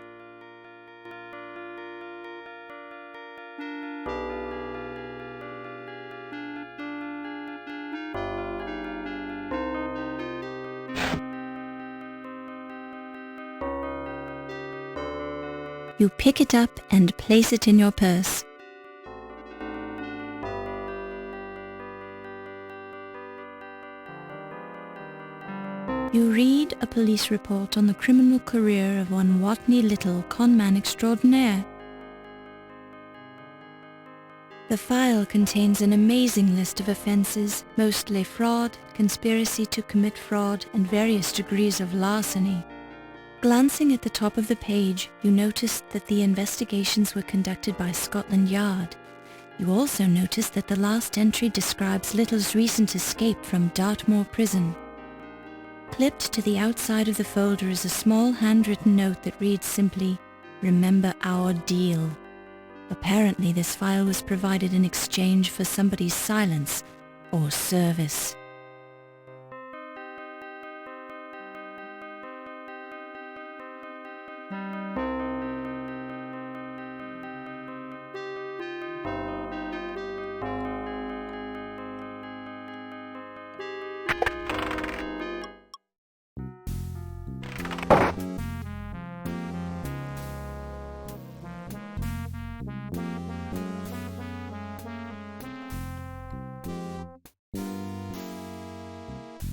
You pick it up and place it in your purse. You read a police report on the criminal career of one Watney Little, conman extraordinaire. The file contains an amazing list of offences, mostly fraud, conspiracy to commit fraud, and various degrees of larceny. Glancing at the top of the page, you noticed that the investigations were conducted by Scotland Yard. You also noticed that the last entry describes Little's recent escape from Dartmoor prison. Clipped to the outside of the folder is a small handwritten note that reads simply, "Remember our deal." Apparently this file was provided in exchange for somebody's silence or service.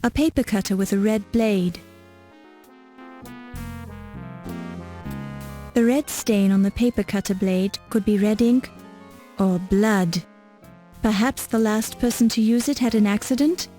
A paper cutter with a red blade. The red stain on the paper cutter blade could be red ink or blood. Perhaps the last person to use it had an accident?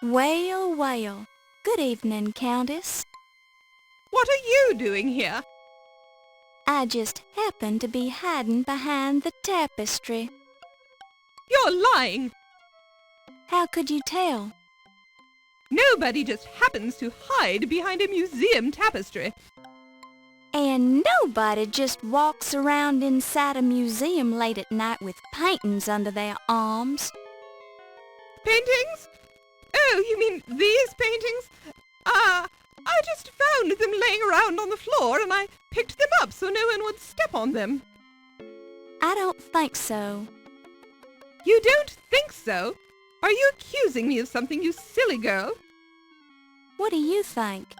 Well, well. Good evening, Countess. What are you doing here? I just happened to be hiding behind the tapestry. You're lying. How could you tell? Nobody just happens to hide behind a museum tapestry. And nobody just walks around inside a museum late at night with paintings under their arms. Paintings? Oh, you mean these paintings? I just found them laying around on the floor and I picked them up so no one would step on them. I don't think so. You don't think so? Are you accusing me of something, you silly girl? What do you think?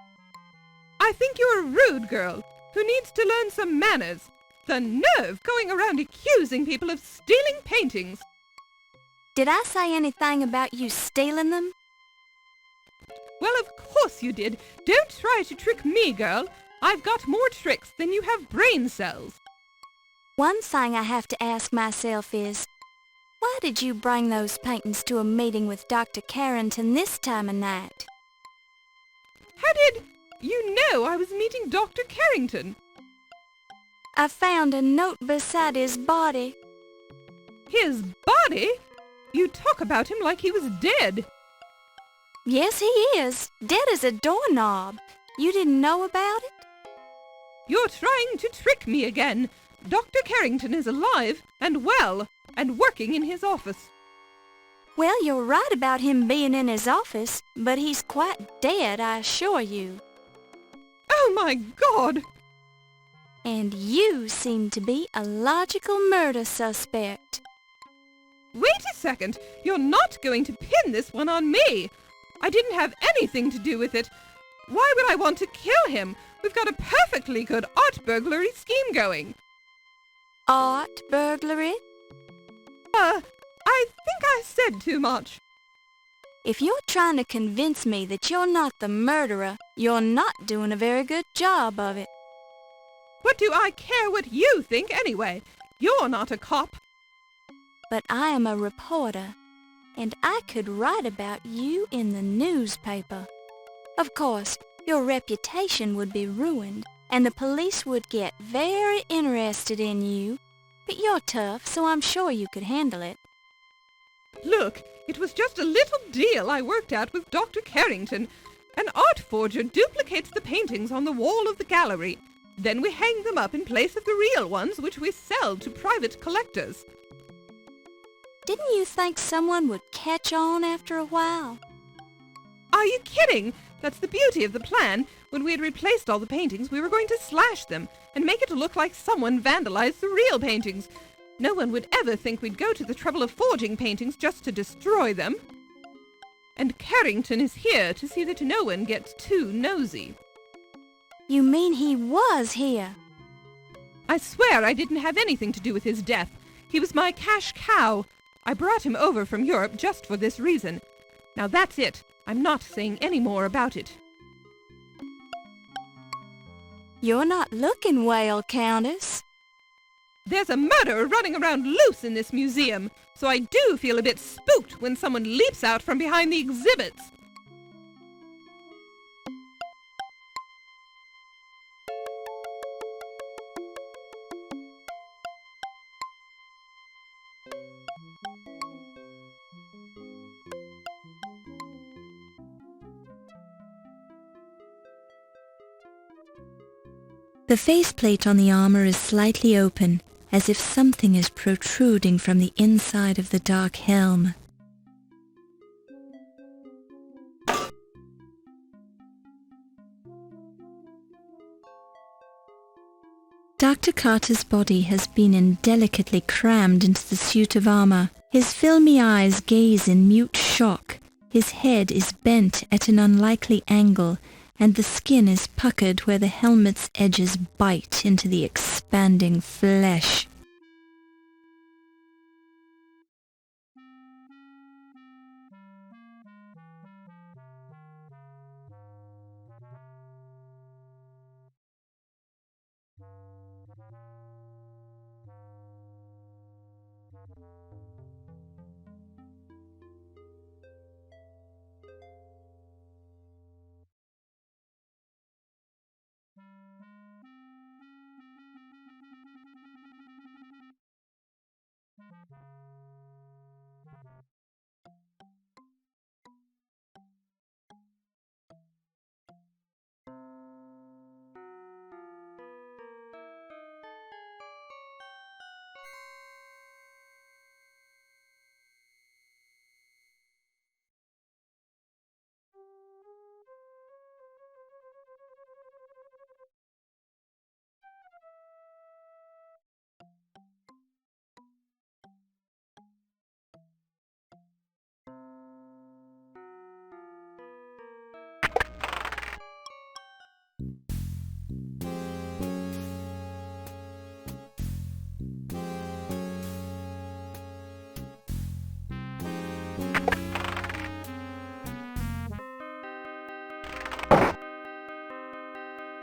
I think you're a rude girl who needs to learn some manners. The nerve going around accusing people of stealing paintings. Did I say anything about you stealing them? Well, of course you did. Don't try to trick me, girl. I've got more tricks than you have brain cells. One thing I have to ask myself is, why did you bring those paintings to a meeting with Dr. Carrington this time of night? How did you know I was meeting Dr. Carrington? I found a note beside his body. His body? You talk about him like he was dead. Yes, he is. Dead as a doorknob. You didn't know about it? You're trying to trick me again. Dr. Carrington is alive and well and working in his office. Well, you're right about him being in his office, but he's quite dead, I assure you. Oh, my God! And you seem to be a logical murder suspect. Wait a second. You're not going to pin this one on me. I didn't have anything to do with it. Why would I want to kill him? We've got a perfectly good art burglary scheme going. Art burglary? I think I said too much. If you're trying to convince me that you're not the murderer, you're not doing a very good job of it. What do I care what you think anyway? You're not a cop. But I am a reporter, and I could write about you in the newspaper. Of course, your reputation would be ruined, and the police would get very interested in you. But you're tough, so I'm sure you could handle it. Look, it was just a little deal I worked out with Dr. Carrington. An art forger duplicates the paintings on the wall of the gallery. Then we hang them up in place of the real ones, which we sell to private collectors. Didn't you think someone would catch on after a while? Are you kidding? That's the beauty of the plan. When we had replaced all the paintings, we were going to slash them and make it look like someone vandalized the real paintings. No one would ever think we'd go to the trouble of forging paintings just to destroy them. And Carrington is here to see that no one gets too nosy. You mean he was here? I swear I didn't have anything to do with his death. He was my cash cow. I brought him over from Europe just for this reason. Now that's it. I'm not saying any more about it. You're not looking well, Countess. There's a murderer running around loose in this museum, so I do feel a bit spooked when someone leaps out from behind the exhibits. The faceplate on the armor is slightly open, as if something is protruding from the inside of the dark helm. Dr. Carter's body has been indelicately crammed into the suit of armor. His filmy eyes gaze in mute shock. His head is bent at an unlikely angle, and the skin is puckered where the helmet's edges bite into the expanding flesh.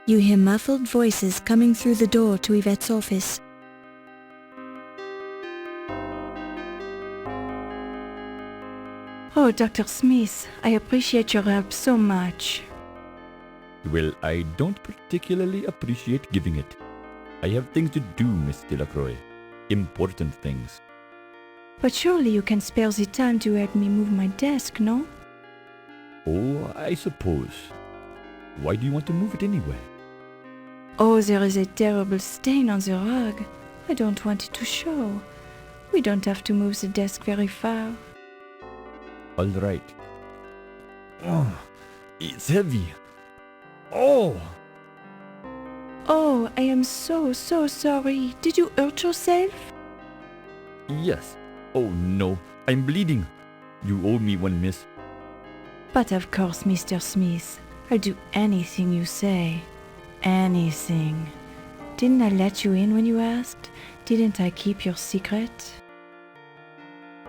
You hear muffled voices coming through the door to Yvette's office. Oh, Dr. Smith, I appreciate your help so much. Well, I don't particularly appreciate giving it. I have things to do, Miss Delacroix. Important things. But surely you can spare the time to help me move my desk, no? Oh, I suppose. Why do you want to move it anyway? Oh, there is a terrible stain on the rug. I don't want it to show. We don't have to move the desk very far. All right. Oh, it's heavy. Oh! Oh, I am so sorry. Did you hurt yourself? Yes. Oh no, I'm bleeding. You owe me one, miss. But of course, Mr. Smith. I'll do anything you say. Anything. Didn't I let you in when you asked? Didn't I keep your secret?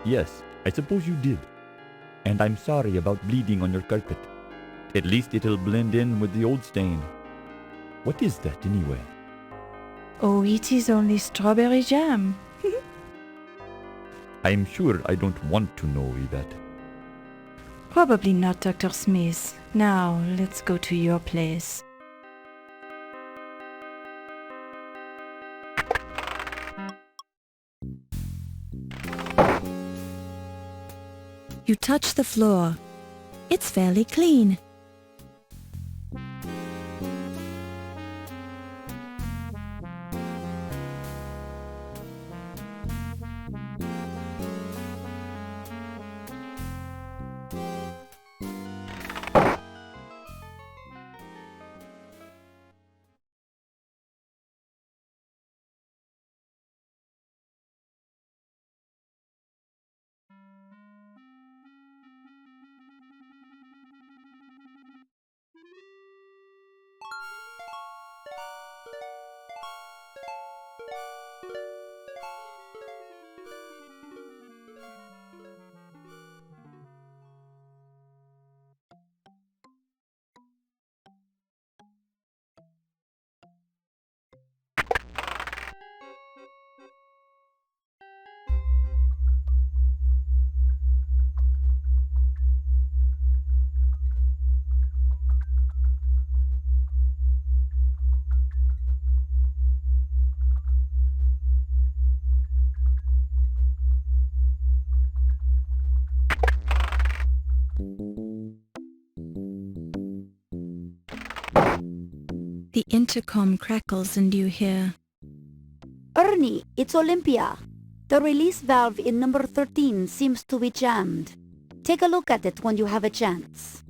Yes, I suppose you did. And I'm sorry about bleeding on your carpet. At least it'll blend in with the old stain. What is that anyway? Oh, it is only strawberry jam. I'm sure I don't want to know, Yvette. Probably not, Dr. Smith. Now, let's go to your place. You touch the floor. It's fairly clean. The intercom crackles and you hear, Ernie, it's Olympia. The release valve in number 13 seems to be jammed. Take a look at it when you have a chance.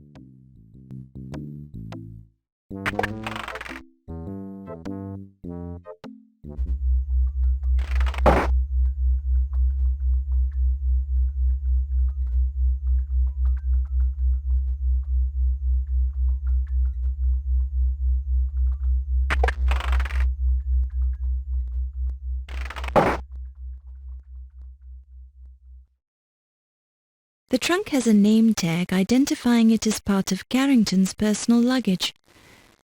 The trunk has a name tag identifying it as part of Carrington's personal luggage.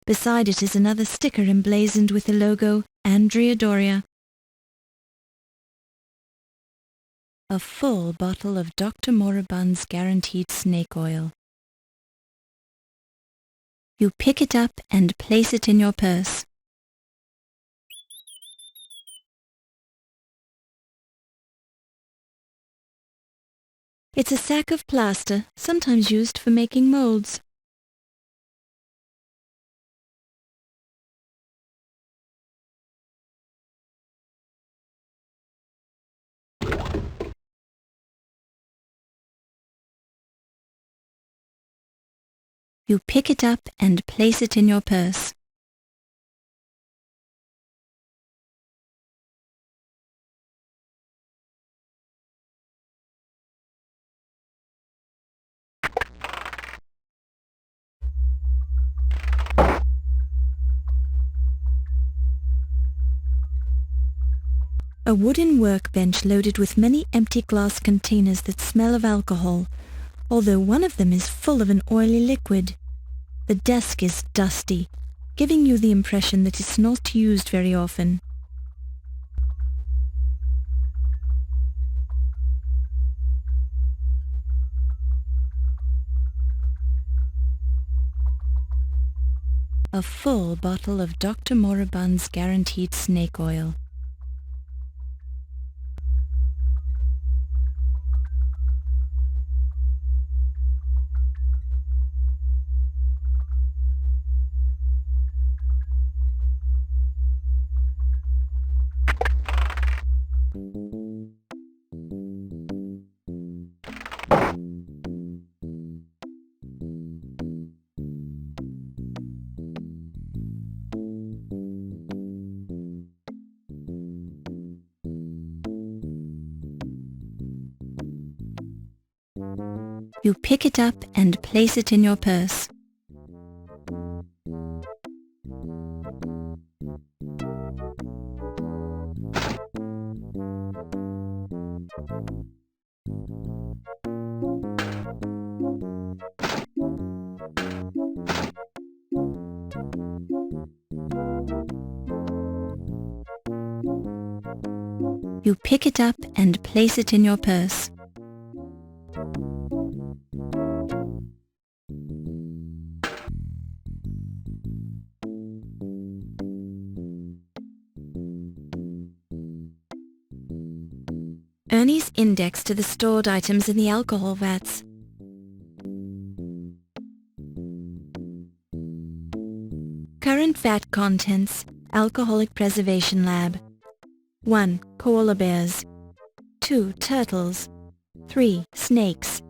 Beside it is another sticker emblazoned with the logo Andrea Doria. A full bottle of Dr. Moribund's guaranteed snake oil. You pick it up and place it in your purse. It's a sack of plaster, sometimes used for making molds. You pick it up and place it in your purse. A wooden workbench loaded with many empty glass containers that smell of alcohol, although one of them is full of an oily liquid. The desk is dusty, giving you the impression that it's not used very often. A full bottle of Dr. Moribund's guaranteed snake oil. You pick it up and place it in your purse. You pick it up and place it in your purse. Ernie's index to the stored items in the alcohol vats. Current vat contents, Alcoholic Preservation Lab. 1. Koala bears. 2. Turtles. 3. Snakes.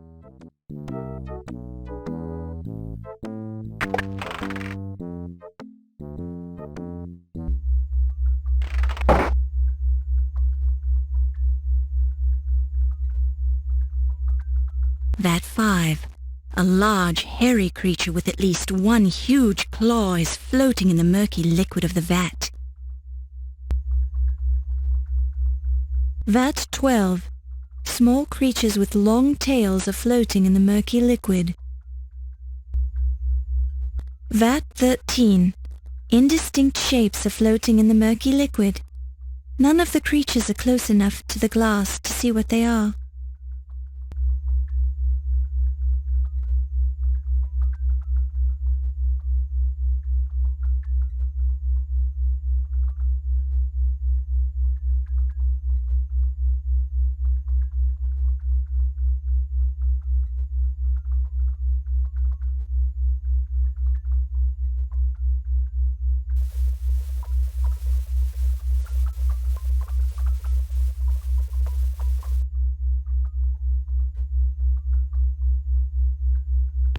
Vat 5. A large, hairy creature with at least one huge claw is floating in the murky liquid of the vat. Vat 12. Small creatures with long tails are floating in the murky liquid. Vat 13. Indistinct shapes are floating in the murky liquid. None of the creatures are close enough to the glass to see what they are.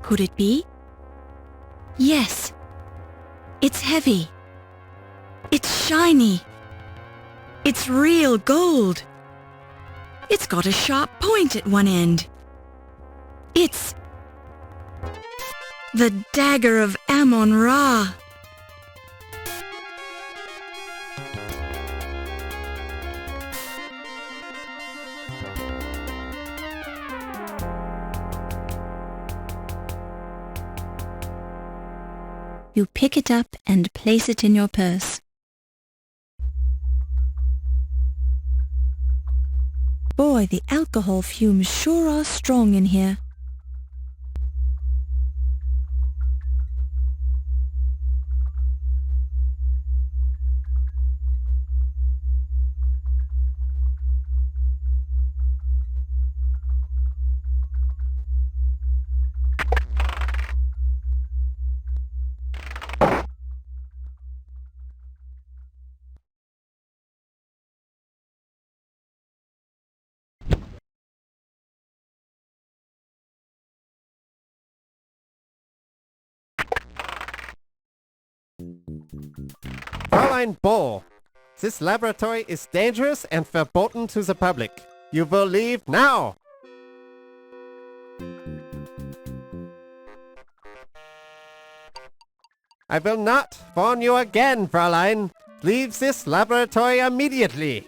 Could it be? Yes. It's heavy. It's shiny. It's real gold. It's got a sharp point at one end. It's the Dagger of Amon Ra. You pick it up and place it in your purse. Boy, the alcohol fumes sure are strong in here. Fräulein Boll, this laboratory is dangerous and verboten to the public. You will leave now! I will not warn you again, Fräulein. Leave this laboratory immediately.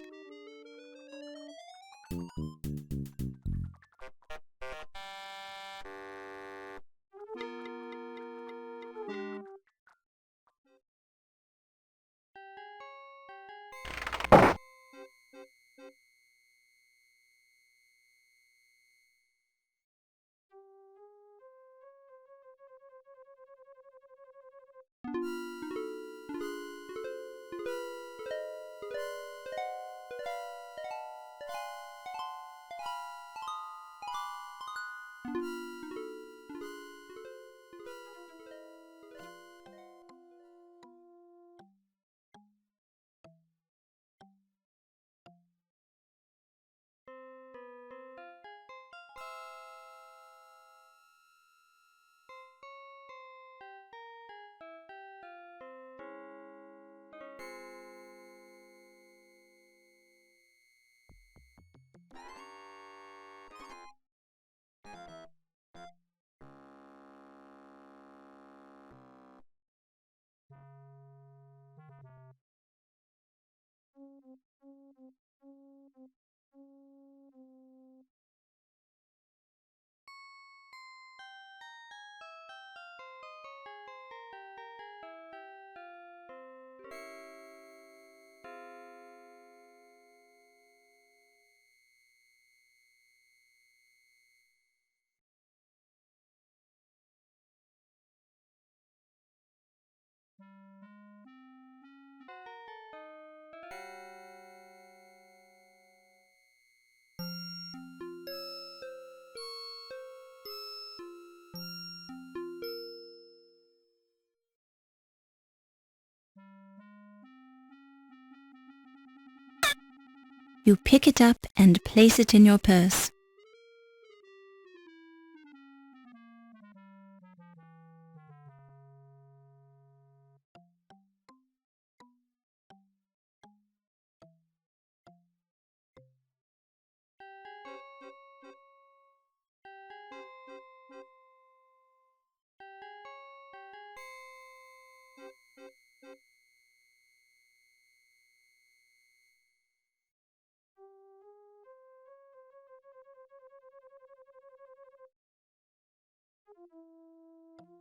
You pick it up and place it in your purse.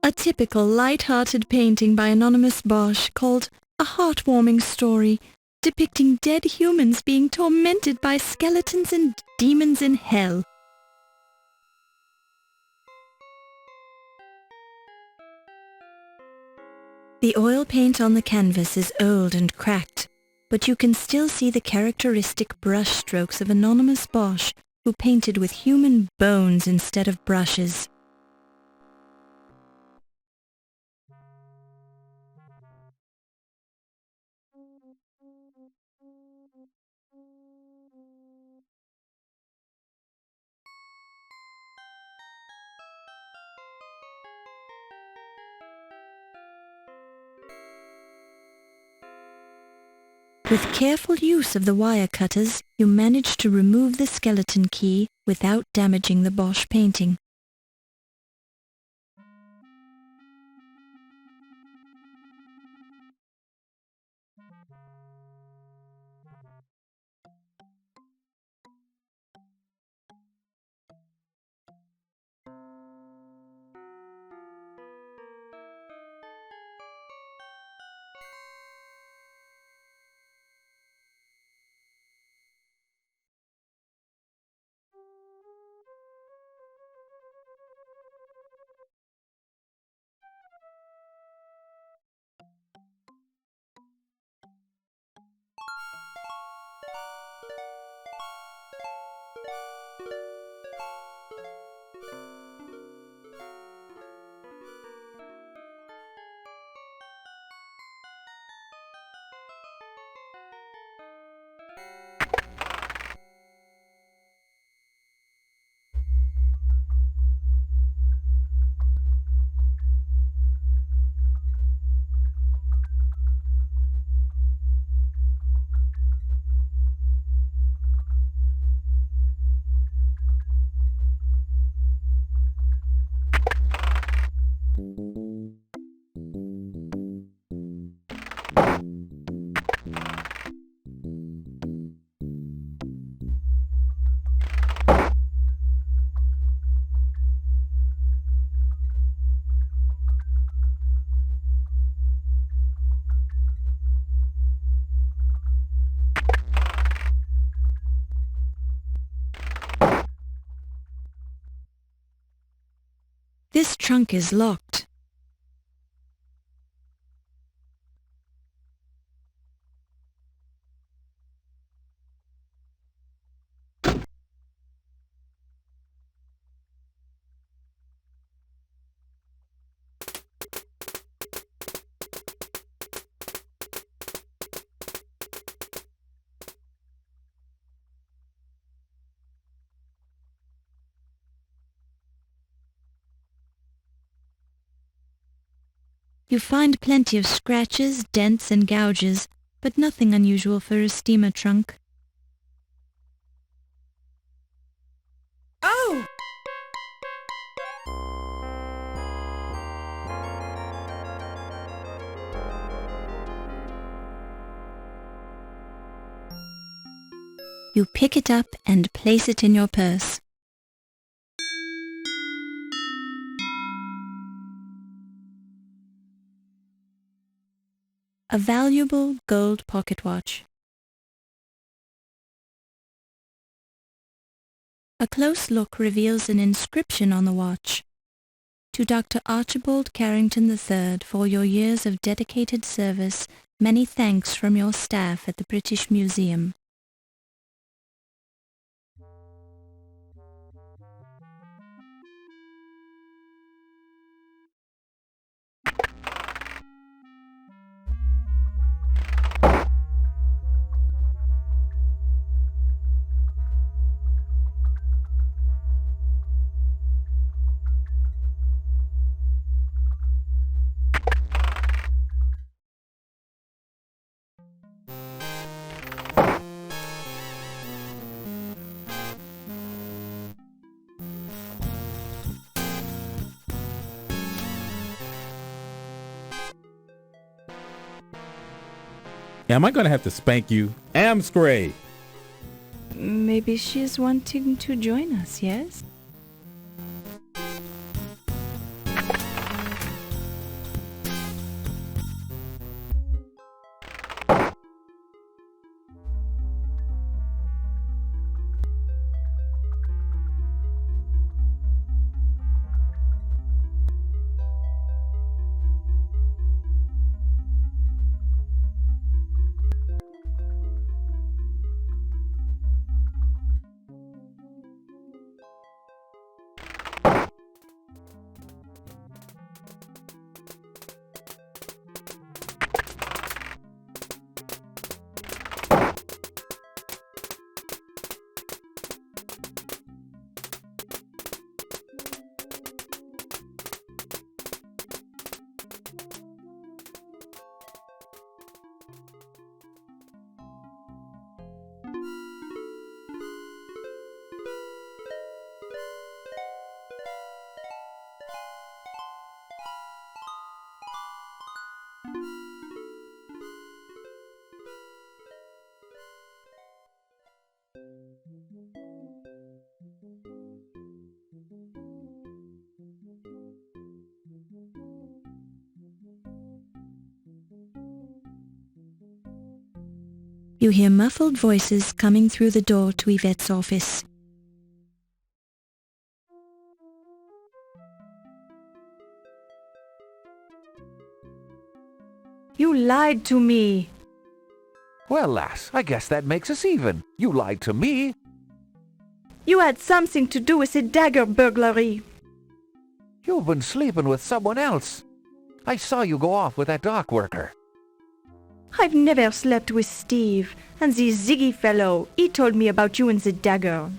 A typical light-hearted painting by anonymous Bosch called A Heartwarming Story, depicting dead humans being tormented by skeletons and demons in hell. The oil paint on the canvas is old and cracked, but you can still see the characteristic brush strokes of anonymous Bosch, who painted with human bones instead of brushes. With careful use of the wire cutters, you manage to remove the skeleton key without damaging the Bosch painting. This trunk is locked. You find plenty of scratches, dents, and gouges, but nothing unusual for a steamer trunk. Oh! You pick it up and place it in your purse. A valuable gold pocket watch. A close look reveals an inscription on the watch. To Dr. Archibald Carrington III for your years of dedicated service, many thanks from your staff at the British Museum. Am I going to have to spank you? Amscray! Maybe she's wanting to join us, yes? You hear muffled voices coming through the door to Yvette's office. You lied to me. Well, lass, I guess that makes us even. You lied to me. You had something to do with the Dagger burglary. You've been sleeping with someone else. I saw you go off with that dock worker. I've never slept with Steve, and the Ziggy fellow, he told me about you and the Dagger.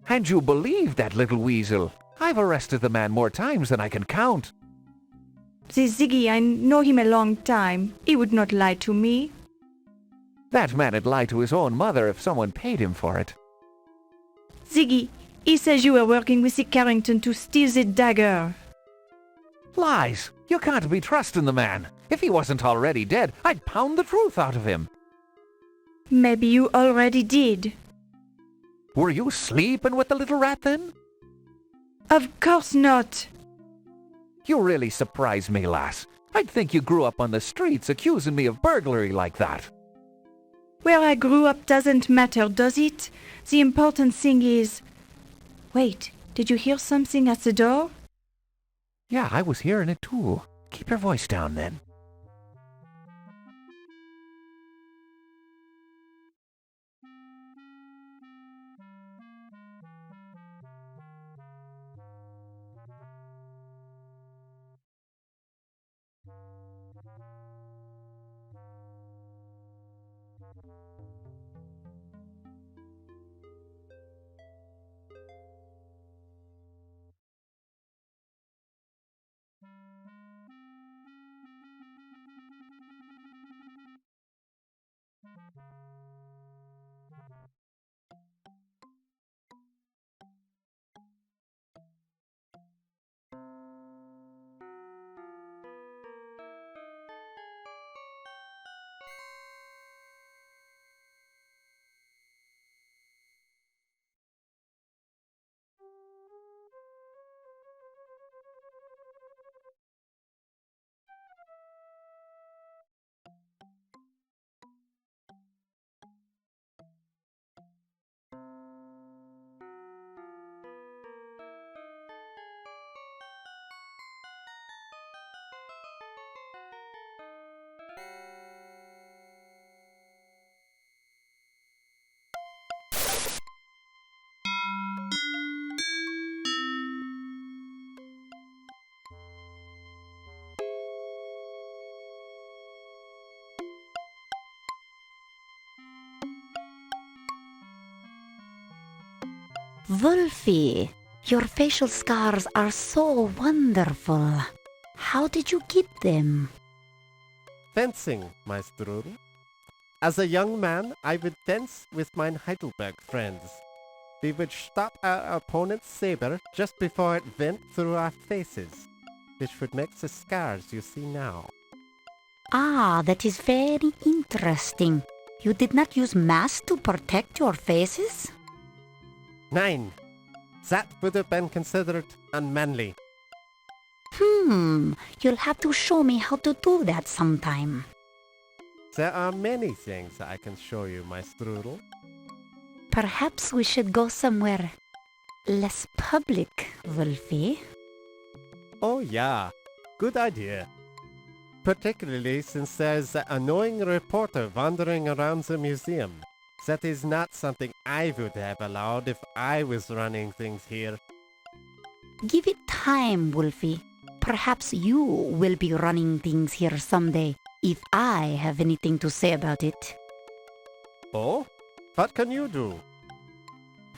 And you believe that little weasel. I've arrested the man more times than I can count. The Ziggy, I know him a long time. He would not lie to me. That man'd lie to his own mother if someone paid him for it. Ziggy, he says you were working with the Carrington to steal the Dagger. Lies! You can't be trusting the man. If he wasn't already dead, I'd pound the truth out of him. Maybe you already did. Were you sleeping with the little rat then? Of course not. You really surprise me, lass. I'd think you grew up on the streets accusing me of burglary like that. Where I grew up doesn't matter, does it? The important thing is... Wait, did you hear something at the door? Yeah, I was hearing it too. Keep your voice down then. Wolfie, your facial scars are so wonderful. How did you get them? Fencing, my strudel. As a young man, I would fence with my Heidelberg friends. We would stop our opponent's saber just before it went through our faces, which would make the scars you see now. Ah, that is very interesting. You did not use masks to protect your faces? Nein, that would have been considered unmanly. You'll have to show me how to do that sometime. There are many things I can show you, my strudel. Perhaps we should go somewhere less public, Wolfie. Oh yeah, good idea. Particularly since there's that annoying reporter wandering around the museum. That is not something I would have allowed if I was running things here. Give it time, Wolfie. Perhaps you will be running things here someday, if I have anything to say about it. Oh? What can you do?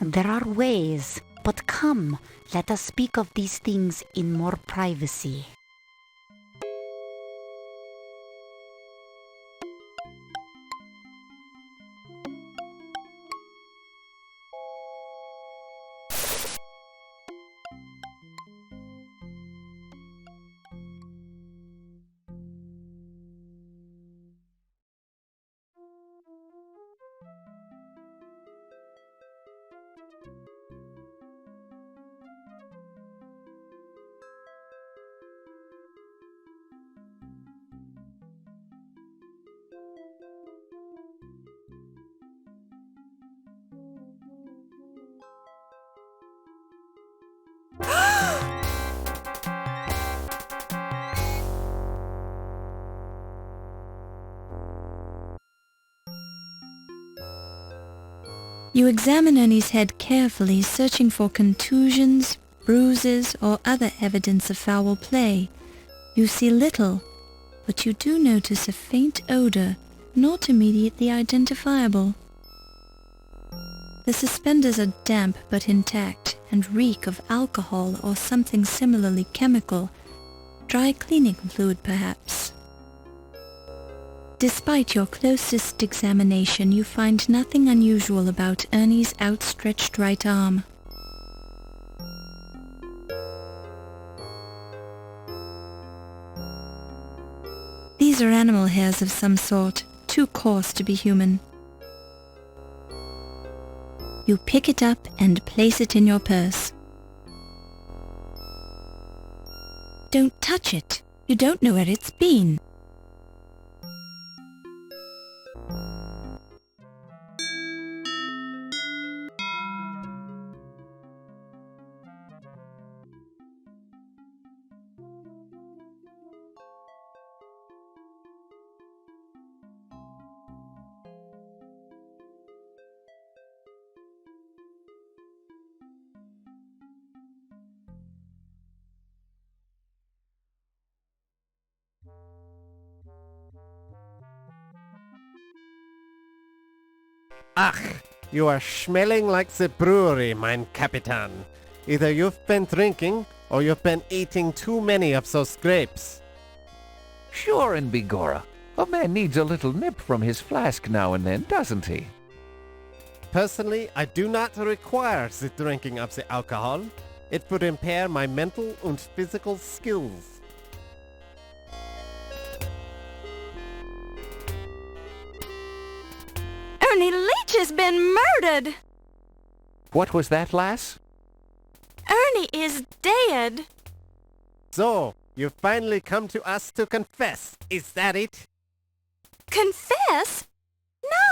There are ways, but come, let us speak of these things in more privacy. You examine Ernie's head carefully, searching for contusions, bruises, or other evidence of foul play. You see little, but you do notice a faint odor, not immediately identifiable. The suspenders are damp but intact and reek of alcohol or something similarly chemical, dry cleaning fluid perhaps. Despite your closest examination, you find nothing unusual about Ernie's outstretched right arm. These are animal hairs of some sort, too coarse to be human. You pick it up and place it in your purse. Don't touch it. You don't know where it's been. Ach, you are smelling like the brewery, mein Capitan. Either you've been drinking, or you've been eating too many of those grapes. Sure and begorra. A man needs a little nip from his flask now and then, doesn't he? Personally, I do not require the drinking of the alcohol. It would impair my mental and physical skills. Ernie Leach has been murdered! What was that, lass? Ernie is dead. So, you've finally come to us to confess, is that it? Confess?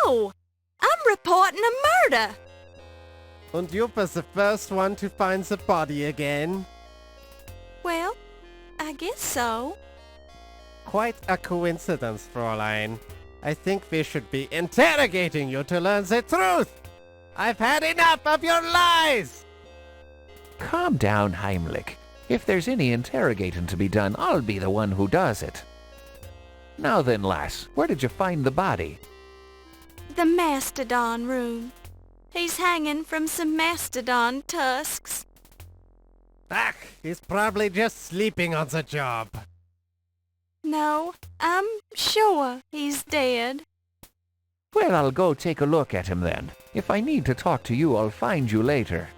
No! I'm reporting a murder. And you was the first one to find the body again? Well, I guess so. Quite a coincidence, Fräulein. I think we should be interrogating you to learn the truth. I've had enough of your lies! Calm down, Heimlich. If there's any interrogating to be done, I'll be the one who does it. Now then, lass, where did you find the body? The Mastodon room. He's hanging from some mastodon tusks. Ah, he's probably just sleeping on the job. No, I'm sure he's dead. Well, I'll go take a look at him then. If I need to talk to you, I'll find you later.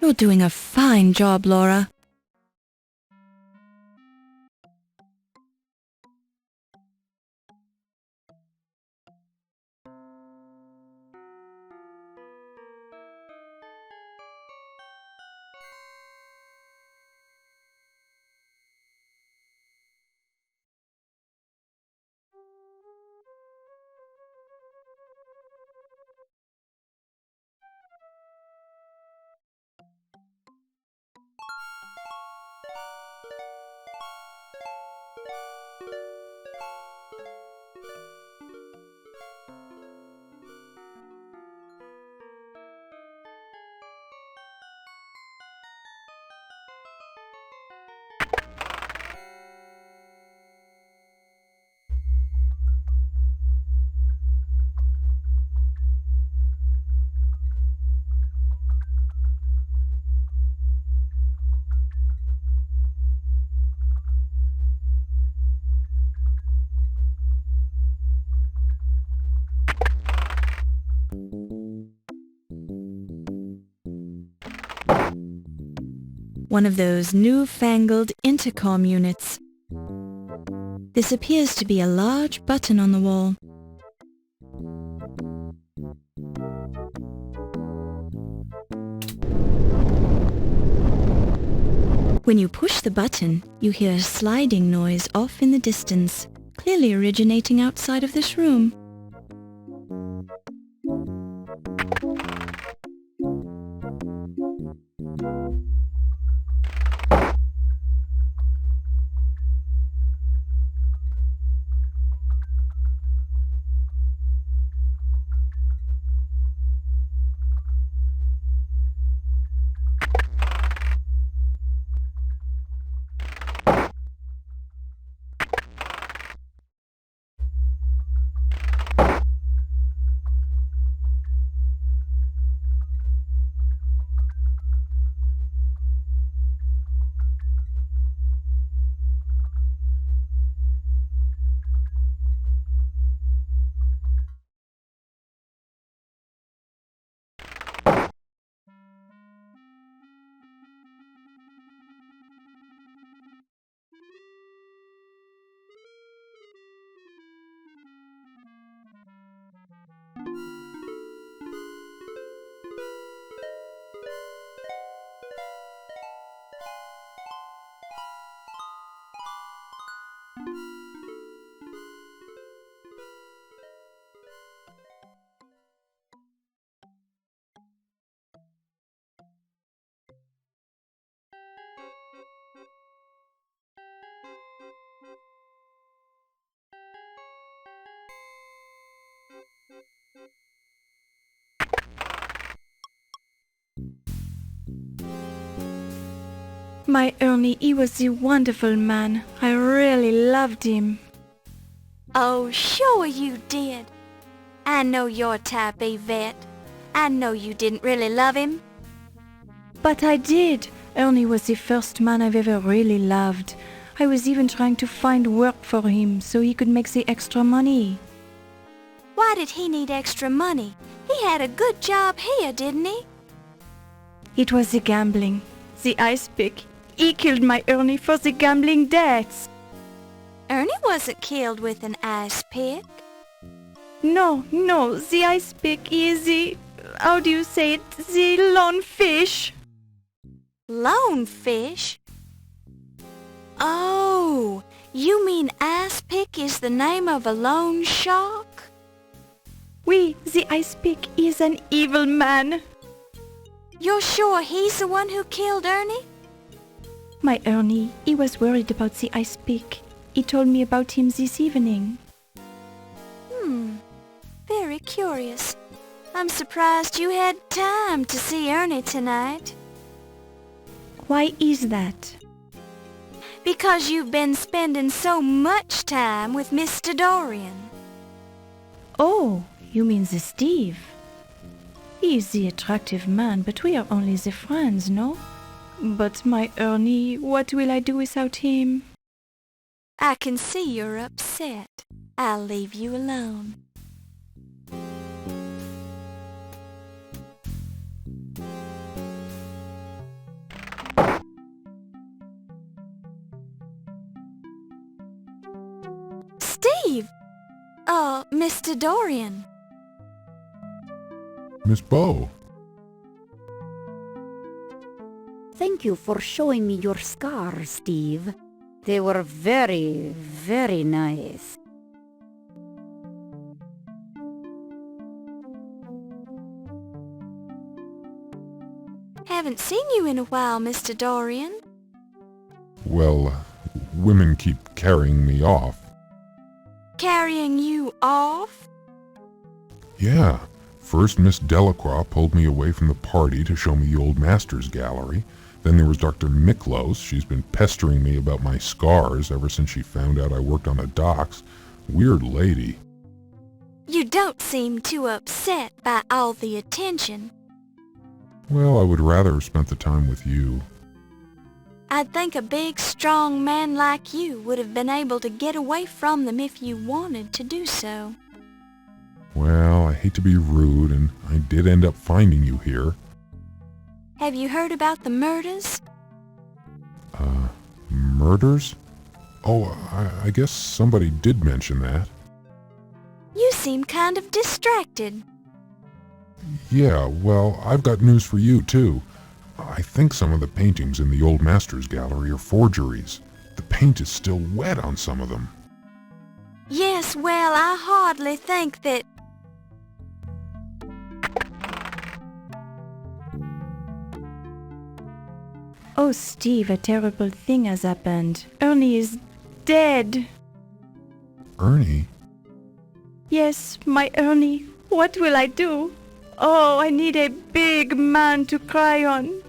You're doing a fine job, Laura. One of those newfangled intercom units. This appears to be a large button on the wall. When you push the button, you hear a sliding noise off in the distance, clearly originating outside of this room. My Ernie, he was a wonderful man. I really loved him. Oh, sure you did. I know your type, Yvette. I know you didn't really love him. But I did. Ernie was the first man I've ever really loved. I was even trying to find work for him so he could make the extra money. Why did he need extra money? He had a good job here, didn't he? It was the gambling. The ice pick. He killed my Ernie for the gambling debts. Ernie wasn't killed with an ice pick. No, the ice pick is the... how do you say it? The lone fish. Lone fish? Oh, you mean ice pick is the name of a loan shark? Oui, the ice pick is an evil man. You're sure he's the one who killed Ernie? My Ernie, he was worried about the ice pick. He told me about him this evening. Very curious. I'm surprised you had time to see Ernie tonight. Why is that? Because you've been spending so much time with Mr. Dorian. Oh, you mean the Steve. He is the attractive man, but we are only the friends, no? But my Ernie, what will I do without him? I can see you're upset. I'll leave you alone. Steve! Mr. Dorian. Miss Bow. Thank you for showing me your scars, Steve. They were very, very nice. Haven't seen you in a while, Mr. Dorian. Well, women keep carrying me off. Carrying you off? Yeah. First, Miss Delacroix pulled me away from the party to show me the old master's gallery. Then there was Dr. Miklos. She's been pestering me about my scars ever since she found out I worked on the docks. Weird lady. You don't seem too upset by all the attention. Well, I would rather have spent the time with you. I'd think a big, strong man like you would have been able to get away from them if you wanted to do so. Well, I hate to be rude, and I did end up finding you here. Have you heard about the murders? Murders? Oh, I guess somebody did mention that. You seem kind of distracted. Yeah, well, I've got news for you, too. I think some of the paintings in the old master's gallery are forgeries. The paint is still wet on some of them. Yes, well, I hardly think that... Oh, Steve, a terrible thing has happened. Ernie is dead. Ernie? Yes, my Ernie. What will I do? Oh, I need a big man to cry on.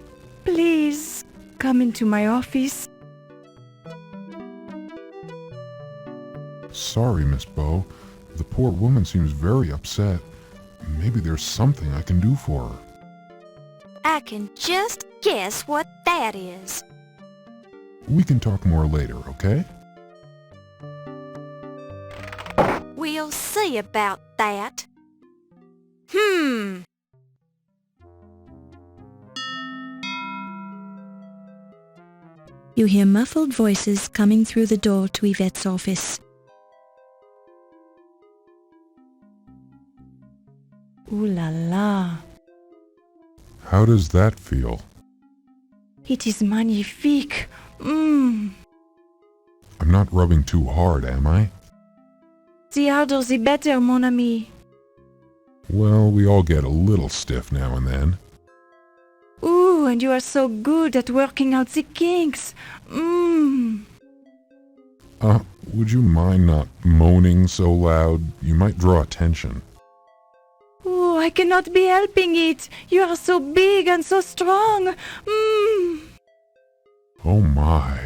Please, come into my office. Sorry, Miss Bow. The poor woman seems very upset. Maybe there's something I can do for her. I can just guess what that is. We can talk more later, okay? We'll see about that. You hear muffled voices coming through the door to Yvette's office. Ooh la la. How does that feel? It is magnifique. Mmm. I'm not rubbing too hard, am I? The harder the better, mon ami. Well, we all get a little stiff now and then. Ooh, and you are so good at working out the kinks. Mmm. Would you mind not moaning so loud? You might draw attention. Ooh, I cannot be helping it. You are so big and so strong. Mmm. Oh my.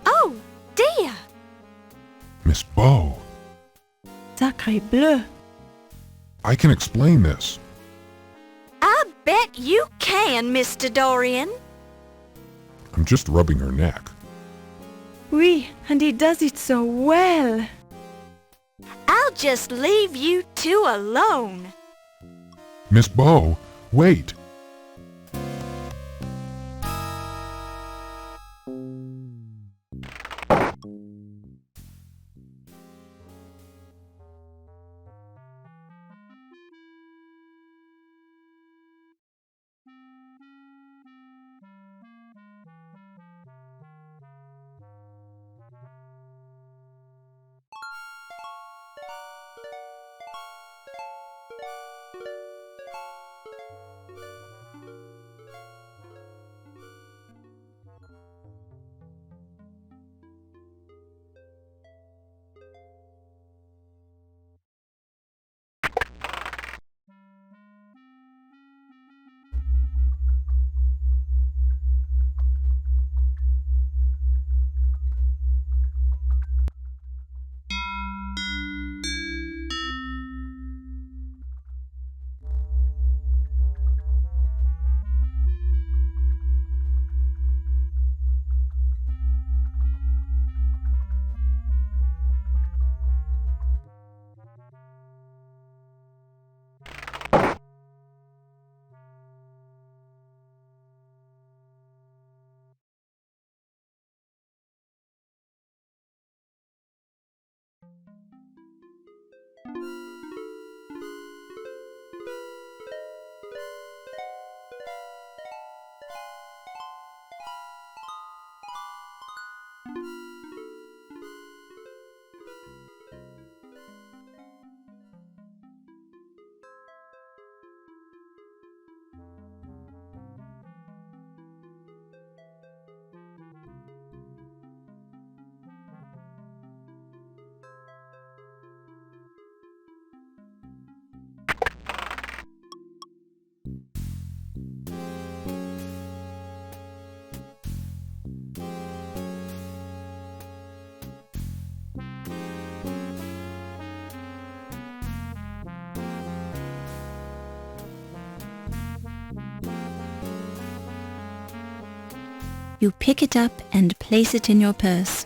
Oh, dear! Miss Bow, Sacré bleu. I can explain this. I bet you can, Mr. Dorian. I'm just rubbing her neck. Oui, and he does it so well. I'll just leave you two alone. Miss Bow, wait. You pick it up and place it in your purse.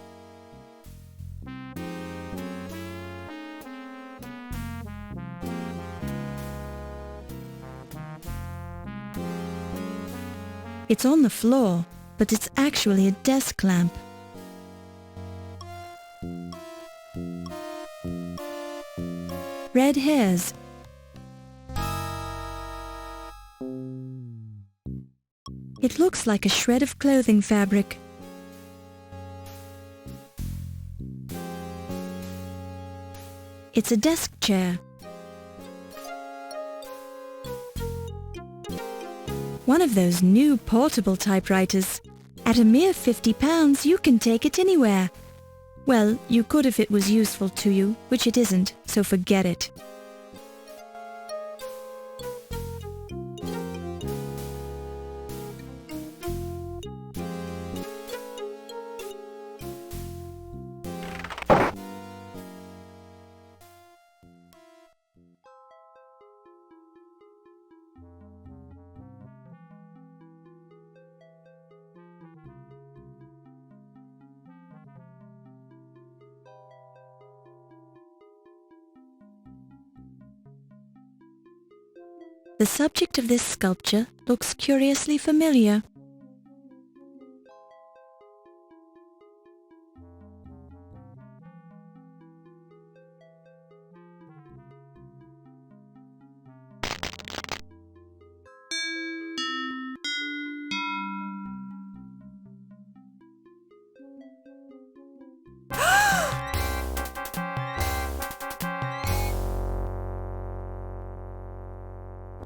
It's on the floor, but it's actually a desk lamp. Red hairs. It looks like a shred of clothing fabric. It's a desk chair. One of those new portable typewriters. At a mere £50, you can take it anywhere. Well, you could if it was useful to you, which it isn't, so forget it. The subject of this sculpture looks curiously familiar.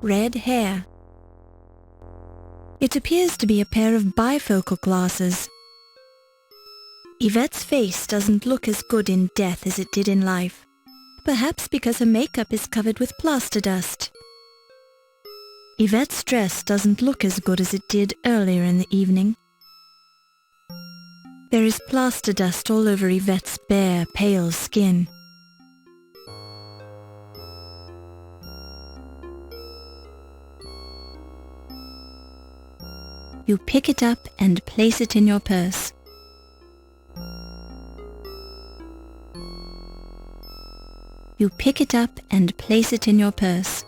Red hair. It appears to be a pair of bifocal glasses. Yvette's face doesn't look as good in death as it did in life, perhaps because her makeup is covered with plaster dust. Yvette's dress doesn't look as good as it did earlier in the evening. There is plaster dust all over Yvette's bare, pale skin. You pick it up and place it in your purse. You pick it up and place it in your purse.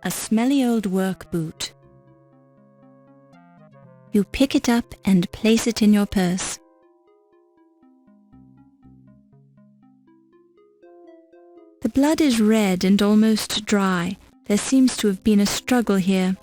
A smelly old work boot. You pick it up and place it in your purse. The blood is red and almost dry. There seems to have been a struggle here.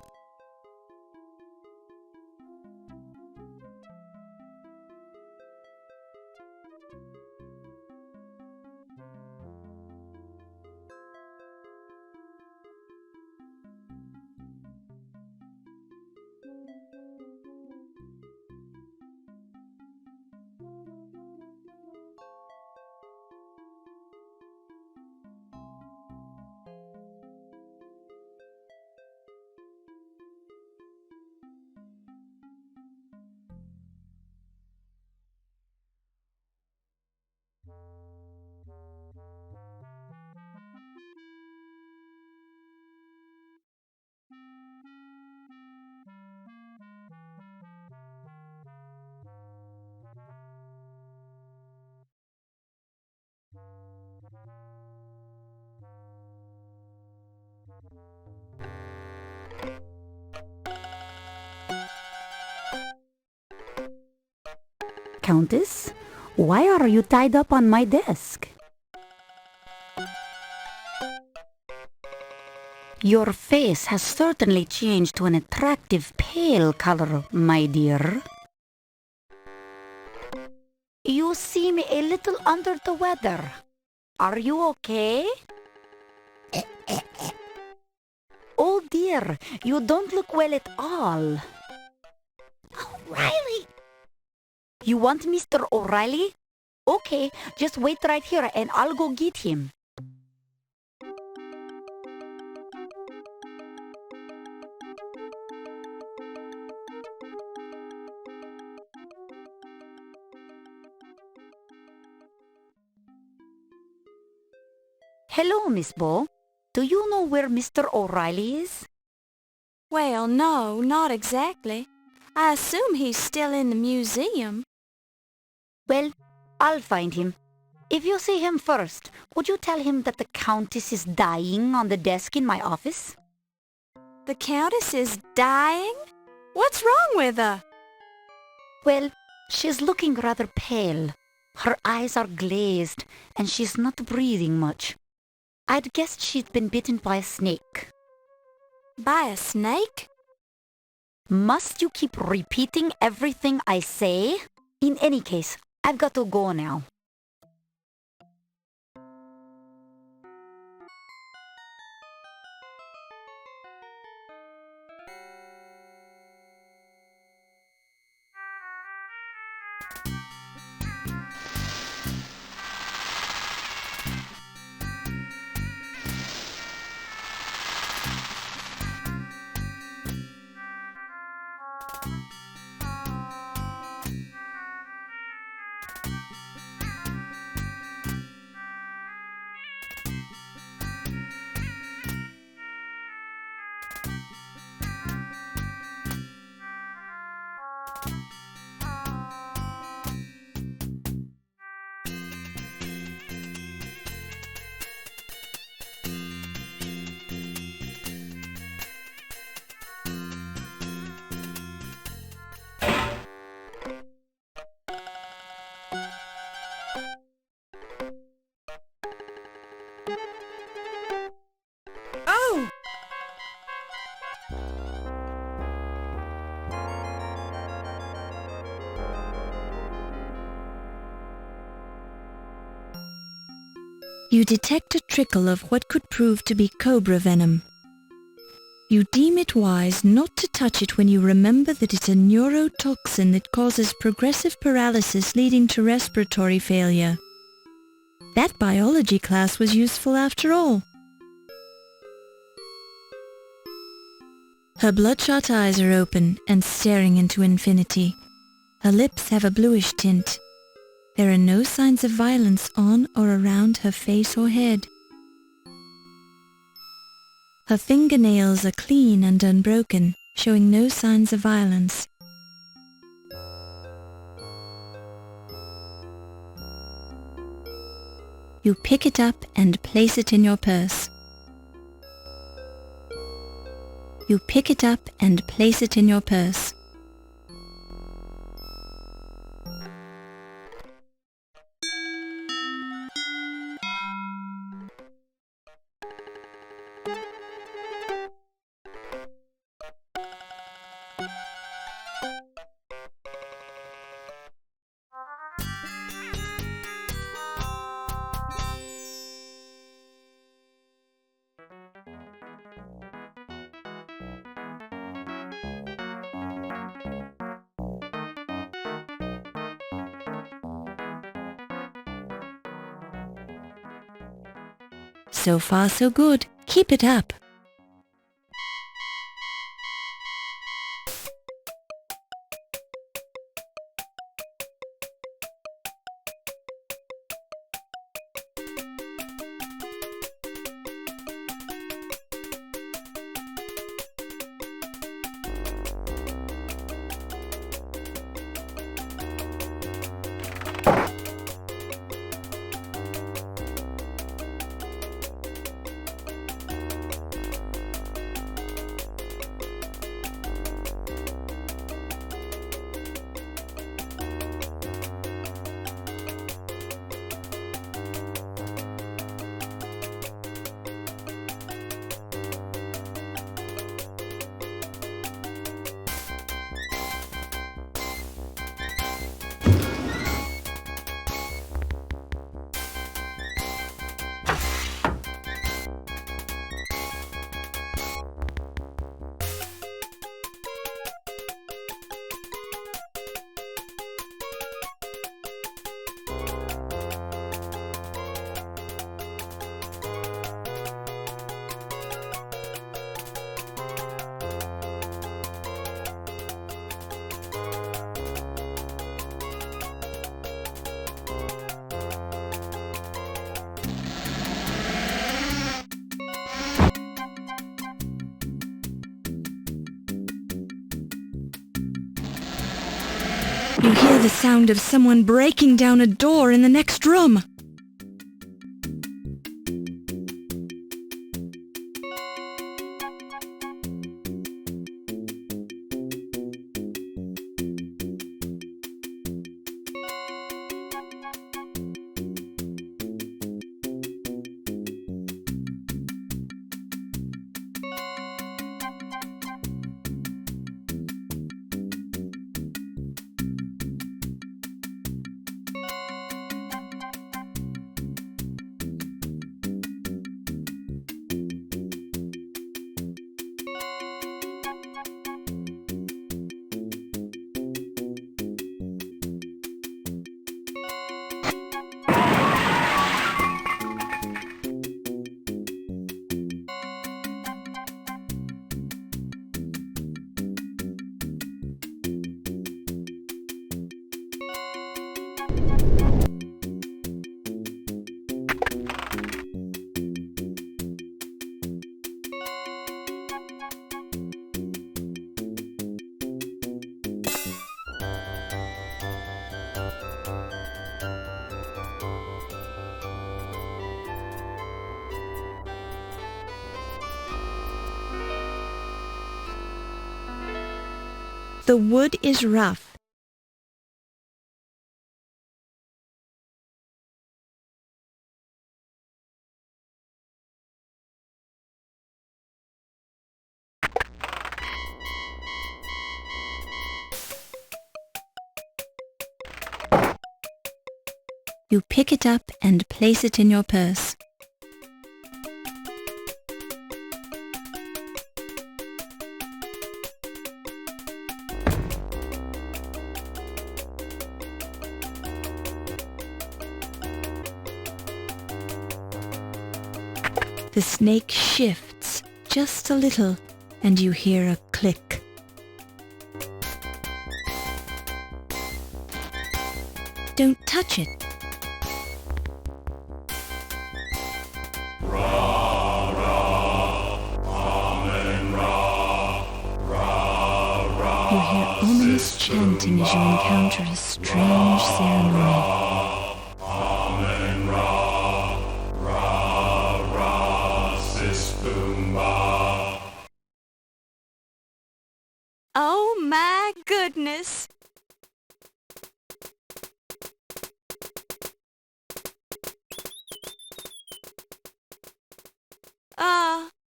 Countess. Why are you tied up on my desk? Your face has certainly changed to an attractive pale color, my dear. You seem a little under the weather. Are you okay? Oh dear, you don't look well at all. O'Reilly! You want Mr. O'Reilly? Okay, just wait right here and I'll go get him. Hello, Miss Bo. Do you know where Mr. O'Reilly is? Well, no, not exactly. I assume he's still in the museum. Well, I'll find him. If you see him first, would you tell him that the Countess is dying on the desk in my office? The Countess is dying? What's wrong with her? Well, she's looking rather pale. Her eyes are glazed, and she's not breathing much. I'd guessed she'd been bitten by a snake. By a snake? Must you keep repeating everything I say? In any case, I've got to go now. Oh! You detect a trickle of what could prove to be cobra venom. You deem it wise not to touch it when you remember that it's a neurotoxin that causes progressive paralysis leading to respiratory failure. That biology class was useful after all. Her bloodshot eyes are open and staring into infinity. Her lips have a bluish tint. There are no signs of violence on or around her face or head. Her fingernails are clean and unbroken, showing no signs of violence. You pick it up and place it in your purse. You pick it up and place it in your purse. So far so good. Keep it up. You hear the sound of someone breaking down a door in the next room. The wood is rough. You pick it up and place it in your purse. The snake shifts just a little, and you hear a click. Don't touch it. You hear ominous chanting as you encounter a strange ceremony. Oh my goodness!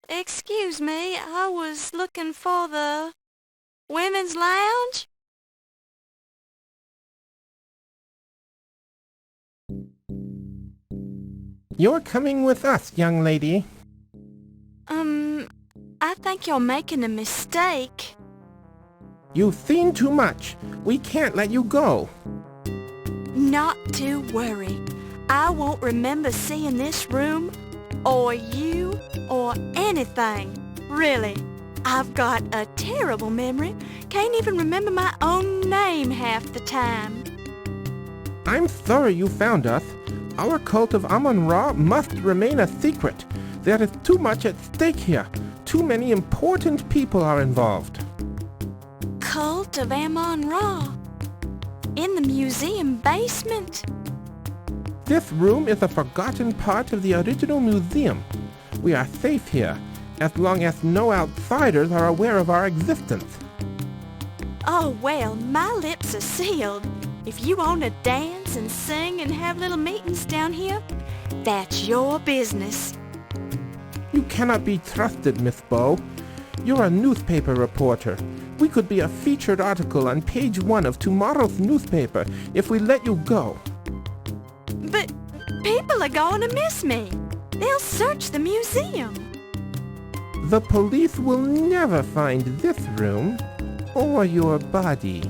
Excuse me, I was looking for the women's lounge? You're coming with us, young lady. I think you're making a mistake. You've seen too much. We can't let you go. Not to worry. I won't remember seeing this room, or you, or anything. Really, I've got a terrible memory. Can't even remember my own name half the time. I'm sorry you found us. Our cult of Amon Ra must remain a secret. There is too much at stake here. Too many important people are involved. Cult of Amon Ra? In the museum basement? This room is a forgotten part of the original museum. We are safe here, as long as no outsiders are aware of our existence. Oh, well, my lips are sealed. If you want to dance and sing and have little meetings down here, that's your business. You cannot be trusted, Miss Bow. You're a newspaper reporter. We could be a featured article on page 1 of tomorrow's newspaper if we let you go. But people are going to miss me. They'll search the museum. The police will never find this room or your body.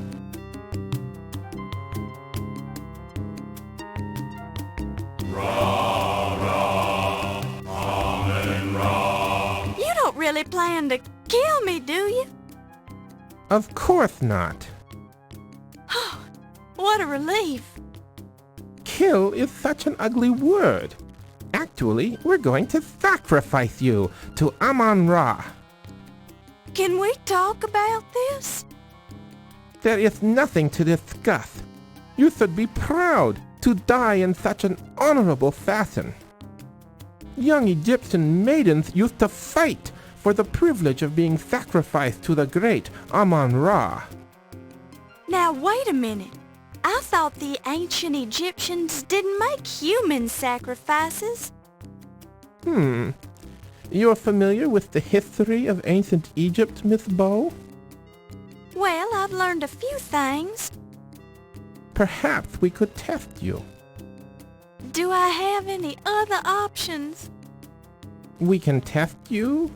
You don't really plan to kill me, do you? Of course not. What a relief. Kill is such an ugly word. Actually, we're going to sacrifice you to Amon Ra. Can we talk about this? There is nothing to discuss. You should be proud to die in such an honorable fashion. Young Egyptian maidens used to fight for the privilege of being sacrificed to the great Amon Ra. Now wait a minute. I thought the ancient Egyptians didn't make human sacrifices. You're familiar with the history of ancient Egypt, Miss Bow? Well, I've learned a few things. Perhaps we could test you. Do I have any other options? We can test you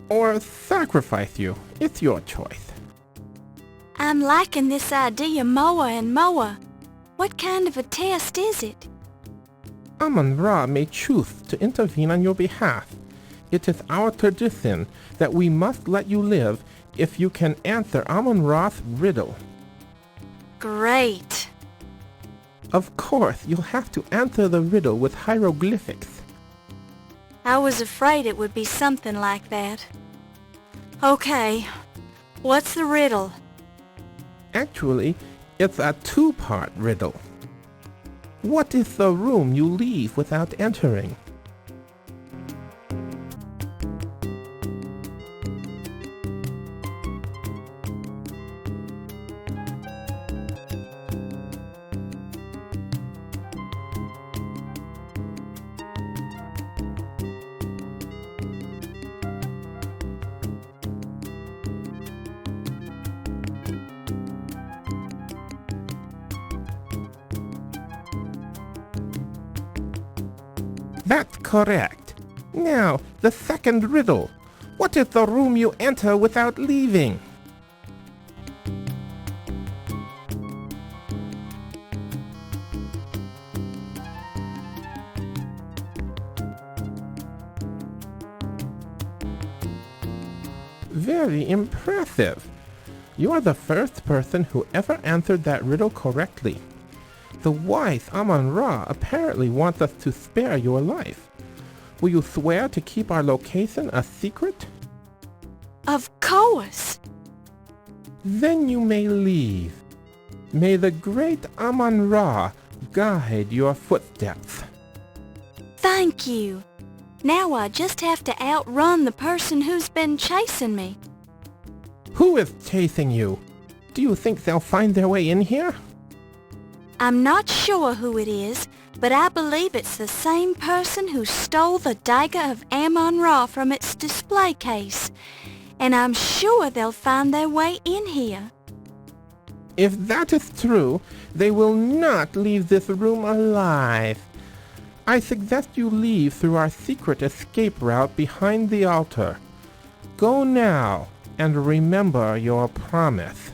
or sacrifice you. It's your choice. I'm liking this idea more and more. What kind of a test is it? Amon Ra may choose to intervene on your behalf. It is our tradition that we must let you live if you can answer Amon Ra's riddle. Great. Of course, you'll have to answer the riddle with hieroglyphics. I was afraid it would be something like that. Okay, what's the riddle? Actually, it's a two-part riddle. What is the room you leave without entering? That's correct. Now, the second riddle. What is the room you enter without leaving? Very impressive. You are the first person who ever answered that riddle correctly. The wise Amon Ra apparently wants us to spare your life. Will you swear to keep our location a secret? Of course. Then you may leave. May the great Amon Ra guide your footsteps. Thank you. Now I just have to outrun the person who's been chasing me. Who is chasing you? Do you think they'll find their way in here? I'm not sure who it is, but I believe it's the same person who stole the Dagger of Amon Ra from its display case. And I'm sure they'll find their way in here. If that is true, they will not leave this room alive. I suggest you leave through our secret escape route behind the altar. Go now, and remember your promise.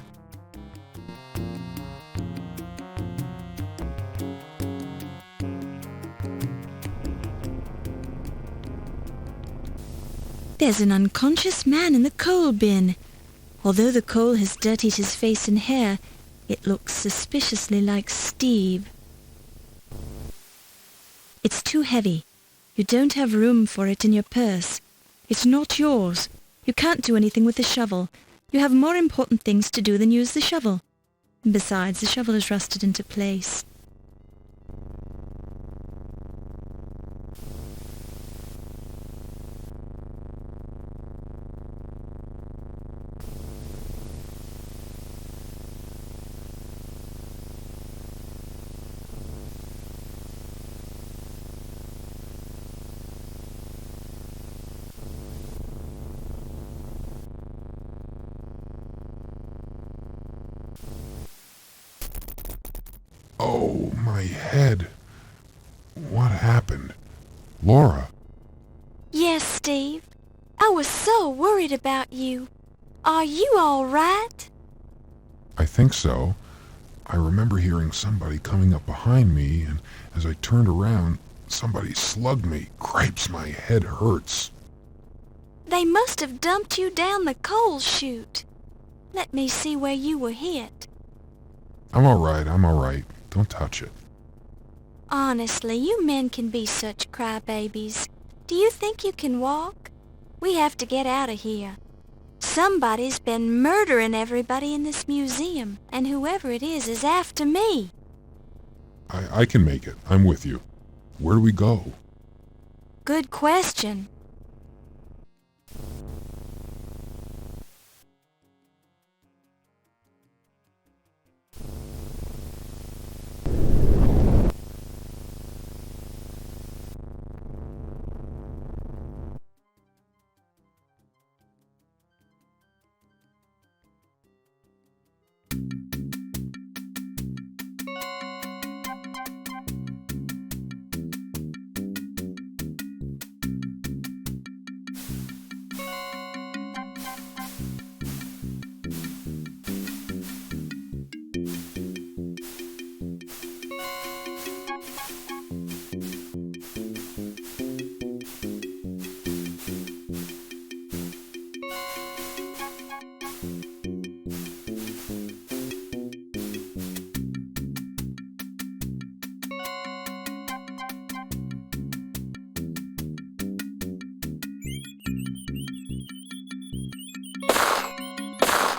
There's an unconscious man in the coal bin. Although the coal has dirtied his face and hair, it looks suspiciously like Steve. It's too heavy. You don't have room for it in your purse. It's not yours. You can't do anything with the shovel. You have more important things to do than use the shovel. Besides, the shovel is rusted into place. Oh, my head. What happened? Laura? Yes, Steve. I was so worried about you. Are you all right? I think so. I remember hearing somebody coming up behind me, and as I turned around, somebody slugged me. Cripes, my head hurts. They must have dumped you down the coal chute. Let me see where you were hit. I'm all right. Don't touch it. Honestly, you men can be such crybabies. Do you think you can walk? We have to get out of here. Somebody's been murdering everybody in this museum, and whoever it is after me. I can make it. I'm with you. Where do we go? Good question.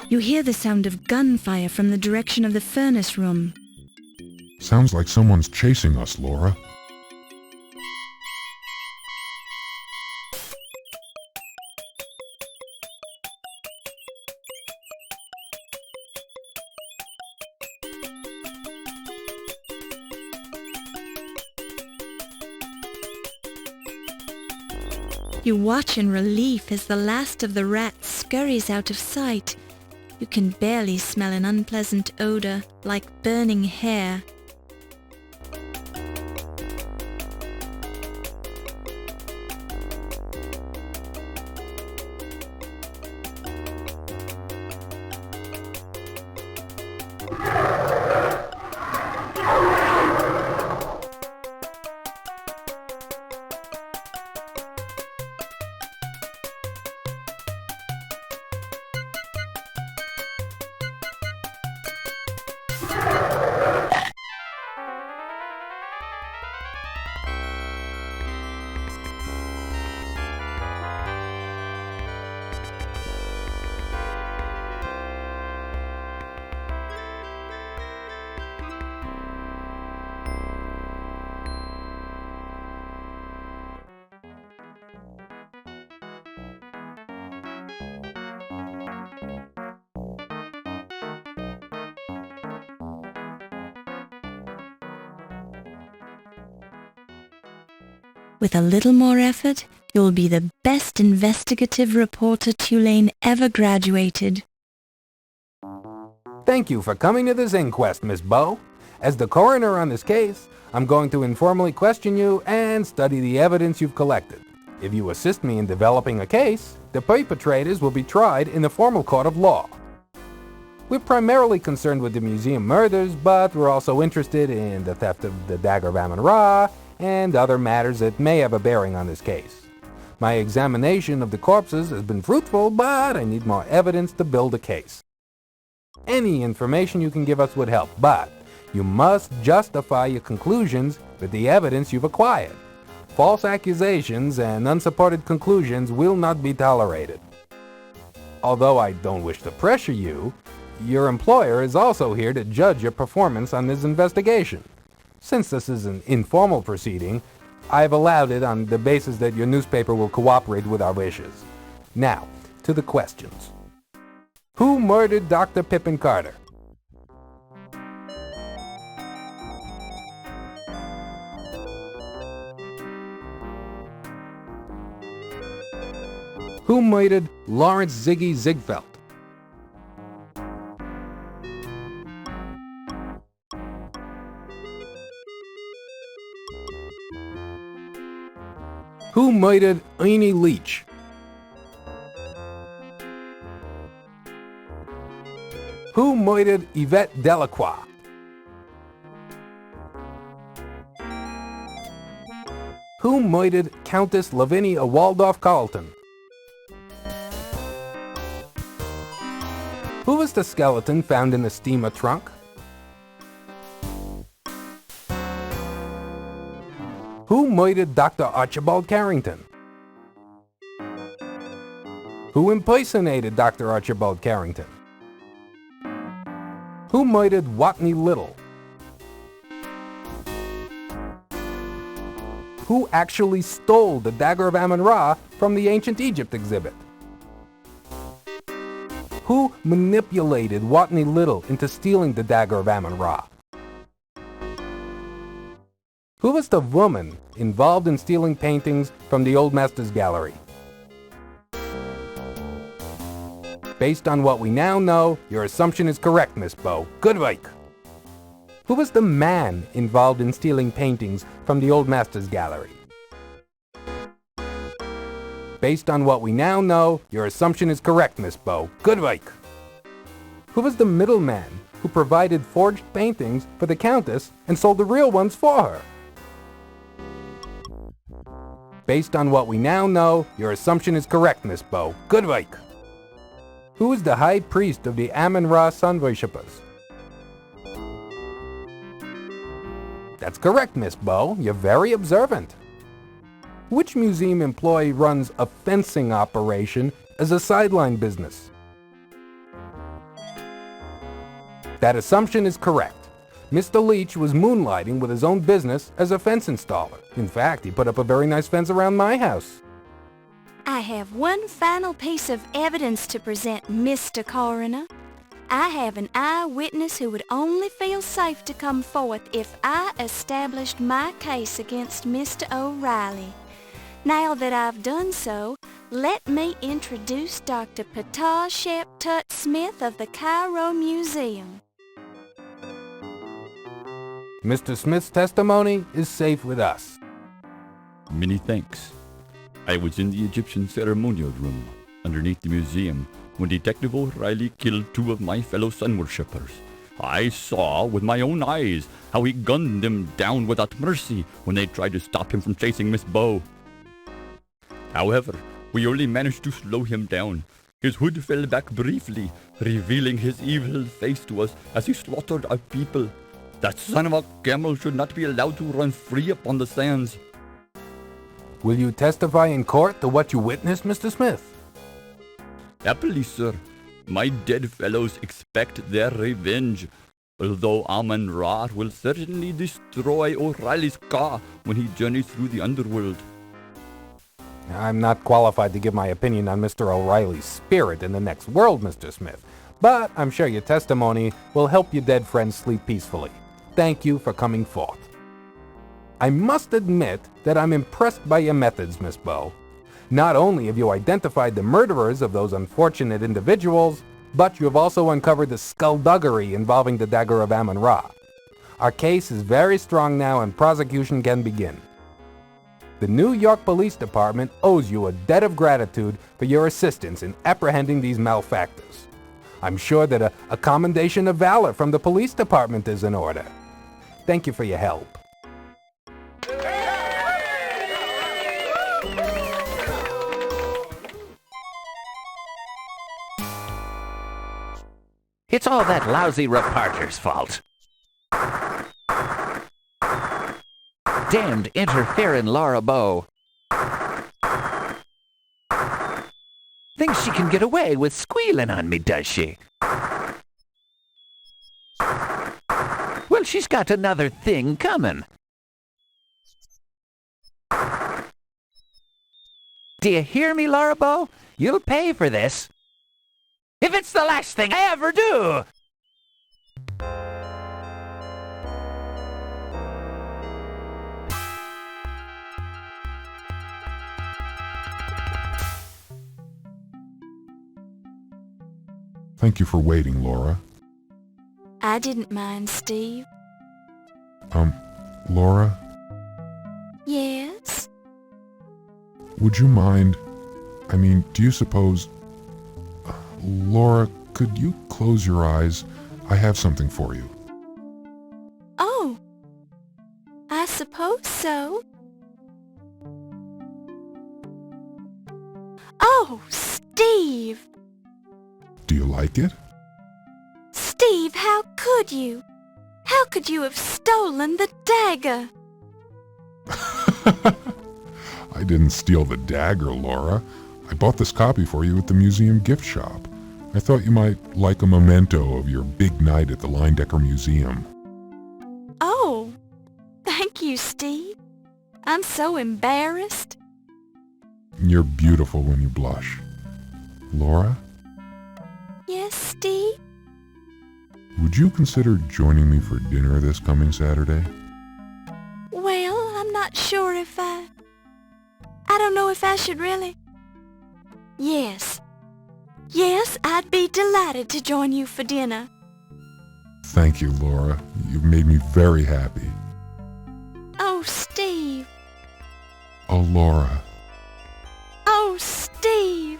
You hear the sound of gunfire from the direction of the furnace room. Sounds like someone's chasing us, Laura. You watch in relief as the last of the rats scurries out of sight. You can barely smell an unpleasant odor, like burning hair. With a little more effort, you'll be the best investigative reporter Tulane ever graduated. Thank you for coming to this inquest, Miss Bow. As the coroner on this case, I'm going to informally question you and study the evidence you've collected. If you assist me in developing a case, the perpetrators will be tried in the formal court of law. We're primarily concerned with the museum murders, but we're also interested in the theft of the Dagger of Amon-Ra and other matters that may have a bearing on this case. My examination of the corpses has been fruitful, but I need more evidence to build a case. Any information you can give us would help, but you must justify your conclusions with the evidence you've acquired. False accusations and unsupported conclusions will not be tolerated. Although I don't wish to pressure you, your employer is also here to judge your performance on this investigation. Since this is an informal proceeding, I've allowed it on the basis that your newspaper will cooperate with our wishes. Now, to the questions. Who murdered Dr. Pippin Carter? Who murdered Lawrence Ziggy Ziegfeld? Who murdered Ernie Leach? Who murdered Yvette Delacroix? Who murdered Countess Lavinia Waldorf-Carleton? Who was the skeleton found in the steamer trunk? Who murdered Dr. Archibald Carrington? Who impersonated Dr. Archibald Carrington? Who murdered Watney Little? Who actually stole the Dagger of Amon-Ra from the Ancient Egypt exhibit? Who manipulated Watney Little into stealing the Dagger of Amon-Ra? Who was the woman involved in stealing paintings from the Old Masters Gallery? Based on what we now know, your assumption is correct, Miss Bow. Good work. Who was the man involved in stealing paintings from the Old Masters Gallery? Based on what we now know, your assumption is correct, Miss Bow. Good work. Who was the middleman who provided forged paintings for the Countess and sold the real ones for her? Based on what we now know, your assumption is correct, Miss Bow. Good work. Who is the high priest of the Amon-Ra sun worshippers? That's correct, Miss Bow. You're very observant. Which museum employee runs a fencing operation as a sideline business? That assumption is correct. Mr. Leach was moonlighting with his own business as a fence installer. In fact, he put up a very nice fence around my house. I have one final piece of evidence to present, Mr. Coroner. I have an eyewitness who would only feel safe to come forth if I established my case against Mr. O'Reilly. Now that I've done so, let me introduce Dr. Petah Shep Tut Smith of the Cairo Museum. Mr. Smith's testimony is safe with us. Many thanks. I was in the Egyptian ceremonial room, underneath the museum, when Detective O'Reilly killed 2 of my fellow sun worshippers. I saw with my own eyes how he gunned them down without mercy when they tried to stop him from chasing Miss Bow. However, we only managed to slow him down. His hood fell back briefly, revealing his evil face to us as he slaughtered our people. That son of a camel should not be allowed to run free upon the sands. Will you testify in court to what you witnessed, Mr. Smith? Happily, sir. My dead fellows expect their revenge, although Amon-Ra will certainly destroy O'Reilly's car when he journeys through the underworld. I'm not qualified to give my opinion on Mr. O'Reilly's spirit in the next world, Mr. Smith, but I'm sure your testimony will help your dead friends sleep peacefully. Thank you for coming forth. I must admit that I'm impressed by your methods, Miss Bow. Not only have you identified the murderers of those unfortunate individuals, but you have also uncovered the skullduggery involving the Dagger of Amon-Ra. Our case is very strong now and prosecution can begin. The New York Police Department owes you a debt of gratitude for your assistance in apprehending these malefactors. I'm sure that a commendation of valor from the police department is in order. Thank you for your help. It's all that lousy reporter's fault. Damned interfering Laura Bow. Thinks she can get away with squealing on me, does she? Well, she's got another thing coming. Do you hear me, Laura Bow? You'll pay for this. If it's the last thing I ever do! Thank you for waiting, Laura. I didn't mind, Steve. Laura, Yes? would you mind... do you suppose... Laura, could you close your eyes? I have something for you. Oh, I suppose so. Oh, Steve! Do you like it? Steve, how could you? How could you have stolen the dagger? I didn't steal the dagger, Laura. I bought this copy for you at the museum gift shop. I thought you might like a memento of your big night at the Leyendecker Museum. Oh, thank you, Steve. I'm so embarrassed. You're beautiful when you blush. Laura, Yes, Steve? would you consider joining me for dinner this coming Saturday? Well, I'm not sure if I don't know if I should really. Yes. Yes, I'd be delighted to join you for dinner. Thank you, Laura. You've made me very happy. Oh, Steve. Oh, Laura. Oh, Steve.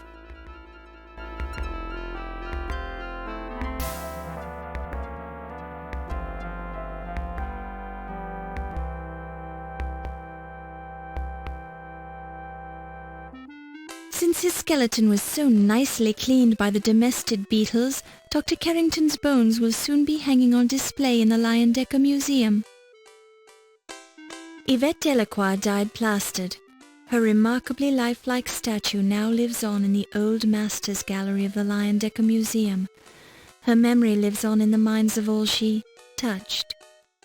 Since his skeleton was so nicely cleaned by the domestic beetles, Dr. Carrington's bones will soon be hanging on display in the Leyendecker Museum. Yvette Delacroix died plastered. Her remarkably lifelike statue now lives on in the Old Masters Gallery of the Leyendecker Museum. Her memory lives on in the minds of all she touched.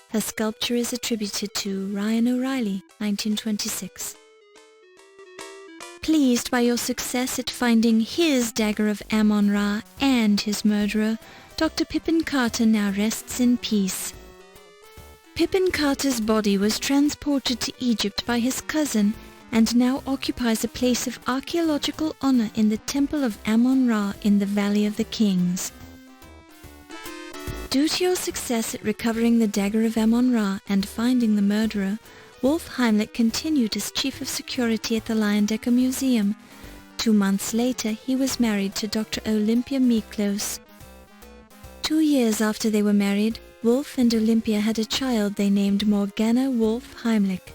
Her sculpture is attributed to Ryan O'Reilly, 1926. Pleased by your success at finding his dagger of Amon-Ra and his murderer, Dr. Pippin Carter now rests in peace. Pippin Carter's body was transported to Egypt by his cousin and now occupies a place of archaeological honor in the Temple of Amon-Ra in the Valley of the Kings. Due to your success at recovering the dagger of Amon-Ra and finding the murderer, Wolf Heimlich continued as Chief of Security at the Leyendecker Museum. 2 months later, he was married to Dr. Olympia Miklos. 2 years after they were married, Wolf and Olympia had a child they named Morgana Wolf Heimlich.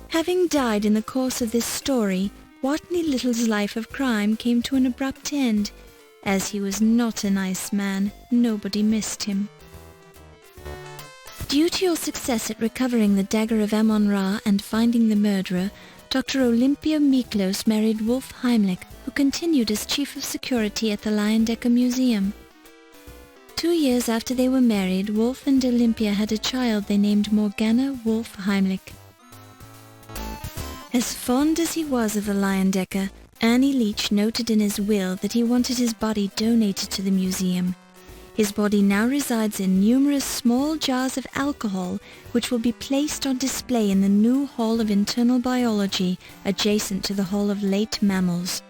Having died in the course of this story, Watney Little's life of crime came to an abrupt end. As he was not a nice man, nobody missed him. Due to your success at recovering the dagger of Amon-Ra and finding the murderer, Dr. Olympia Miklos married Wolf Heimlich, who continued as Chief of Security at the Leyendecker Museum. 2 years after they were married, Wolf and Olympia had a child they named Morgana Wolf Heimlich. As fond as he was of the Leyendecker, Ernie Leach noted in his will that he wanted his body donated to the museum. His body now resides in numerous small jars of alcohol, which will be placed on display in the new Hall of Internal Biology, adjacent to the Hall of Late Mammals.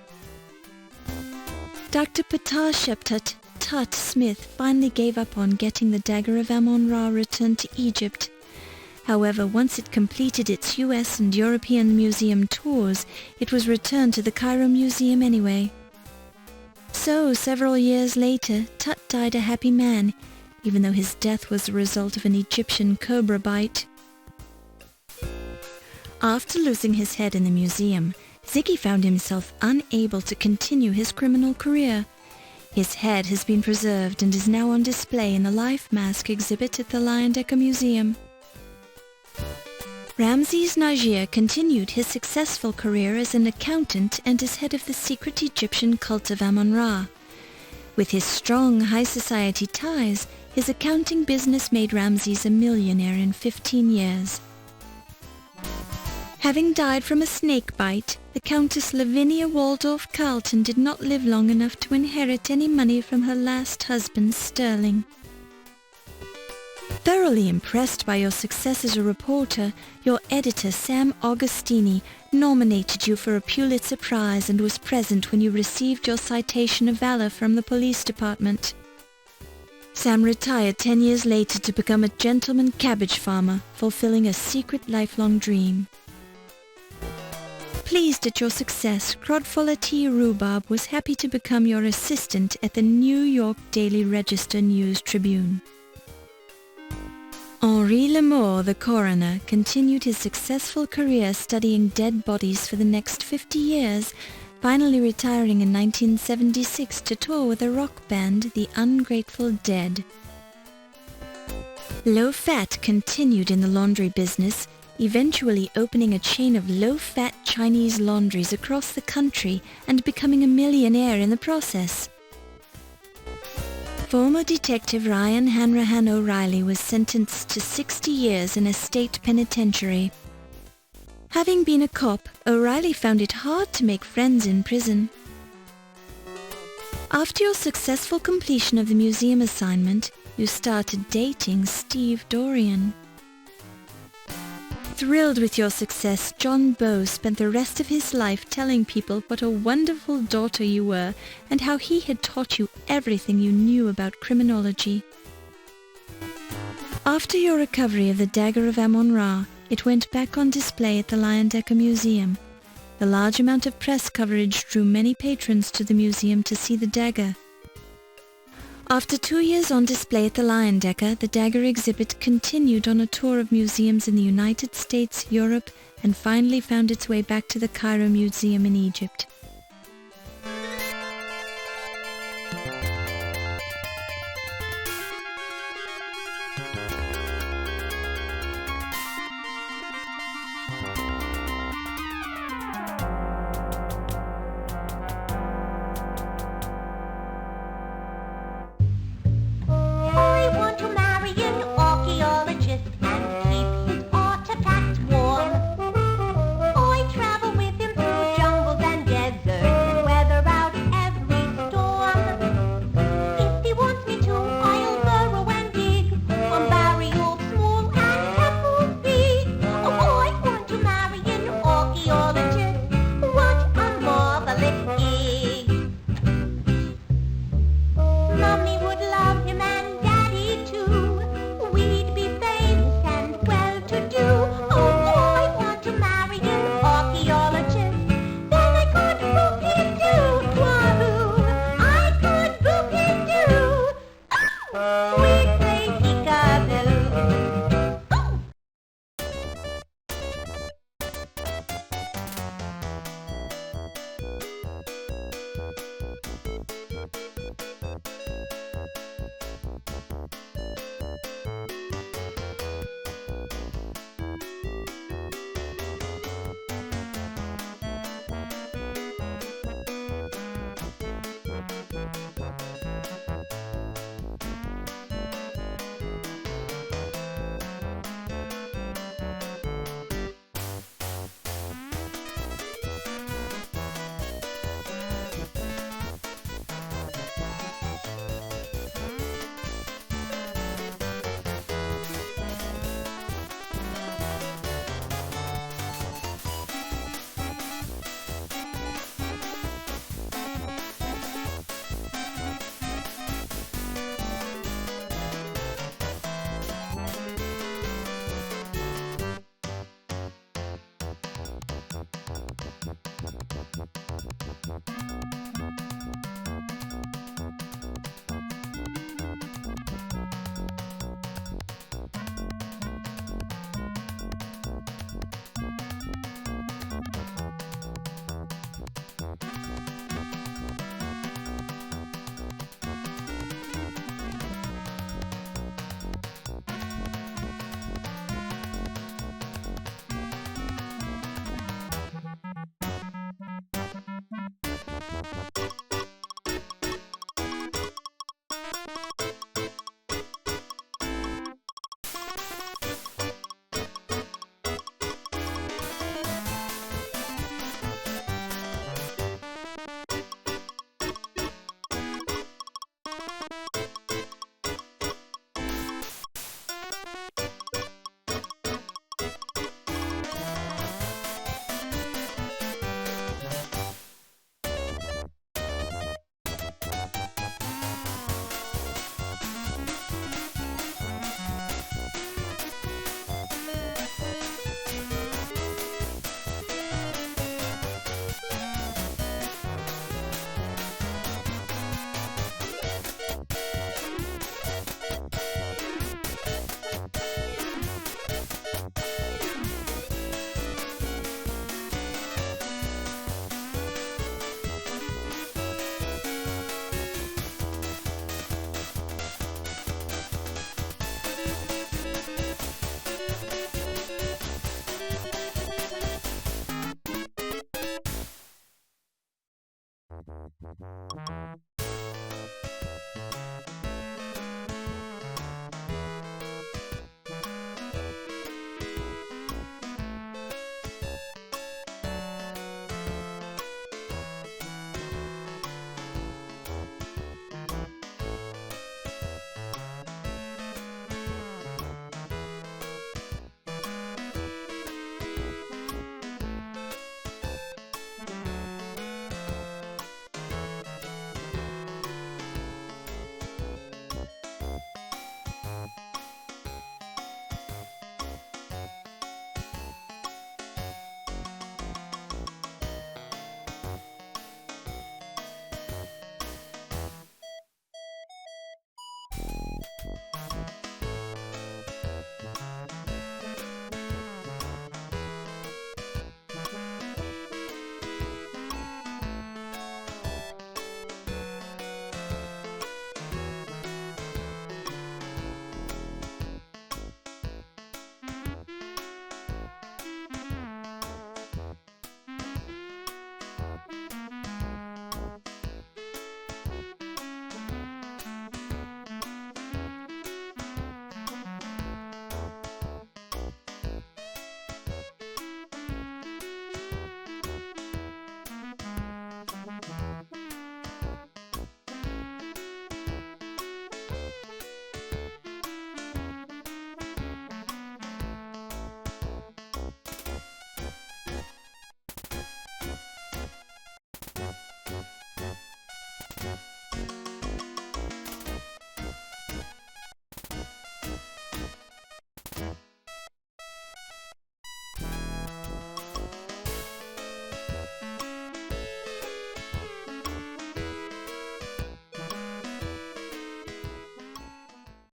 Dr. Ptah Tut Smith finally gave up on getting the dagger of Amon-Ra returned to Egypt. However, once it completed its US and European museum tours, it was returned to the Cairo Museum anyway. So, several years later, Tut died a happy man, even though his death was the result of an Egyptian cobra bite. After losing his head in the museum, Ziggy found himself unable to continue his criminal career. His head has been preserved and is now on display in the Life Mask exhibit at the Leyendecker Museum. Ramses Najir continued his successful career as an accountant and as head of the secret Egyptian cult of Amon-Ra. With his strong high society ties, his accounting business made Ramses a millionaire in 15 years. Having died from a snake bite, the Countess Lavinia Waldorf Carlton did not live long enough to inherit any money from her last husband, Sterling. Thoroughly impressed by your success as a reporter, your editor Sam Augustini nominated you for a Pulitzer Prize and was present when you received your citation of valor from the police department. Sam retired 10 years later to become a gentleman cabbage farmer, fulfilling a secret lifelong dream. Pleased at your success, Crodfuller T. Rhubarb was happy to become your assistant at the New York Daily Register News Tribune. Henri Lamour, the coroner, continued his successful career studying dead bodies for the next 50 years, finally retiring in 1976 to tour with a rock band, the Ungrateful Dead. Low Fat continued in the laundry business, eventually opening a chain of low-fat Chinese laundries across the country and becoming a millionaire in the process. Former Detective Ryan Hanrahan O'Reilly was sentenced to 60 years in a state penitentiary. Having been a cop, O'Reilly found it hard to make friends in prison. After your successful completion of the museum assignment, you started dating Steve Dorian. Thrilled with your success, John Bow spent the rest of his life telling people what a wonderful daughter you were and how he had taught you everything you knew about criminology. After your recovery of the Dagger of Amon Ra, it went back on display at the Leyendecker Museum. The large amount of press coverage drew many patrons to the museum to see the dagger. After 2 years on display at the Leyendecker, the Dagger exhibit continued on a tour of museums in the United States, Europe, and finally found its way back to the Cairo Museum in Egypt.